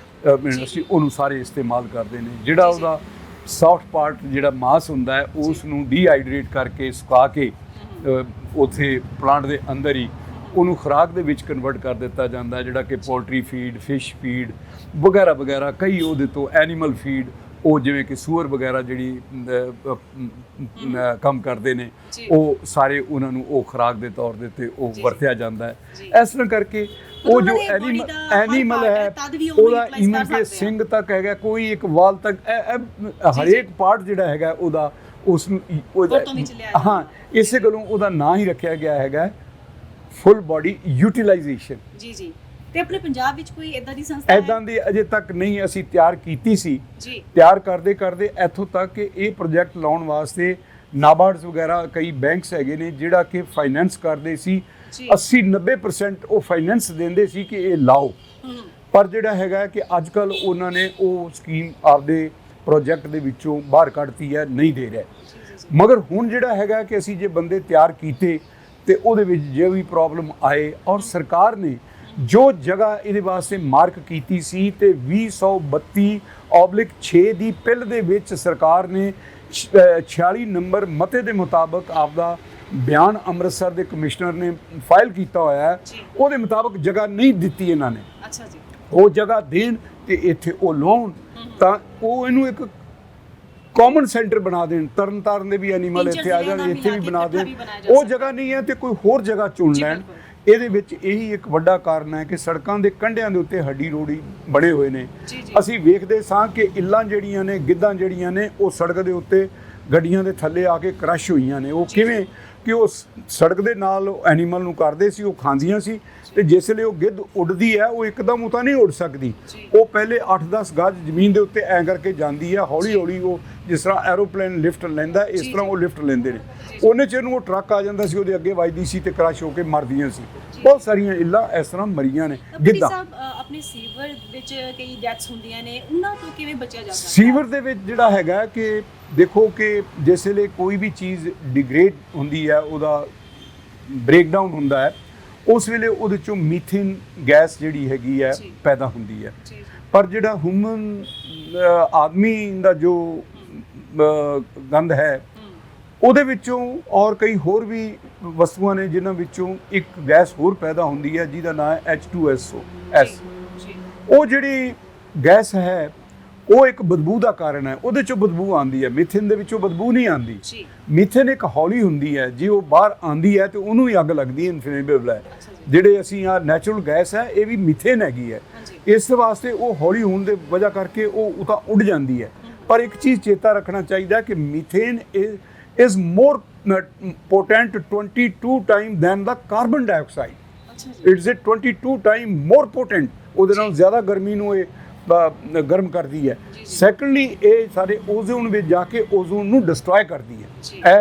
ਇੰਡਸਟਰੀ, ਉਹਨੂੰ ਸਾਰੇ ਇਸਤੇਮਾਲ ਕਰਦੇ ਨੇ। ਜਿਹੜਾ ਉਹਦਾ ਸੌਫਟ ਪਾਰਟ ਜਿਹੜਾ ਮਾਸ ਹੁੰਦਾ ਹੈ ਉਸ ਨੂੰ ਡੀਹਾਈਡਰੇਟ ਕਰਕੇ ਸੁਕਾ ਕੇ ਉੱਥੇ ਪਲਾਂਟ ਦੇ ਅੰਦਰ ਹੀ ਉਹਨੂੰ ਖੁਰਾਕ ਦੇ ਵਿੱਚ ਕਨਵਰਟ ਕਰ ਦਿੱਤਾ ਜਾਂਦਾ ਹੈ, ਜਿਹੜਾ ਕਿ ਪੋਲਟਰੀ ਫੀਡ, ਫਿਸ਼ ਫੀਡ ਵਗੈਰਾ ਵਗੈਰਾ ਕਈ ਉਹਦੇ ਤੋਂ ਐਨੀਮਲ ਫੀਡ, ਉਹ ਜਿਵੇਂ ਕਿ ਸੂਅਰ ਵਗੈਰਾ ਜਿਹੜੀ ਕੰਮ ਕਰਦੇ ਨੇ, ਉਹ ਸਾਰੇ ਉਹਨਾਂ ਨੂੰ ਉਹ ਖੁਰਾਕ ਦੇ ਤੌਰ ਦੇ ਉੱਤੇ ਉਹ ਵਰਤਿਆ ਜਾਂਦਾ ਹੈ। ਇਸ ਤਰ੍ਹਾਂ ਕਰਕੇ ਉਹ ਜੋ ਐਨੀਮਲ ਹੈ ਉਹਦਾ ਇਵਨ ਕਿ ਸਿੰਗ ਤੱਕ ਹੈਗਾ, ਕੋਈ ਇੱਕ ਵਾਲ ਤੱਕ, ਹਰੇਕ ਪਾਰਟ ਜਿਹੜਾ ਹੈਗਾ ਉਹਦਾ ਉਸ ਨੂੰ ਹਾਂ ਇਸੇ ਗੱਲੋਂ ਉਹਦਾ ਨਾਂ ਹੀ ਰੱਖਿਆ ਗਿਆ ਹੈਗਾ ਫੁੱਲ ਬਾਡੀ ਯੂਟਿਲਾਈਜੇਸ਼ਨ। ਜੀ ਜੀ। ਤੇ ਆਪਣੇ ਪੰਜਾਬ ਵਿੱਚ ਕੋਈ ਇਦਾਂ ਦੀ ਸੰਸਥਾ ਹੈ? ਇਦਾਂ ਦੀ ਅਜੇ ਤੱਕ ਨਹੀਂ ਅਸੀਂ ਤਿਆਰ ਕੀਤੀ ਸੀ। ਤਿਆਰ ਕਰਦੇ ਇੱਥੋਂ ਤੱਕ ਕਿ ਇਹ ਪ੍ਰੋਜੈਕਟ ਲਾਉਣ ਵਾਸਤੇ ਨਾਬਾਰਡਸ ਵਗੈਰਾ ਕਈ ਬੈਂਕਸ ਹੈਗੇ ਨੇ ਜਿਹੜਾ ਕਿ ਫਾਈਨੈਂਸ ਕਰਦੇ ਸੀ। 80-90% ਉਹ ਫਾਈਨੈਂਸ ਦਿੰਦੇ ਸੀ ਕਿ ਇਹ ਲਾਓ, ਪਰ ਜਿਹੜਾ ਹੈਗਾ ਕਿ ਅੱਜ ਕੱਲ੍ਹ ਉਹਨਾਂ ਨੇ ਉਹ ਸਕੀਮ ਆਪਦੇ ਪ੍ਰੋਜੈਕਟ ਦੇ ਵਿੱਚੋਂ ਬਾਹਰ ਕੱਢਤੀ ਹੈ, ਨਹੀਂ ਦੇ ਰਿਹਾ। ਮਗਰ ਹੁਣ ਜਿਹੜਾ ਹੈਗਾ ਕਿ ਅਸੀਂ ਜੇ ਬੰਦੇ ਤਿਆਰ ਕੀਤੇ ਤੇ ਉਹਦੇ ਵਿੱਚ ਜੇ ਵੀ ਪ੍ਰੋਬਲਮ ਆਏ, ਔਰ ਸਰਕਾਰ ਨੇ ਜੋ ਜਗ੍ਹਾ ਇਹਦੇ ਵਾਸਤੇ ਮਾਰਕ ਕੀਤੀ ਸੀ ਤੇ 2032/6 ਦੀ ਪਿਲ ਦੇ ਵਿੱਚ ਸਰਕਾਰ ਨੇ 46 ਨੰਬਰ ਮਤੇ ਦੇ ਮੁਤਾਬਕ ਆਪਦਾ ਬਿਆਨ ਅੰਮ੍ਰਿਤਸਰ ਦੇ ਕਮਿਸ਼ਨਰ ਨੇ ਫਾਈਲ ਕੀਤਾ ਹੋਇਆ ਹੈ, ਉਹਦੇ ਮੁਤਾਬਕ ਜਗ੍ਹਾ ਨਹੀਂ ਦਿੱਤੀ ਇਹਨਾਂ ਨੇ। ਅੱਛਾ ਜੀ। ਉਹ ਜਗ੍ਹਾ ਦੇਣ ਤੇ ਇੱਥੇ ਉਹ ਲਾਉਣ ਤਾਂ ਉਹ ਇਹਨੂੰ ਇੱਕ ਕਾਮਨ ਸੈਂਟਰ ਬਣਾ ਦੇਣ। ਤਰਨਤਾਰਨ ਦੇ ਵੀ ਐਨੀਮਲ ਇੱਥੇ ਆ ਜਾਣ, ਇੱਥੇ ਵੀ ਬਣਾ ਦੇਣ। ਉਹ ਜਗ੍ਹਾ ਨਹੀਂ ਹੈ ਤੇ ਕੋਈ ਹੋਰ ਜਗ੍ਹਾ ਚੁਣ ਲੈਣ। ਇਹਦੇ ਵਿੱਚ ਇਹੀ ਇੱਕ ਵੱਡਾ ਕਾਰਨ ਹੈ ਕਿ ਸੜਕਾਂ ਦੇ ਕੰਢਿਆਂ ਦੇ ਉੱਤੇ ਹੱਡੀ ਰੋੜੀ ਬਣੇ ਹੋਏ ਨੇ। ਅਸੀਂ ਵੇਖਦੇ ਸਾਂ ਕਿ ਇੱਲਾਂ ਜਿਹੜੀਆਂ ਨੇ, ਗਿੱਧਾਂ ਜਿਹੜੀਆਂ ਨੇ, ਉਹ ਸੜਕ ਦੇ ਉੱਤੇ ਗੱਡੀਆਂ ਦੇ ਥੱਲੇ ਆ ਕੇ ਕ੍ਰਸ਼ ਹੋਈਆਂ ਨੇ। ਉਹ ਕਿਵੇਂ ਕਿ ਉਹ ਸੜਕ ਦੇ ਨਾਲ ਐਨੀਮਲ ਨੂੰ ਕਰਦੇ ਸੀ, ਉਹ ਖਾਂਦੀਆਂ ਸੀ ਤੇ ਜਿਸ ਵੇਲੇ ਉਹ ਗਿੱਧ ਉੱਡਦੀ ਹੈ ਉਹ ਇੱਕਦਮ ਉਹ ਤਾਂ ਨਹੀਂ ਉੱਡ ਸਕਦੀ। ਉਹ ਪਹਿਲੇ 8-10 ਗਜ਼ ਜ਼ਮੀਨ ਦੇ ਉੱਤੇ ਐਂ ਕਰਕੇ ਜਾਂਦੀ ਹੈ, ਹੌਲੀ ਹੌਲੀ ਉਹ ਜਿਸ ਤਰ੍ਹਾਂ ਐਰੋਪਲੇਨ ਲਿਫਟ ਲੈਂਦਾ ਇਸ ਤਰ੍ਹਾਂ ਉਹ ਲਿਫਟ ਲੈਂਦੇ ਨੇ। ਉਹਨੇ ਚਿਰ ਨੂੰ ਉਹ ਟਰੱਕ ਆ ਜਾਂਦਾ ਸੀ, ਉਹਦੇ ਅੱਗੇ ਵੱਜਦੀ ਸੀ ਤੇ ਕ੍ਰਸ਼ ਹੋ ਕੇ ਮਰਦੀਆਂ ਸੀ। ਬਹੁਤ ਸਾਰੀਆਂ ਇੱਲਾਂ ਇਸ ਤਰ੍ਹਾਂ ਮਰੀਆਂ ਨੇ। ਗਿੱਧਾਂ ਆਪਣੇ ਸੀਵਰ ਵਿੱਚ ਕਈ ਡੈਥਸ ਹੁੰਦੀਆਂ ਨੇ, ਉਹਨਾਂ ਤੋਂ ਕਿਵੇਂ ਬਚਿਆ ਜਾ ਸਕਦਾ? ਸੀਵਰ ਦੇ ਵਿੱਚ ਜਿਹੜਾ ਹੈਗਾ ਕਿ ਦੇਖੋ ਕਿ ਜਿਸ ਵੇਲੇ ਕੋਈ ਵੀ ਚੀਜ਼ ਡਿਗਰੇਡ ਹੁੰਦੀ ਹੈ, ਉਹਦਾ ਬ੍ਰੇਕਡਾਊਨ ਹੁੰਦਾ ਹੈ, ਉਸ ਵੇਲੇ ਉਹਦੇ ਚੋਂ ਮੀਥੇਨ ਗੈਸ ਜਿਹੜੀ ਹੈਗੀ ਹੈ ਪੈਦਾ ਹੁੰਦੀ ਹੈ। ਪਰ ਜਿਹੜਾ ਹਿਊਮਨ ਆਦਮੀ ਦਾ ਜੋ ਗੰਦ ਹੈ ਉਹਦੇ ਵਿੱਚੋਂ ਔਰ ਕਈ ਹੋਰ ਵੀ ਵਸਤੂਆਂ ਨੇ ਜਿਨ੍ਹਾਂ ਵਿੱਚੋਂ ਇੱਕ ਗੈਸ ਹੋਰ ਪੈਦਾ ਹੁੰਦੀ ਹੈ ਜਿਹਦਾ ਨਾਮ ਹੈ H2SO। ਉਹ ਜਿਹੜੀ ਗੈਸ ਹੈ ਉਹ ਇੱਕ ਬਦਬੂ ਦਾ ਕਾਰਨ ਹੈ। ਉਹਦੇ ਚੋਂ ਬਦਬੂ ਆਉਂਦੀ ਹੈ। ਮੀਥੇਨ ਦੇ ਵਿੱਚੋਂ ਬਦਬੂ ਨਹੀਂ ਆਉਂਦੀ। ਮੀਥੇਨ ਇੱਕ ਹੌਲੀ ਹੁੰਦੀ ਹੈ, ਜੇ ਉਹ ਬਾਹਰ ਆਉਂਦੀ ਹੈ ਤੇ ਉਹਨੂੰ ਹੀ ਅੱਗ ਲੱਗਦੀ ਹੈ, ਇਨਫਲੇਮੇਬਲ ਹੈ। ਜਿਹੜੇ ਅਸੀਂ ਆ ਨੈਚੁਰਲ ਗੈਸ ਹੈ ਇਹ ਵੀ ਮੀਥੇਨ ਹੈਗੀ ਹੈ। ਇਸ ਵਾਸਤੇ ਉਹ ਹੌਲੀ ਹੋਣ ਦੇ ਵਜ੍ਹਾ ਕਰਕੇ ਉਹ ਤਾਂ ਉੱਡ ਜਾਂਦੀ ਹੈ। ਪਰ ਇੱਕ ਚੀਜ਼ ਚੇਤਾ ਰੱਖਣਾ ਚਾਹੀਦਾ ਕਿ methane is more potent 22 times than the carbon dioxide. It's 22 times more potent. ਉਹਦੇ ਨਾਲ ਜ਼ਿਆਦਾ ਗਰਮੀ ਨੂੰ ਇਹ ਗਰਮ ਕਰਦੀ ਹੈ। ਸੈਕੰਡਲੀ ਇਹ ਸਾਡੇ ਓਜ਼ੋਨ ਵਿੱਚ ਜਾ ਕੇ ਓਜ਼ੋਨ ਨੂੰ ਡਿਸਟਰੋਏ ਕਰਦੀ ਹੈ।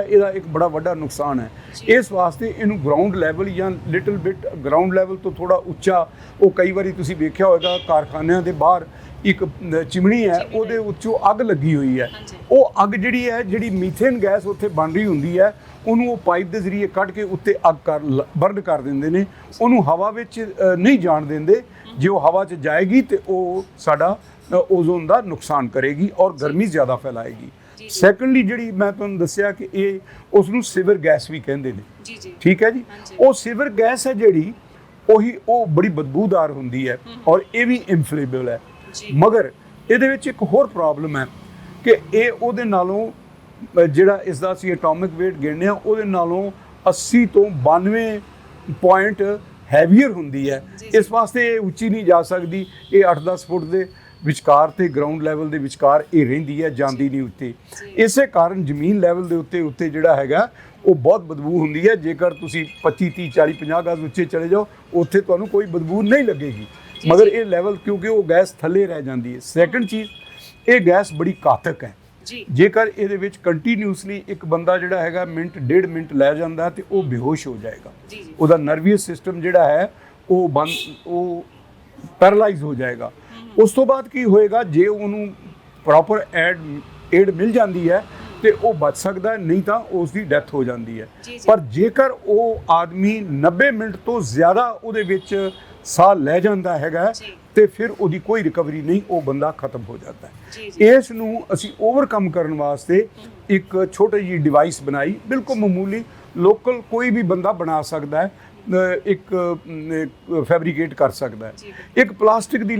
ਇਹਦਾ ਇੱਕ ਬੜਾ ਵੱਡਾ ਨੁਕਸਾਨ ਹੈ। ਇਸ ਵਾਸਤੇ ਇਹਨੂੰ ਗਰਾਊਂਡ ਲੈਵਲ ਜਾਂ ਲਿਟਲ ਬਿਟ ਗਰਾਊਂਡ ਲੈਵਲ ਤੋਂ ਥੋੜਾ ਉੱਚਾ, ਉਹ ਕਈ ਵਾਰੀ ਤੁਸੀਂ ਵੇਖਿਆ ਹੋਵੇਗਾ ਕਾਰਖਾਨਿਆਂ ਦੇ ਬਾਹਰ ਇੱਕ ਚਿਮਣੀ ਹੈ, ਉਹਦੇ ਉੱਚੋਂ ਅੱਗ ਲੱਗੀ ਹੋਈ ਹੈ। ਉਹ ਅੱਗ ਜਿਹੜੀ ਹੈ, ਜਿਹੜੀ ਮੀਥੇਨ ਗੈਸ ਉੱਥੇ ਬਣ ਰਹੀ ਹੁੰਦੀ ਹੈ, ਉਹਨੂੰ ਉਹ ਪਾਈਪ ਦੇ ਜ਼ਰੀਏ ਕੱਢ ਕੇ ਉੱਤੇ ਅੱਗ ਬਰਨ ਕਰ ਦਿੰਦੇ ਨੇ। ਉਹਨੂੰ ਹਵਾ ਵਿੱਚ ਨਹੀਂ ਜਾਣ ਦਿੰਦੇ। ਜੇ ਉਹ ਹਵਾ 'ਚ ਜਾਏਗੀ ਤੇ ਉਹ ਸਾਡਾ ਓਜ਼ੋਨ ਦਾ ਨੁਕਸਾਨ ਕਰੇਗੀ ਔਰ ਗਰਮੀ ਜ਼ਿਆਦਾ ਫੈਲਾਏਗੀ। ਸੈਕੰਡਲੀ ਜਿਹੜੀ ਮੈਂ ਤੁਹਾਨੂੰ ਦੱਸਿਆ ਕਿ ਇਹ ਉਸ ਨੂੰ ਸਿਵਰ ਗੈਸ ਵੀ ਕਹਿੰਦੇ ਨੇ। ਠੀਕ ਹੈ ਜੀ। ਉਹ ਸਿਵਰ ਗੈਸ ਹੈ ਜਿਹੜੀ ਉਹ ਬੜੀ ਬਦਬੂਦਾਰ ਹੁੰਦੀ ਹੈ ਔਰ ਇਹ ਵੀ ਇਨਫਲੇਮੇਬਲ ਹੈ। ਮਗਰ ਇਹਦੇ ਵਿੱਚ ਇੱਕ ਹੋਰ ਪ੍ਰੋਬਲਮ ਹੈ ਕਿ ਇਹ ਉਹਦੇ ਨਾਲੋਂ ਜਿਹੜਾ ਇਸ ਦਾ ਅਸੀਂ ਐਟੋਮਿਕ ਵੇਟ ਗਿਣਦੇ ਹਾਂ ਉਹਦੇ ਨਾਲੋਂ 80 ਤੋਂ 92 ਪੁਆਇੰਟ ਹੈਵੀਅਰ ਹੁੰਦੀ ਹੈ। ਇਸ ਵਾਸਤੇ ਇਹ ਉੱਚੀ ਨਹੀਂ ਜਾ ਸਕਦੀ। ਇਹ 8-10 ਫੁੱਟ ਦੇ ਵਿਚਕਾਰ ਤੇ ਗਰਾਊਂਡ ਲੈਵਲ ਦੇ ਵਿਚਕਾਰ ਇਹ ਰਹਿੰਦੀ ਹੈ, ਜਾਂਦੀ ਨਹੀਂ ਉੱਤੇ। ਇਸੇ ਕਾਰਨ ਜ਼ਮੀਨ ਲੈਵਲ ਦੇ ਉੱਤੇ ਜਿਹੜਾ ਹੈਗਾ ਉਹ ਬਹੁਤ ਬਦਬੂ ਹੁੰਦੀ ਹੈ। ਜੇਕਰ ਤੁਸੀਂ 25, 30, 40, 50 ਗਜ਼ ਉੱਚੇ ਚਲੇ ਜਾਓ ਉੱਥੇ ਤੁਹਾਨੂੰ ਕੋਈ ਬਦਬੂ ਨਹੀਂ ਲੱਗੇਗੀ। ਮਗਰ ਇਹ ਲੈਵਲ ਕਿਉਂਕਿ ਉਹ ਗੈਸ ਥੱਲੇ ਰਹਿ ਜਾਂਦੀ ਹੈ। ਸੈਕੰਡ ਚੀਜ਼, ਇਹ ਗੈਸ ਬੜੀ ਘਾਤਕ ਹੈ। ਜੇਕਰ ਇਹਦੇ ਵਿੱਚ ਕੰਟੀਨਿਊਸਲੀ ਇੱਕ ਬੰਦਾ ਜਿਹੜਾ ਹੈਗਾ ਮਿੰਟ ਡੇਢ ਮਿੰਟ ਲੈ ਜਾਂਦਾ ਤੇ ਉਹ ਬੇਹੋਸ਼ ਹੋ ਜਾਏਗਾ। ਉਹਦਾ ਨਰਵਸ ਸਿਸਟਮ ਜਿਹੜਾ ਹੈ ਉਹ ਪੈਰਾਲਾਈਜ਼ ਹੋ ਜਾਏਗਾ। ਉਸ ਤੋਂ ਬਾਅਦ ਕੀ ਹੋਏਗਾ, ਜੇ ਉਹਨੂੰ ਪ੍ਰੋਪਰ ਏਡ ਮਿਲ ਜਾਂਦੀ ਹੈ ਤੇ ਉਹ ਬਚ ਸਕਦਾ, ਨਹੀਂ ਤਾਂ ਉਸ ਦੀ ਡੈਥ ਹੋ ਜਾਂਦੀ ਹੈ। ਪਰ ਜੇਕਰ ਉਹ ਆਦਮੀ 90 ਮਿੰਟ ਤੋਂ ਜ਼ਿਆਦਾ ਉਹਦੇ ਵਿੱਚ ਸਾਹ ਲੈ ਜਾਂਦਾ ਹੈਗਾ ਤੇ ਫਿਰ ਉਹਦੀ ਕੋਈ ਰਿਕਵਰੀ ਨਹੀਂ, ਉਹ ਬੰਦਾ ਖਤਮ ਹੋ ਜਾਂਦਾ ਹੈ। ਇਸ ਨੂੰ ਅਸੀਂ ਓਵਰਕਮ ਕਰਨ ਵਾਸਤੇ ਇੱਕ ਛੋਟੀ ਜਿਹੀ ਡਿਵਾਈਸ ਬਣਾਈ, ਬਿਲਕੁਲ ਮਾਮੂਲੀ, ਲੋਕਲ ਕੋਈ ਵੀ ਬੰਦਾ ਬਣਾ ਸਕਦਾ ਹੈ, ਇੱਕ ਫੈਬਰੀਕੇਟ ਕਰ ਸਕਦਾ ਹੈ। ਇੱਕ ਪਲਾਸਟਿਕ ਦੀ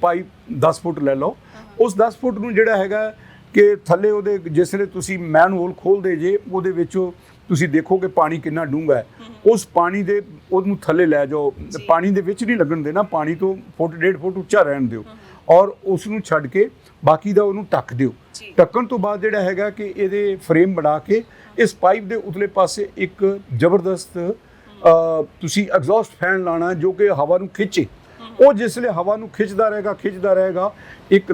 ਪਾਈਪ 10 ਫੁੱਟ ਲੈ ਲਓ। ਉਸ 10 ਫੁੱਟ ਨੂੰ ਜਿਹੜਾ ਹੈਗਾ ਕਿ ਥੱਲੇ ਉਹਦੇ ਜਿਸ ਵੇਲੇ ਤੁਸੀਂ ਮੈਨਹੋਲ ਖੋਲ੍ਹਦੇ ਜੇ ਉਹਦੇ ਵਿੱਚੋਂ ਤੁਸੀਂ ਦੇਖੋਗੇ ਪਾਣੀ ਕਿੰਨਾ ਡੂੰਘਾ ਹੈ। ਉਸ ਪਾਣੀ ਦੇ ਉਹਨੂੰ ਥੱਲੇ ਲੈ ਜਾਓ, ਪਾਣੀ ਦੇ ਵਿੱਚ ਨਹੀਂ ਲੱਗਣ ਦੇਣਾ, ਪਾਣੀ ਤੋਂ 1.5 ਫੁੱਟ ਉੱਚਾ ਰਹਿਣ ਦਿਓ ਔਰ ਉਸ ਨੂੰ ਛੱਡ ਕੇ ਬਾਕੀ ਦਾ ਉਹਨੂੰ ਢੱਕ ਦਿਓ। ਢੱਕਣ ਤੋਂ ਬਾਅਦ ਜਿਹੜਾ ਹੈਗਾ ਕਿ ਇਹਦੇ ਫਰੇਮ ਬਣਾ ਕੇ ਇਸ ਪਾਈਪ ਦੇ ਉਤਲੇ ਪਾਸੇ ਇੱਕ ਜ਼ਬਰਦਸਤ ਤੁਸੀਂ ਐਗਜ਼ੌਸਟ ਫੈਨ ਲਾਣਾ ਜੋ ਕਿ ਹਵਾ ਨੂੰ ਖਿੱਚੇ। ਉਹ ਜਿਸ ਵੇਲੇ ਹਵਾ ਨੂੰ ਖਿੱਚਦਾ ਰਹੇਗਾ, ਇੱਕ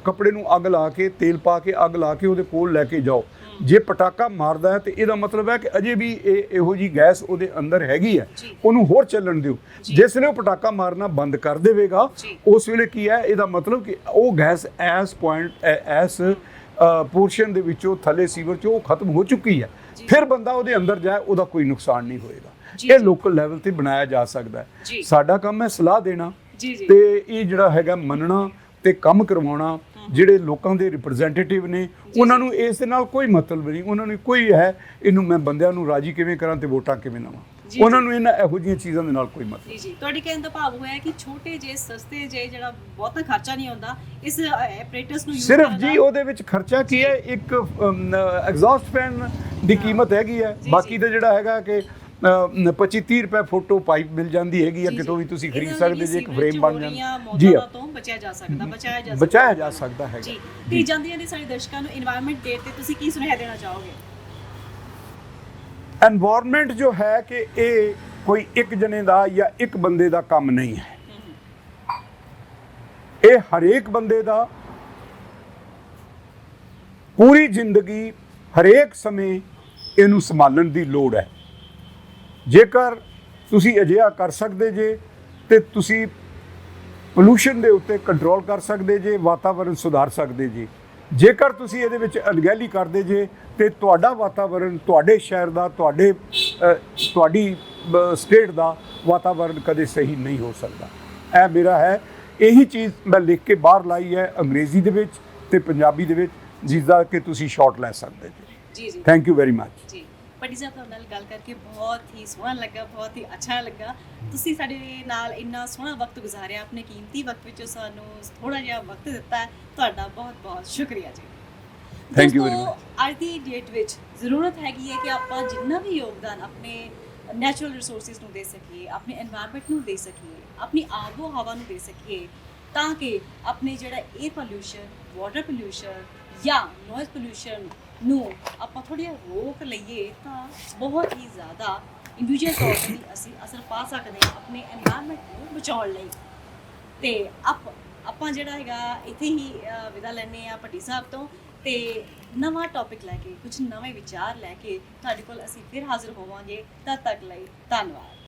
ਕੱਪੜੇ ਨੂੰ ਅੱਗ ਲਾ ਕੇ, ਤੇਲ ਪਾ ਕੇ ਅੱਗ ਲਾ ਕੇ ਉਹਦੇ ਕੋਲ ਲੈ ਕੇ ਜਾਓ। ਜੇ ਪਟਾਕਾ ਮਾਰਦਾ ਹੈ ਤੇ ਇਹਦਾ ਮਤਲਬ ਹੈ ਕਿ ਅਜੇ ਵੀ ਇਹੋ ਜਿਹੀ ਗੈਸ ਉਹਦੇ ਅੰਦਰ ਹੈਗੀ ਹੈ, ਉਹਨੂੰ ਹੋਰ ਚੱਲਣ ਦਿਓ। ਜਿਸ ਵੇਲੇ ਉਹ ਪਟਾਕਾ ਮਾਰਨਾ ਬੰਦ ਕਰ ਦੇਵੇਗਾ, ਉਸ ਵੇਲੇ ਕੀ ਹੈ, ਇਹਦਾ ਮਤਲਬ ਕਿ ਉਹ ਗੈਸ ਐਸ ਪੋਰਸ਼ਨ ਦੇ ਵਿੱਚੋਂ ਥੱਲੇ ਸੀਵਰ 'ਚੋਂ ਉਹ ਖਤਮ ਹੋ ਚੁੱਕੀ ਹੈ, ਫਿਰ ਬੰਦਾ ਉਹਦੇ ਅੰਦਰ ਜਾਏ ਉਹਦਾ ਕੋਈ ਨੁਕਸਾਨ ਨਹੀਂ ਹੋਏਗਾ। ਇਹ ਲੋਕਲ ਲੈਵਲ ਤੇ ਬਣਾਇਆ ਜਾ ਸਕਦਾ ਹੈ। ਸਾਡਾ ਕੰਮ ਹੈ ਸਲਾਹ ਦੇਣਾ ਤੇ ਇਹ ਜਿਹੜਾ ਹੈਗਾ ਮੰਨਣਾ ਤੇ ਕੰਮ ਕਰਵਾਉਣਾ। ਜਿਹੜੇ ਲੋਕਾਂ ਦੇ ਰਿਪਰੈਜ਼ੈਂਟੇਟਿਵ ਨੇ ਉਹਨਾਂ ਨੂੰ ਇਸ ਦੇ ਨਾਲ ਕੋਈ ਮਤਲਬ ਨਹੀਂ, ਉਹਨਾਂ ਨੂੰ ਕੋਈ ਹੈ ਇਹਨੂੰ ਮੈਂ ਬੰਦਿਆਂ ਨੂੰ ਰਾਜੀ ਕਿਵੇਂ ਕਰਾਂ ਤੇ ਵੋਟਾਂ ਕਿਵੇਂ ਲਵਾਂ, ਉਹਨਾਂ ਨੂੰ ਇਹਨਾਂ ਇਹੋ ਜਿਹੀਆਂ ਚੀਜ਼ਾਂ ਦੇ ਨਾਲ ਕੋਈ ਮਤਲਬ। ਜੀ ਤੁਹਾਡੇ ਕਹਿਣ ਦਾ ਭਾਵ ਹੋਇਆ ਕਿ ਛੋਟੇ ਜੇ ਸਸਤੇ ਜੇ ਜਿਹੜਾ ਬਹੁਤਾ ਖਰਚਾ ਨਹੀਂ ਆਉਂਦਾ ਇਸ ਐਪਰੇਟਸ ਨੂੰ ਯੂਜ਼ ਸਿਰਫ ਜੀ ਉਹਦੇ ਵਿੱਚ ਖਰਚਾ ਕੀ ਹੈ, ਇੱਕ ਐਗਜ਼ੌਸਟ ਫੈਨ ਦੀ ਕੀਮਤ ਹੈਗੀ ਹੈ, ਬਾਕੀ ਦਾ ਜਿਹੜਾ ਹੈਗਾ ਕਿ 25-30 ਰੁਪਏ ਫੋਟੋ ਪਾਈਪ ਮਿਲ ਜਾਂਦੀ ਹੈਗੀ ਆ, ਕਿਤੋਂ ਵੀ ਤੁਸੀਂ ਖਰੀਦ ਸਕਦੇ ਜੇ, ਇੱਕ ਫਰੇਮ ਬਣ ਜਾਂਦਾ ਜੀ, ਤੋਂ ਬਚਾਇਆ ਜਾ ਸਕਦਾ ਹੈ ਜੀ। ਤੇ ਜਾਂਦੀਆਂ ਨੇ ਸਾਡੇ ਦਰਸ਼ਕਾਂ ਨੂੰ এনवायरमेंट ਡੇ ਤੇ ਤੁਸੀਂ ਕੀ ਸੁਨੇਹਾ ਦੇਣਾ ਚਾਹੋਗੇ? एनवायरनमेंट जो है कि ये कोई एक जने का या एक बंदे का काम नहीं है, ये हरेक बंदे का पूरी जिंदगी हरेक समय इनू संभालण की लोड़ है। जेकर तुसी अजिहा कर सकते जे ते तुसी पोल्यूशन के उत्ते कंट्रोल कर सकते जे, वातावरण सुधार सकते जे। जेकर तुसी ਇਹਦੇ ਵਿੱਚ ਅਣਗਹਿਲੀ ਕਰਦੇ ਜੇ ਤੇ ਤੁਹਾਡਾ ਵਾਤਾਵਰਣ, ਤੁਹਾਡੇ ਸ਼ਹਿਰ ਦਾ, ਤੁਹਾਡੀ ਸਟੇਟ ਦਾ ਵਾਤਾਵਰਣ ਕਦੇ ਸਹੀ ਨਹੀਂ ਹੋ ਸਕਦਾ। ਇਹ ਮੇਰਾ ਹੈ, ਇਹੀ ਚੀਜ਼ ਮੈਂ ਲਿਖ ਕੇ ਬਾਹਰ ਲਾਈ ਹੈ ਅੰਗਰੇਜ਼ੀ ਦੇ ਵਿੱਚ ਤੇ ਪੰਜਾਬੀ ਦੇ ਵਿੱਚ, ਜਿਸਦਾ ਕਿ ਤੁਸੀਂ ਸ਼ਾਰਟ ਲੈ ਸਕਦੇ ਜੀ। ਜੀ ਥੈਂਕ ਯੂ ਵੈਰੀ ਮਚ ਜੀ। ਭੱਟੀ ਸਾਹਿਬ ਤੁਹਾਡੇ ਨਾਲ ਗੱਲ ਕਰਕੇ ਬਹੁਤ ਹੀ ਸੋਹਣਾ ਲੱਗਾ, ਬਹੁਤ ਹੀ ਅੱਛਾ ਲੱਗਾ। ਤੁਸੀਂ ਸਾਡੇ ਨਾਲ ਇੰਨਾ ਸੋਹਣਾ ਵਕਤ ਗੁਜ਼ਾਰਿਆ, ਆਪਣੇ ਕੀਮਤੀ ਵਕਤ ਵਿੱਚੋਂ ਸਾਨੂੰ ਥੋੜਾ ਜਿਹਾ ਵਕਤ ਦਿੱਤਾ ਹੈ, ਤੁਹਾਡਾ ਬਹੁਤ ਬਹੁਤ ਸ਼ੁਕਰੀਆ ਜੀ। Thank you very much. ਅੱਜ ਦੀ ਡੇਟ ਵਿੱਚ ਜ਼ਰੂਰਤ ਹੈਗੀ ਹੈ ਕਿ ਆਪਾਂ ਜਿੰਨਾ ਵੀ ਯੋਗਦਾਨ ਆਪਣੇ ਨੈਚੁਰਲ ਰਿਸੋਰਸਿਸ ਨੂੰ ਦੇ ਸਕੀਏ, ਆਪਣੇ এনवायरमेंट ਨੂੰ ਦੇ ਸਕੀਏ, ਆਪਣੀ ਆਬੋ ਹਵਾ ਨੂੰ ਦੇ ਸਕੀਏ, ਤਾਂ ਕਿ ਆਪਣੇ ਜਿਹੜਾ 에ਅਰ ਪੋਲਿਊਸ਼ਨ, ਵਾਟਰ ਪੋਲਿਊਸ਼ਨ ਜਾਂ ਨੋਇਜ਼ ਪੋਲਿਊਸ਼ਨ ਨੂੰ ਆਪਾਂ ਥੋੜ੍ਹਾ ਜਿਹਾ ਰੋਕ ਲਈਏ ਤਾਂ ਬਹੁਤ ਹੀ ਜ਼ਿਆਦਾ ਇੰਡੀਵਿਜੂਅਲ ਤੌਰ 'ਤੇ ਵੀ ਅਸੀਂ ਅਸਰ ਪਾ ਸਕਦੇ ਹਾਂ ਆਪਣੇ এনवायरमेंट ਨੂੰ ਬਚਾਉਣ ਲਈ। ਤੇ ਆਪਾਂ ਜਿਹੜਾ ਹੈਗਾ ਇੱਥੇ ਹੀ ਵਿਦਾ ਲੈਂਦੇ ਹਾਂ ਭੱਟੀ ਸਾਹਿਬ ਤੋਂ, ਤੇ ਨਵਾਂ ਟੌਪਿਕ ਲੈ ਕੇ, ਕੁਝ ਨਵੇਂ ਵਿਚਾਰ ਲੈ ਕੇ ਤੁਹਾਡੇ ਕੋਲ ਅਸੀਂ ਫਿਰ ਹਾਜ਼ਰ ਹੋਵਾਂਗੇ। ਤਦ ਤੱਕ ਲਈ ਧੰਨਵਾਦ।